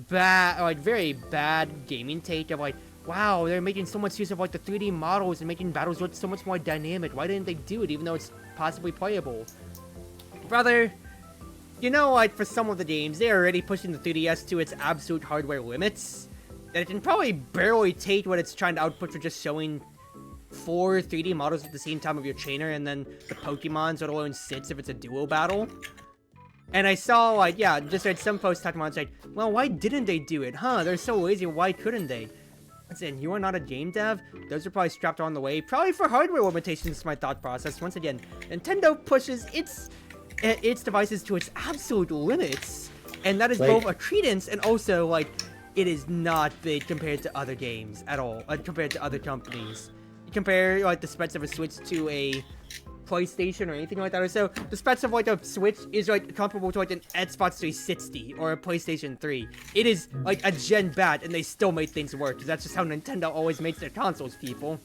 bad, like very bad gaming take of like, wow, they're making so much use of like the 3D models and making battles look so much more dynamic. Why didn't they do it even though it's possibly playable? Brother, like for some of the games, they're already pushing the 3DS to its absolute hardware limits. That it can probably barely take what it's trying to output for just showing 4 3D models at the same time of your trainer and then the Pokemons, let alone 6 if it's a duo battle. And I saw, like, yeah, just read some posts talking about, it's like, well, why didn't they do it? Huh, they're so lazy, why couldn't they? Listen, you are not a game dev. Those are probably strapped on the way, probably for hardware limitations, is my thought process. Once again, Nintendo pushes its devices to its absolute limits. And that is both a credence and also, like, it is not big compared to other games at all, compared to other companies. You compare, like, the specs of a Switch to a PlayStation or anything like that, or so the specs of like a Switch is like comparable to like an Xbox 360 or a PlayStation 3. It is like a gen back, and they still make things work because that's just how Nintendo always makes their consoles, people.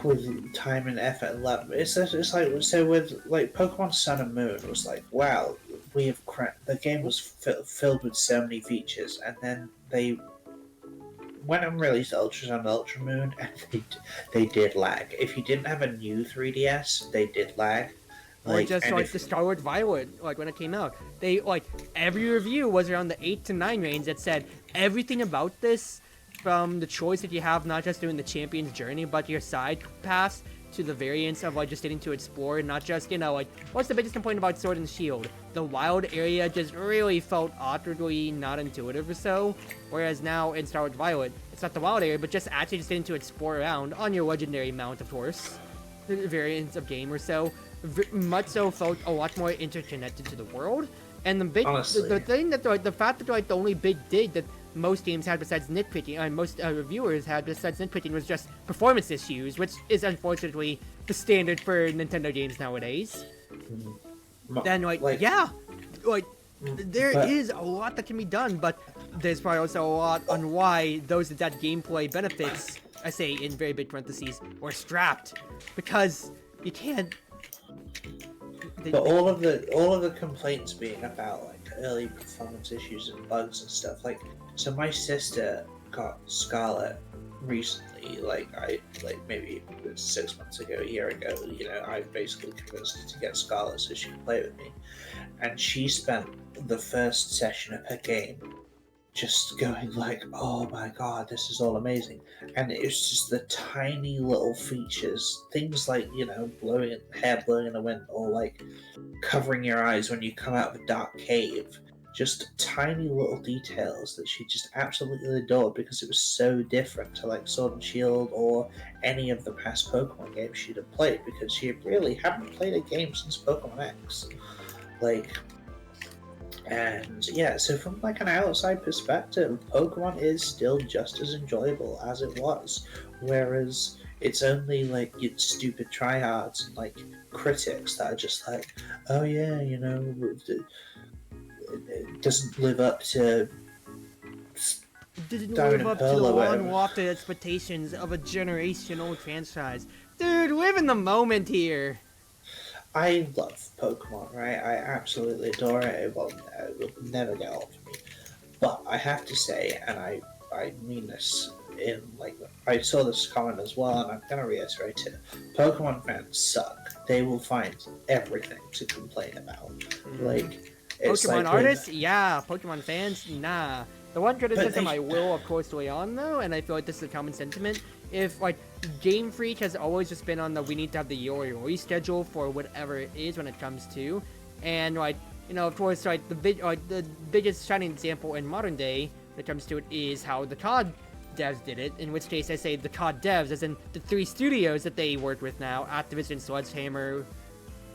With time and effort and love, it's like, so with like Pokemon Sun and Moon was like, wow, we have the game was filled with so many features, and then they went and released Ultra Sun and Ultra Moon, and they did lag. If you didn't have a new 3DS, they did lag. Or just like the Skyward Violet, like when it came out, they like every review was around the 8 to 9 range that said everything about this, from the choice that you have, not just doing the champion's journey, but your side pass to the variants of like just getting to explore, not just, like, what's the biggest complaint about Sword and Shield? The wild area just really felt awkwardly not intuitive or so, whereas now in Star Wars Violet, it's not the wild area, but just actually just getting to explore around on your legendary mount, of course, the variants of game or so, much so felt a lot more interconnected to the world. And the big, the thing that, like, the fact that, like, the only big dig that most games had besides nitpicking, and most reviewers had besides nitpicking, was just performance issues, which is unfortunately the standard for Nintendo games nowadays. Then, there is a lot that can be done, but there's probably also a lot on why those that gameplay benefits, I say in very big parentheses, were strapped, because you can't. But all of the complaints being about like early performance issues and bugs and stuff, like, so my sister got Scarlet recently, maybe 6 months ago, a year ago. I basically convinced her to get Scarlet so she could play with me, and she spent the first session of her game just going like, oh my god, this is all amazing. And it's just the tiny little features, things like, hair blowing in the wind, or like covering your eyes when you come out of a dark cave. Just tiny little details that she just absolutely adored, because it was so different to like Sword and Shield or any of the past Pokemon games she'd have played, because she really hadn't played a game since Pokemon X. And yeah, so from like an outside perspective, Pokemon is still just as enjoyable as it was, whereas it's only like your stupid tryhards and like critics that are just like, oh yeah, it doesn't live up to didn't Diamond live and up to Pearl the or whatever. long-wafted expectations of a generational franchise. Dude, live in the moment here. I love Pokemon, right? I absolutely adore it. It will never get old for me. But I have to say, and I mean this in like I saw this comment as well, and I'm gonna reiterate it. Pokemon fans suck. They will find everything to complain about. Like it's Pokemon like artists? Yeah. Pokemon fans? Nah. The one criticism they- I will, of course, lay on, though, and I feel like this is a common sentiment, if, like, Game Freak has always just been on the we need to have the yearly release schedule for whatever it is when it comes to, and, like, you know, of course, like, the biggest shining example in modern day when it comes to it is how the COD devs did it, in which case I say the COD devs, as in the 3 studios that they work with now, Activision, Sledgehammer,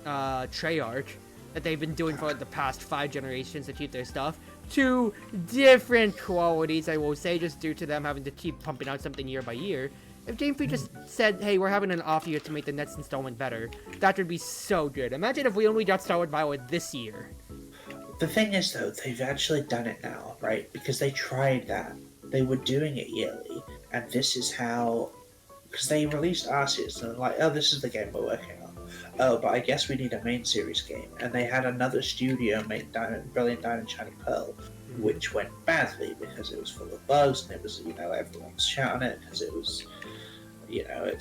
Treyarch, that they've been doing for like the past 5 generations to keep their stuff to different qualities, I will say, just due to them having to keep pumping out something year by year. If Game Freak just said, hey, we're having an off year to make the next installment better, that would be so good. Imagine if we only got Star Wars Violet this year. The thing is, though, they've actually done it now, right? Because they tried that. They were doing it yearly, and this is how. Because they released Arceus, and they're like, oh, this is the game we're working on. Oh, but I guess we need a main series game. And they had another studio make Brilliant Diamond Shining Pearl, which went badly because it was full of bugs, and it was, you know, everyone's shouting it because it was, you know,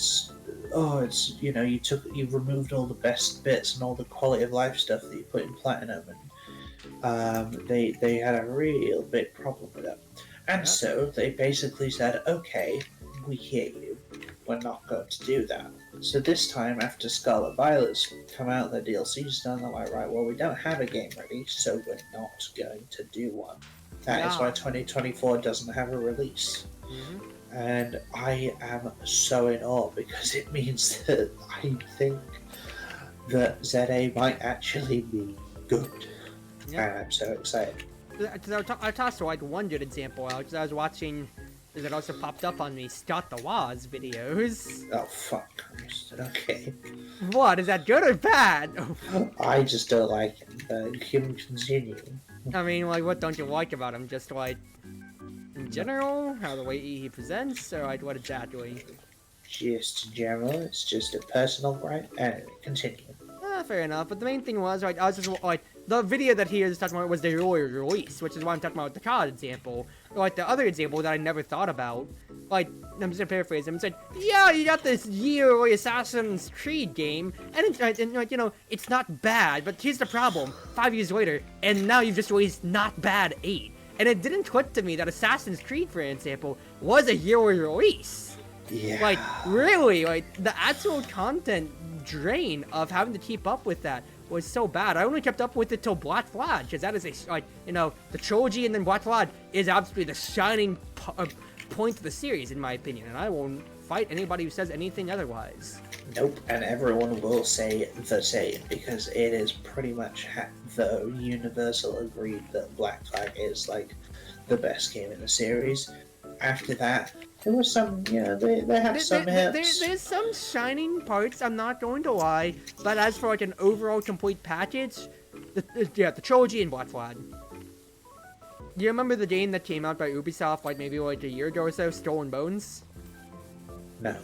you know, you removed all the best bits and all the quality of life stuff that you put in Platinum, and they had a real big problem with it. And so they basically said, okay, we hear you. We're not going to do that. So this time, after Scarlet Violet's come out, the DLC's done, they're like, right, well, we don't have a game ready, so we're not going to do one. That is why 2024 doesn't have a release. And I am so in awe, because it means that I think that ZA might actually be good. And I'm so excited. I tossed like one good example out, because I was watching, because it also popped up on me, Scott the Woz videos. Oh, fuck. Okay. What, is that good or bad? I just don't like him, but him continue. I mean, like, what don't you like about him? Just, like, in general? How the way he presents? Or, like, what exactly? Just in general, it's just a personal right. Anyway, continue. Fair enough. But the main thing was, right, I was just, like, the video that he was talking about was the earlier release, which is why I'm talking about the COD example. Or, like, the other example that I never thought about, like, I'm just gonna paraphrase him, said, yeah, you got this yearly Assassin's Creed game, and like, you know, it's not bad, but here's the problem, 5 years later, and now you've just released Not Bad 8. And it didn't click to me that Assassin's Creed, for example, was a yearly release. Yeah. Like, really, like, the actual content drain of having to keep up with that was so bad. I only kept up with it till Black Flag, because that is a, like, you know, the trilogy and then Black Flag is absolutely the shining point of the series, in my opinion, and I won't fight anybody who says anything otherwise. Nope, and everyone will say the same, because it is pretty much the universal agreed that Black Flag is, like, the best game in the series. After that, there was some, you know, they have some hits. There's some shining parts, I'm not going to lie, but as for, like, an overall complete package, the trilogy and Black Flag. Do you remember the game that came out by Ubisoft, like, maybe, like, a year ago or so, Stolen Bones? No.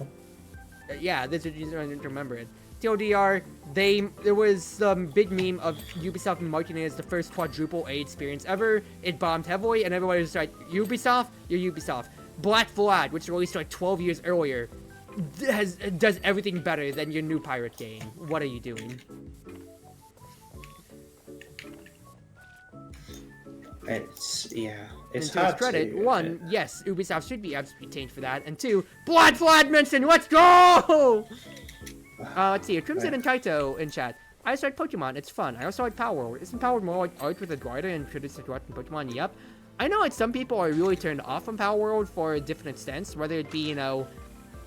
Yeah, this is, I don't remember it. TLDR, there was some big meme of Ubisoft marketing it as the first quadruple A experience ever. It bombed heavily, and everybody was like, Ubisoft? You're Ubisoft. Black Flag, which released like 12 years earlier, does everything better than your new pirate game. What are you doing? It's, yeah, it's and to hard its credit, to... one, yes, Ubisoft should be absolutely changed for that, and two, Black Flag mention, let's go! Let's see, Crimson and Kaito in chat. I just like Pokemon, it's fun. I also like Power World. Isn't Power World more like art with a glider and produce a direct in Pokemon? Yep. I know like some people are really turned off from Power World for different extents, whether it be, you know,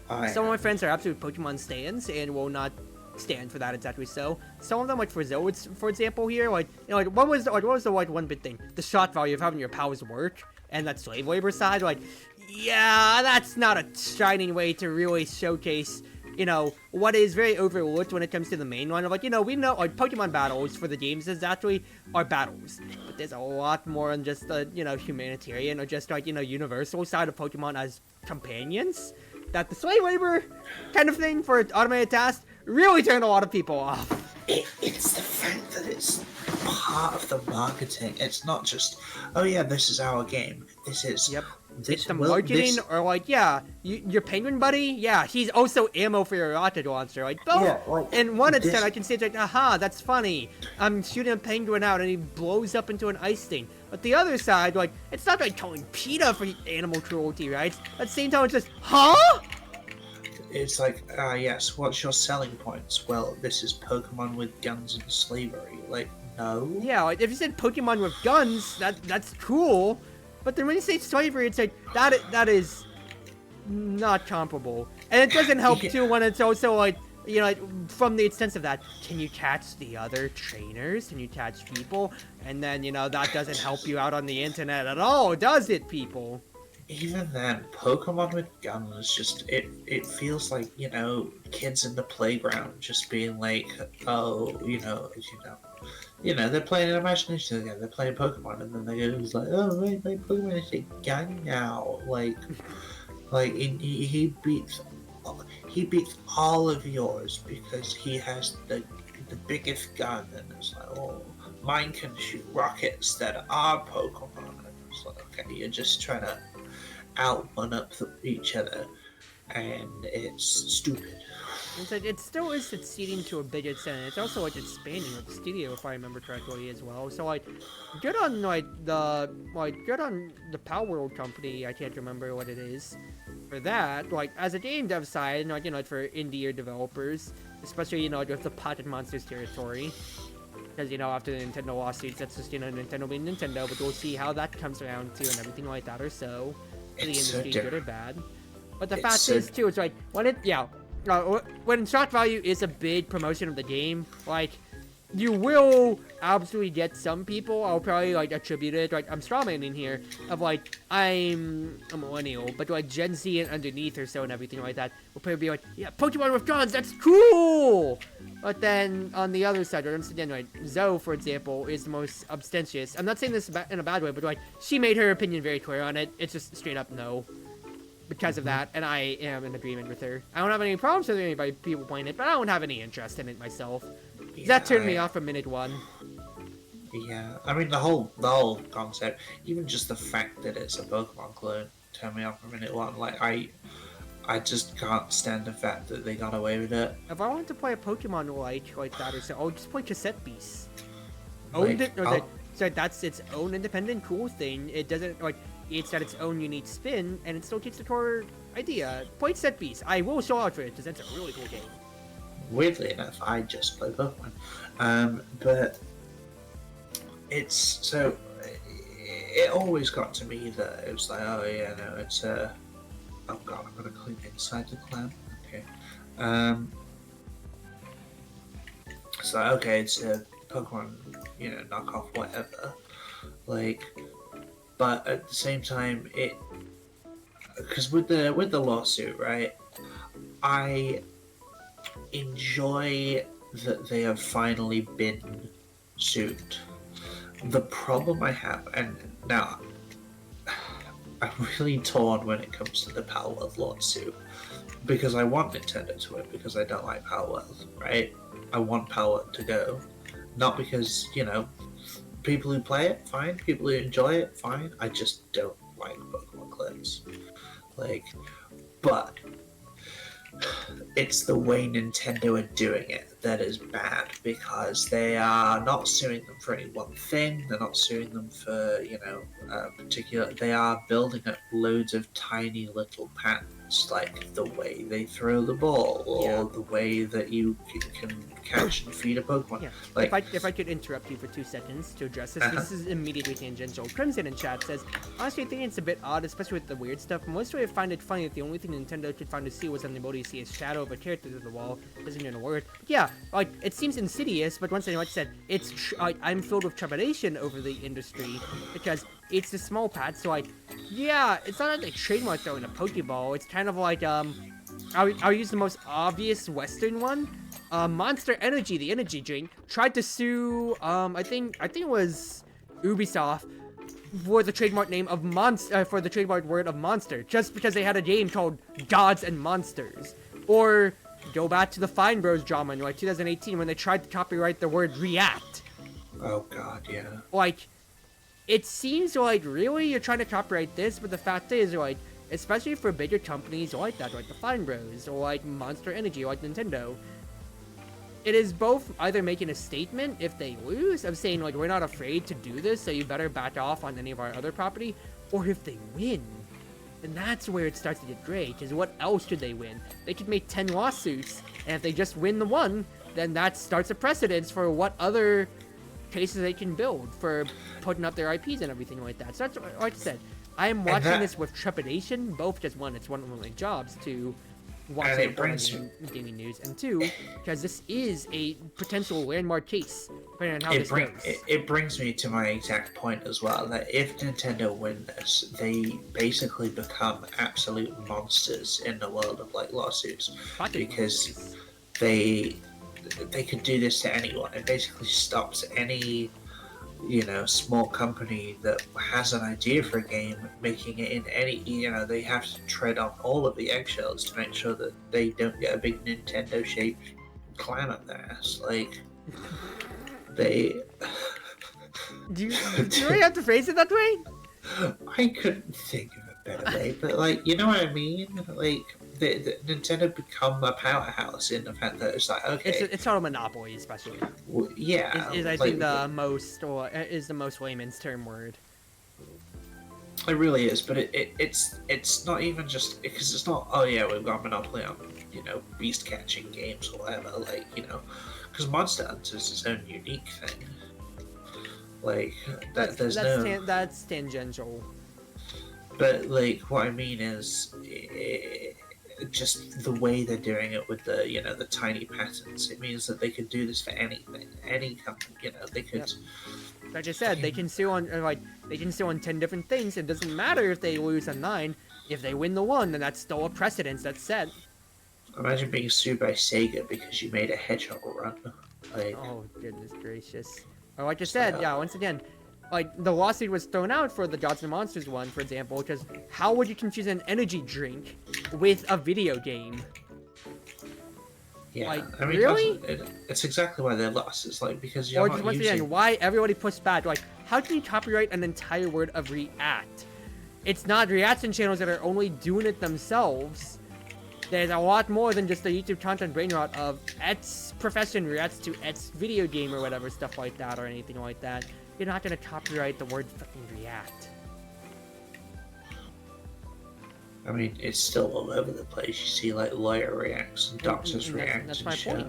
some of my friends are absolute Pokemon stans and will not stand for that exactly so. Some of them, like for Zoids, for example, here, like, you know, like what was the like one big thing? The shot value of having your powers work and that slave labor side, like, yeah, that's not a shining way to really showcase you know, what is very overlooked when it comes to the main one. Like, you know, we know like Pokemon battles for the games is actually are battles, but there's a lot more than just the, you know, humanitarian or just like, you know, universal side of Pokemon as companions. That the slave labor kind of thing for automated tasks really turned a lot of people off. It's the fact that it's part of the marketing. It's not just, oh yeah, this is our game. This is. Yep. This, It's the marketing, or like, yeah, your penguin buddy, yeah, he's also ammo for your rocket launcher. Like, both. Yeah, like, in one extent, this- I can say, it's like, aha, that's funny. I'm shooting a penguin out and he blows up into an ice thing. But the other side, like, it's not like calling PETA for animal cruelty, right? At the same time, it's just, huh? It's like, yes, what's your selling points? Well, this is Pokemon with guns and slavery. Like, no. Yeah, like, if you said Pokemon with guns, that's cool. But then when you say slavery, it's like, that is not comparable. And it doesn't help, too, when it's also, like, you know, like, from the extent of that, can you catch the other trainers? Can you catch people? And then, you know, that doesn't help you out on the internet at all, does it, people? Even then, Pokemon with guns, just, it feels like, you know, kids in the playground just being like, oh, you know, they're playing an imagination again, they're playing Pokemon, and then they go, it's like, oh, wait, my Pokemon is a gun now. Like he beats all of yours because he has the biggest gun, and it's like, oh, mine can shoot rockets that are Pokemon. And it's like, okay, you're just trying to out one up each other, and it's stupid. It's like, it still is succeeding to a big extent. It's also like expanding with the studio, if I remember correctly, as well. So like, good on the Power World company. I can't remember what it is for that. Like, as a game dev side, like, you know, for indie developers, especially, you know, with the Pocket Monsters territory. Because, you know, after the Nintendo lawsuits, that's just, you know, Nintendo being Nintendo, but we'll see how that comes around too and everything like that, or so. For the industry, good or bad. But the fact is, too, it's like, when shock value is a big promotion of the game, like, you will absolutely get some people, I'll probably, like, attribute it, like, I'm strawmanning here, of, like, I'm a millennial, but, like, Gen Z and underneath or so and everything like that, will probably be like, yeah, Pokemon with guns, that's cool! But then, on the other side, or incidentally, like, Zoe, for example, is the most obstentious. I'm not saying this in a bad way, but, like, she made her opinion very clear on it. It's just straight up no. Because of that, and I am in agreement with her. I don't have any problems with anybody people playing it, but I don't have any interest in it myself. Yeah, That turned me off from minute one. Yeah, I mean the whole concept, even just the fact that it's a Pokemon clone, turned me off from minute one. Like I just can't stand the fact that they got away with it. If I want to play a Pokemon like that or so, I'll just play Cassette Beasts. So that's its own independent cool thing. It doesn't, like, it's got its own unique spin, and it still takes the core idea. Play Cassette Beasts. I will show out for it, because that's a really cool game. Weirdly enough, I just play Pokemon. But it's so it always got to me that it was like, oh yeah, no, it's oh god, I'm gonna clean inside the clan. Okay. So okay, it's a Pokemon, you know, knockoff, whatever. Like, but at the same time, because with the lawsuit, right? I enjoy that they have finally been sued. The problem I have, and now I'm really torn when it comes to the Power World lawsuit, because I want Nintendo to win, because I don't like Power World, right? I want Power World to go, not because, you know, people who play it, fine. People who enjoy it, fine. I just don't like Pokemon clones. Like, but it's the way Nintendo are doing it that is bad, because they are not suing them for any one thing. They're not suing them for, you know, particular. They are building up loads of tiny little patents, like the way they throw the ball, or the way that you can catch and feed a Pokemon. Yeah. Like, If I could interrupt you for 2 seconds to address this, this is immediately tangential. Crimson in chat says, honestly, I think it's a bit odd, especially with the weird stuff. Mostly I find it funny that the only thing Nintendo could find to see was unable to see a shadow of a character through the wall. Isn't even a word. But yeah, like, it seems insidious, but once again, like I said, it's I'm filled with trepidation over the industry, because it's a small pad, so like, yeah, it's not like a trademark throwing a Pokeball. It's kind of like, I'll use the most obvious Western one. Monster Energy, the energy drink, tried to sue, I think it was Ubisoft for the trademark name of for the trademark word of monster, just because they had a game called Gods and Monsters. Or go back to the Fine Bros drama in like 2018 when they tried to copyright the word react. Oh god, yeah. Like, it seems like really you're trying to copyright this, but the fact is like, especially for bigger companies like that, like the Fine Bros or like Monster Energy, or like Nintendo, it is both either making a statement if they lose of saying like we're not afraid to do this, so you better back off on any of our other property, or if they win. And that's where it starts to get great, because what else could they win? They could make 10 lawsuits, and if they just win the one, then that starts a precedence for what other cases they can build for putting up their IPs and everything like that. So that's, like I said, I am watching this with trepidation, both because one, it's one of my jobs to watch gaming news, and two, because this is a potential landmark case, depending on how this goes. It brings me to my exact point as well, that if Nintendo win this, they basically become absolute monsters in the world of like lawsuits, because they could do this to anyone. It basically stops any, you know, small company that has an idea for a game making it in any, you know, they have to tread on all of the eggshells to make sure that they don't get a big Nintendo shaped clan up their ass. Like, they do you really have to phrase it that way? I couldn't think of a better way, but like, you know what I mean? Like, the Nintendo become a powerhouse in the fact that it's like, okay, it's not a monopoly, especially. Yeah, is I think the most, or is the most layman's term word. It really is, but it's not even just because it's not. Oh yeah, we've got a monopoly on, you know, beast catching games or whatever. Like, you know, because Monster Hunter is its own unique thing. Like that's tangential. But like, what I mean is, just the way they're doing it with the, you know, the tiny patents. It means that they could do this for anything, any company. You know, they could. Yep. Like I said, they can sue on 10 different things. It doesn't matter if they lose on 9. If they win the one, then that's still a precedence that's set. Imagine being sued by Sega because you made a hedgehog run. Like, oh goodness gracious! Or like I said, yeah. Once again, like the lawsuit was thrown out for the Gods and Monsters one, for example, because how would you confuse an energy drink with a video game? Yeah, like, I mean, really? It's exactly why they lost. It's like, because you're not once using... again, why everybody pushed back? Like, how can you copyright an entire word of react? It's not reaction channels that are only doing it themselves. There's a lot more than just the YouTube content brain rot of X profession reacts to X video game or whatever, stuff like that, or anything like that. You're not gonna copyright the word fucking react. I mean, it's still all over the place. You see, like, lawyer reacts and doctors react. That's my point.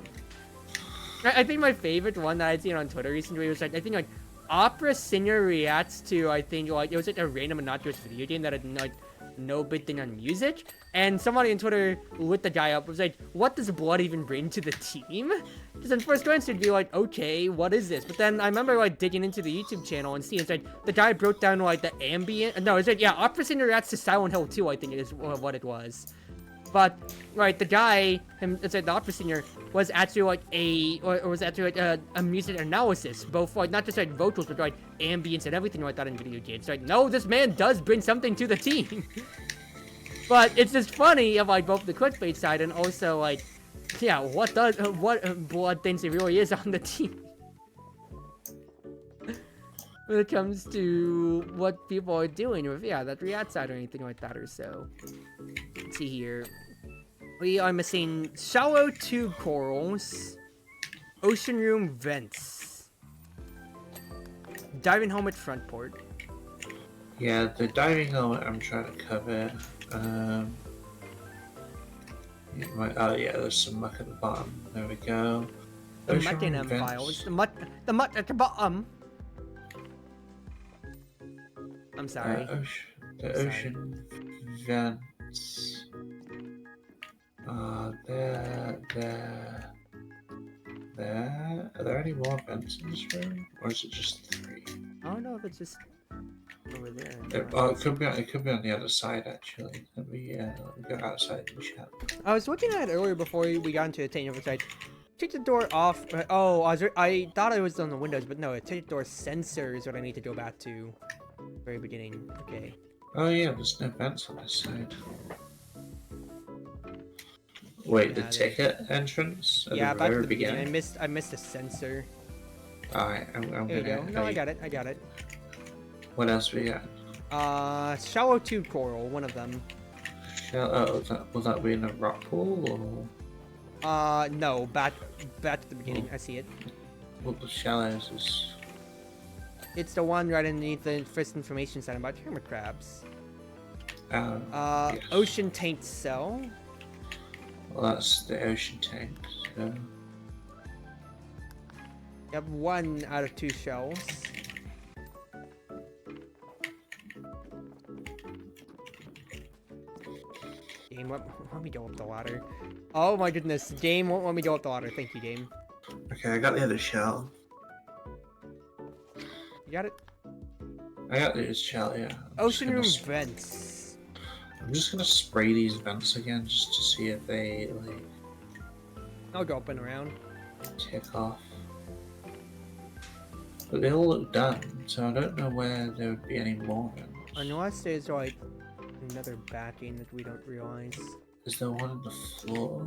I think my favorite one that I'd seen on Twitter recently was like, I think like opera singer reacts to, I think like it was like a random innocuous video game that had like no big thing on music, and somebody on Twitter lit the guy up, was like, what does blood even bring to the team? Because in first glance it'd be like, okay, what is this? But then I remember like digging into the YouTube channel and seeing it's like the guy broke down like the ambient, no, it's like, yeah, opera singer reacts to Silent Hill 2, I think it is what it was. But right, the guy, it's like the opera singer, was actually like a music analysis, both like not just like vocals, but like ambience and everything like that in video games. Like, no, this man does bring something to the team. But it's just funny of like both the clickbait side and also like, yeah, what blood thinks it really is on the team. When it comes to what people are doing with, yeah, that React side or anything like that or so. Let's see here. We are missing shallow tube corals, ocean room vents, diving helmet front port. Yeah, the diving helmet I'm trying to cover. Oh yeah, there's some muck at the bottom. There we go. The muck in them files. The muck at the bottom. I'm sorry. Ocean vents. There. Are there any more vents in this room? Or is it just 3? I don't know if it's just... over there. It could be on the other side actually. Let me go outside and check. I was looking at it earlier before we got into the technical side. Take the door off. I thought I was on the windows, but no, take the door sensor is what I need to go back to. Very beginning. Okay. Oh yeah, there's no vents on this side. Wait, the ticket entrance at Yeah, the back to very the beginning. beginning. I missed a sensor. Alright, I'm There you gonna. go. No, I got it. I got it. What else we got? Shallow tube coral, one of them. Will that be in a rock pool or? No, back to the beginning. I see it. Well, the shallows is. It's the one right underneath the first information set about hermit crabs. Yes. Ocean taint cell. Well, that's the ocean tank. So. You have 1 out of 2 shells. Game won't let me go up the ladder. Oh my goodness, game won't let me go up the ladder. Thank you, game. Okay, I got the other shell. You got it? I got the shell, yeah. Ocean room vents. I'm just gonna spray these vents again just to see if they like I'll go up and around. tick off. But they all look done, so I don't know where there would be any more vents. Unless there's like another backing that we don't realize. Is there one on the floor?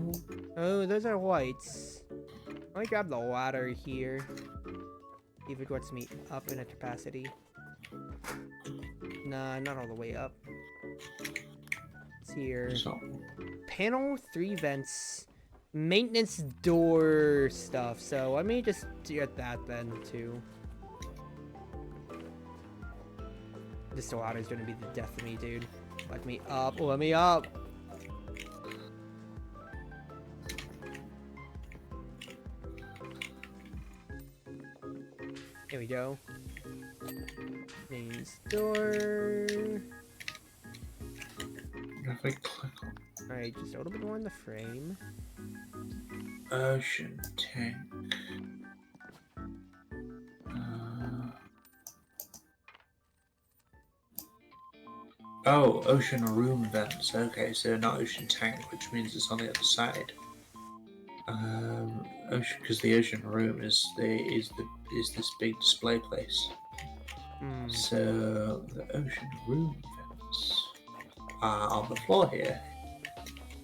Oh, those are lights. Let me grab the ladder here. See if it lets me up in a capacity. Nah, not all the way up. It's here. So, Panel 3 vents. Maintenance door stuff. So let me just get that then too. This ladder is gonna be the death of me, dude. Let me up. Let me up. Here we go. Main door. if I click on Alright, just a little bit more in the frame. ocean tank. Oh, ocean room vents. Okay, so not ocean tank, which means it's on the other side. Ocean, because the ocean room is this big display place. So the ocean room vents are on the floor here.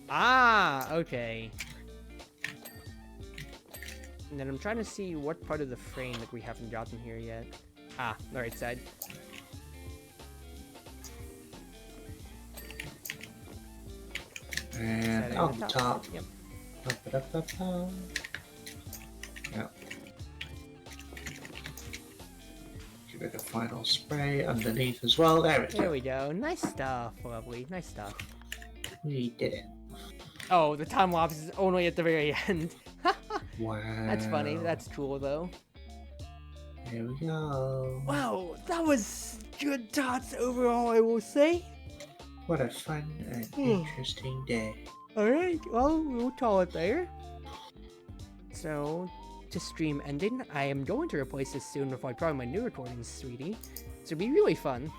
Ah, okay. And then I'm trying to see what part of the frame that we haven't gotten here yet. Ah, the right side. And on the top. Yep. Yep. Give it a final spray underneath as well. There we go. There we go. Nice stuff. Lovely. Nice stuff. We did it. Oh, the time lapse is only at the very end. Wow. That's funny. That's cool, though. Here we go. Wow, that was good thoughts overall, I will say. What a fun and interesting day. Alright, well, we'll call it there. So, to stream ending, I am going to replace this soon with probably my new recordings, sweetie. So it'll be really fun.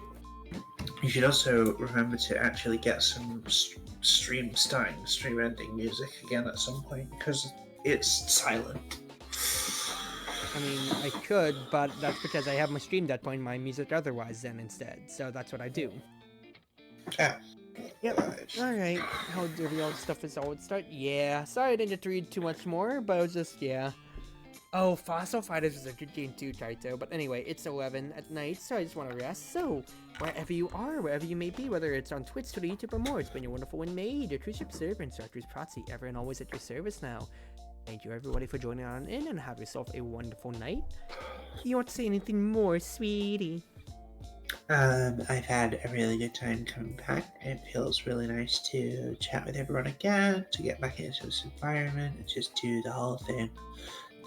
You should also remember to actually get some stream ending music again at some point, because it's silent. I mean, I could, but that's because I have my stream dead point my music otherwise then instead. So that's what I do. Yeah. Yep. Alright. How dirty all the stuff is all would start? Yeah. Sorry I didn't get to read too much more, but it was just, yeah. Oh, Fossil Fighters was a good game too, Taito. But anyway, it's 11 at night, so I just want to rest. So, wherever you are, wherever you may be, whether it's on Twitch, Twitter, YouTube, or more, it's been your Wonderful Wind Mage, your Cruise Ship server, and Chartreuse Proxy, ever and always at your service now. Thank you everybody for joining on in, and have yourself a wonderful night. You want to say anything more, sweetie? I've had a really good time coming back. It feels really nice to chat with everyone again, to get back into this environment, and just do the whole thing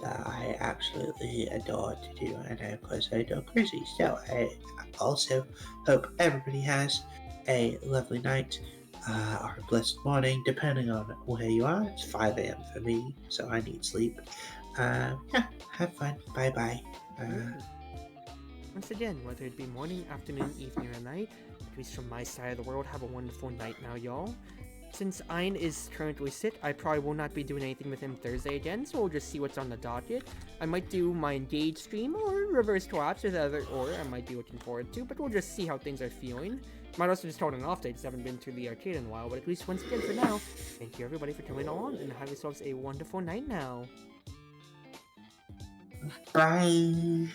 that I absolutely adore to do, and of course I adore Crazy. So I also hope everybody has a lovely night, or a blessed morning, depending on where you are. It's 5 a.m. for me, so I need sleep. Yeah, have fun. Bye-bye. once again, whether it be morning, afternoon, evening, or night, at least from my side of the world, have a wonderful night now, y'all. Since Ein is currently sick, I probably will not be doing anything with him Thursday again, so we'll just see what's on the docket. I might do my Engage stream or Reverse Collapse with other or I might be looking forward to, but we'll just see how things are feeling. Might also just hold an off day, just haven't been to the arcade in a while, but at least once again for now, thank you everybody for coming on, and have yourselves a wonderful night now. Bye.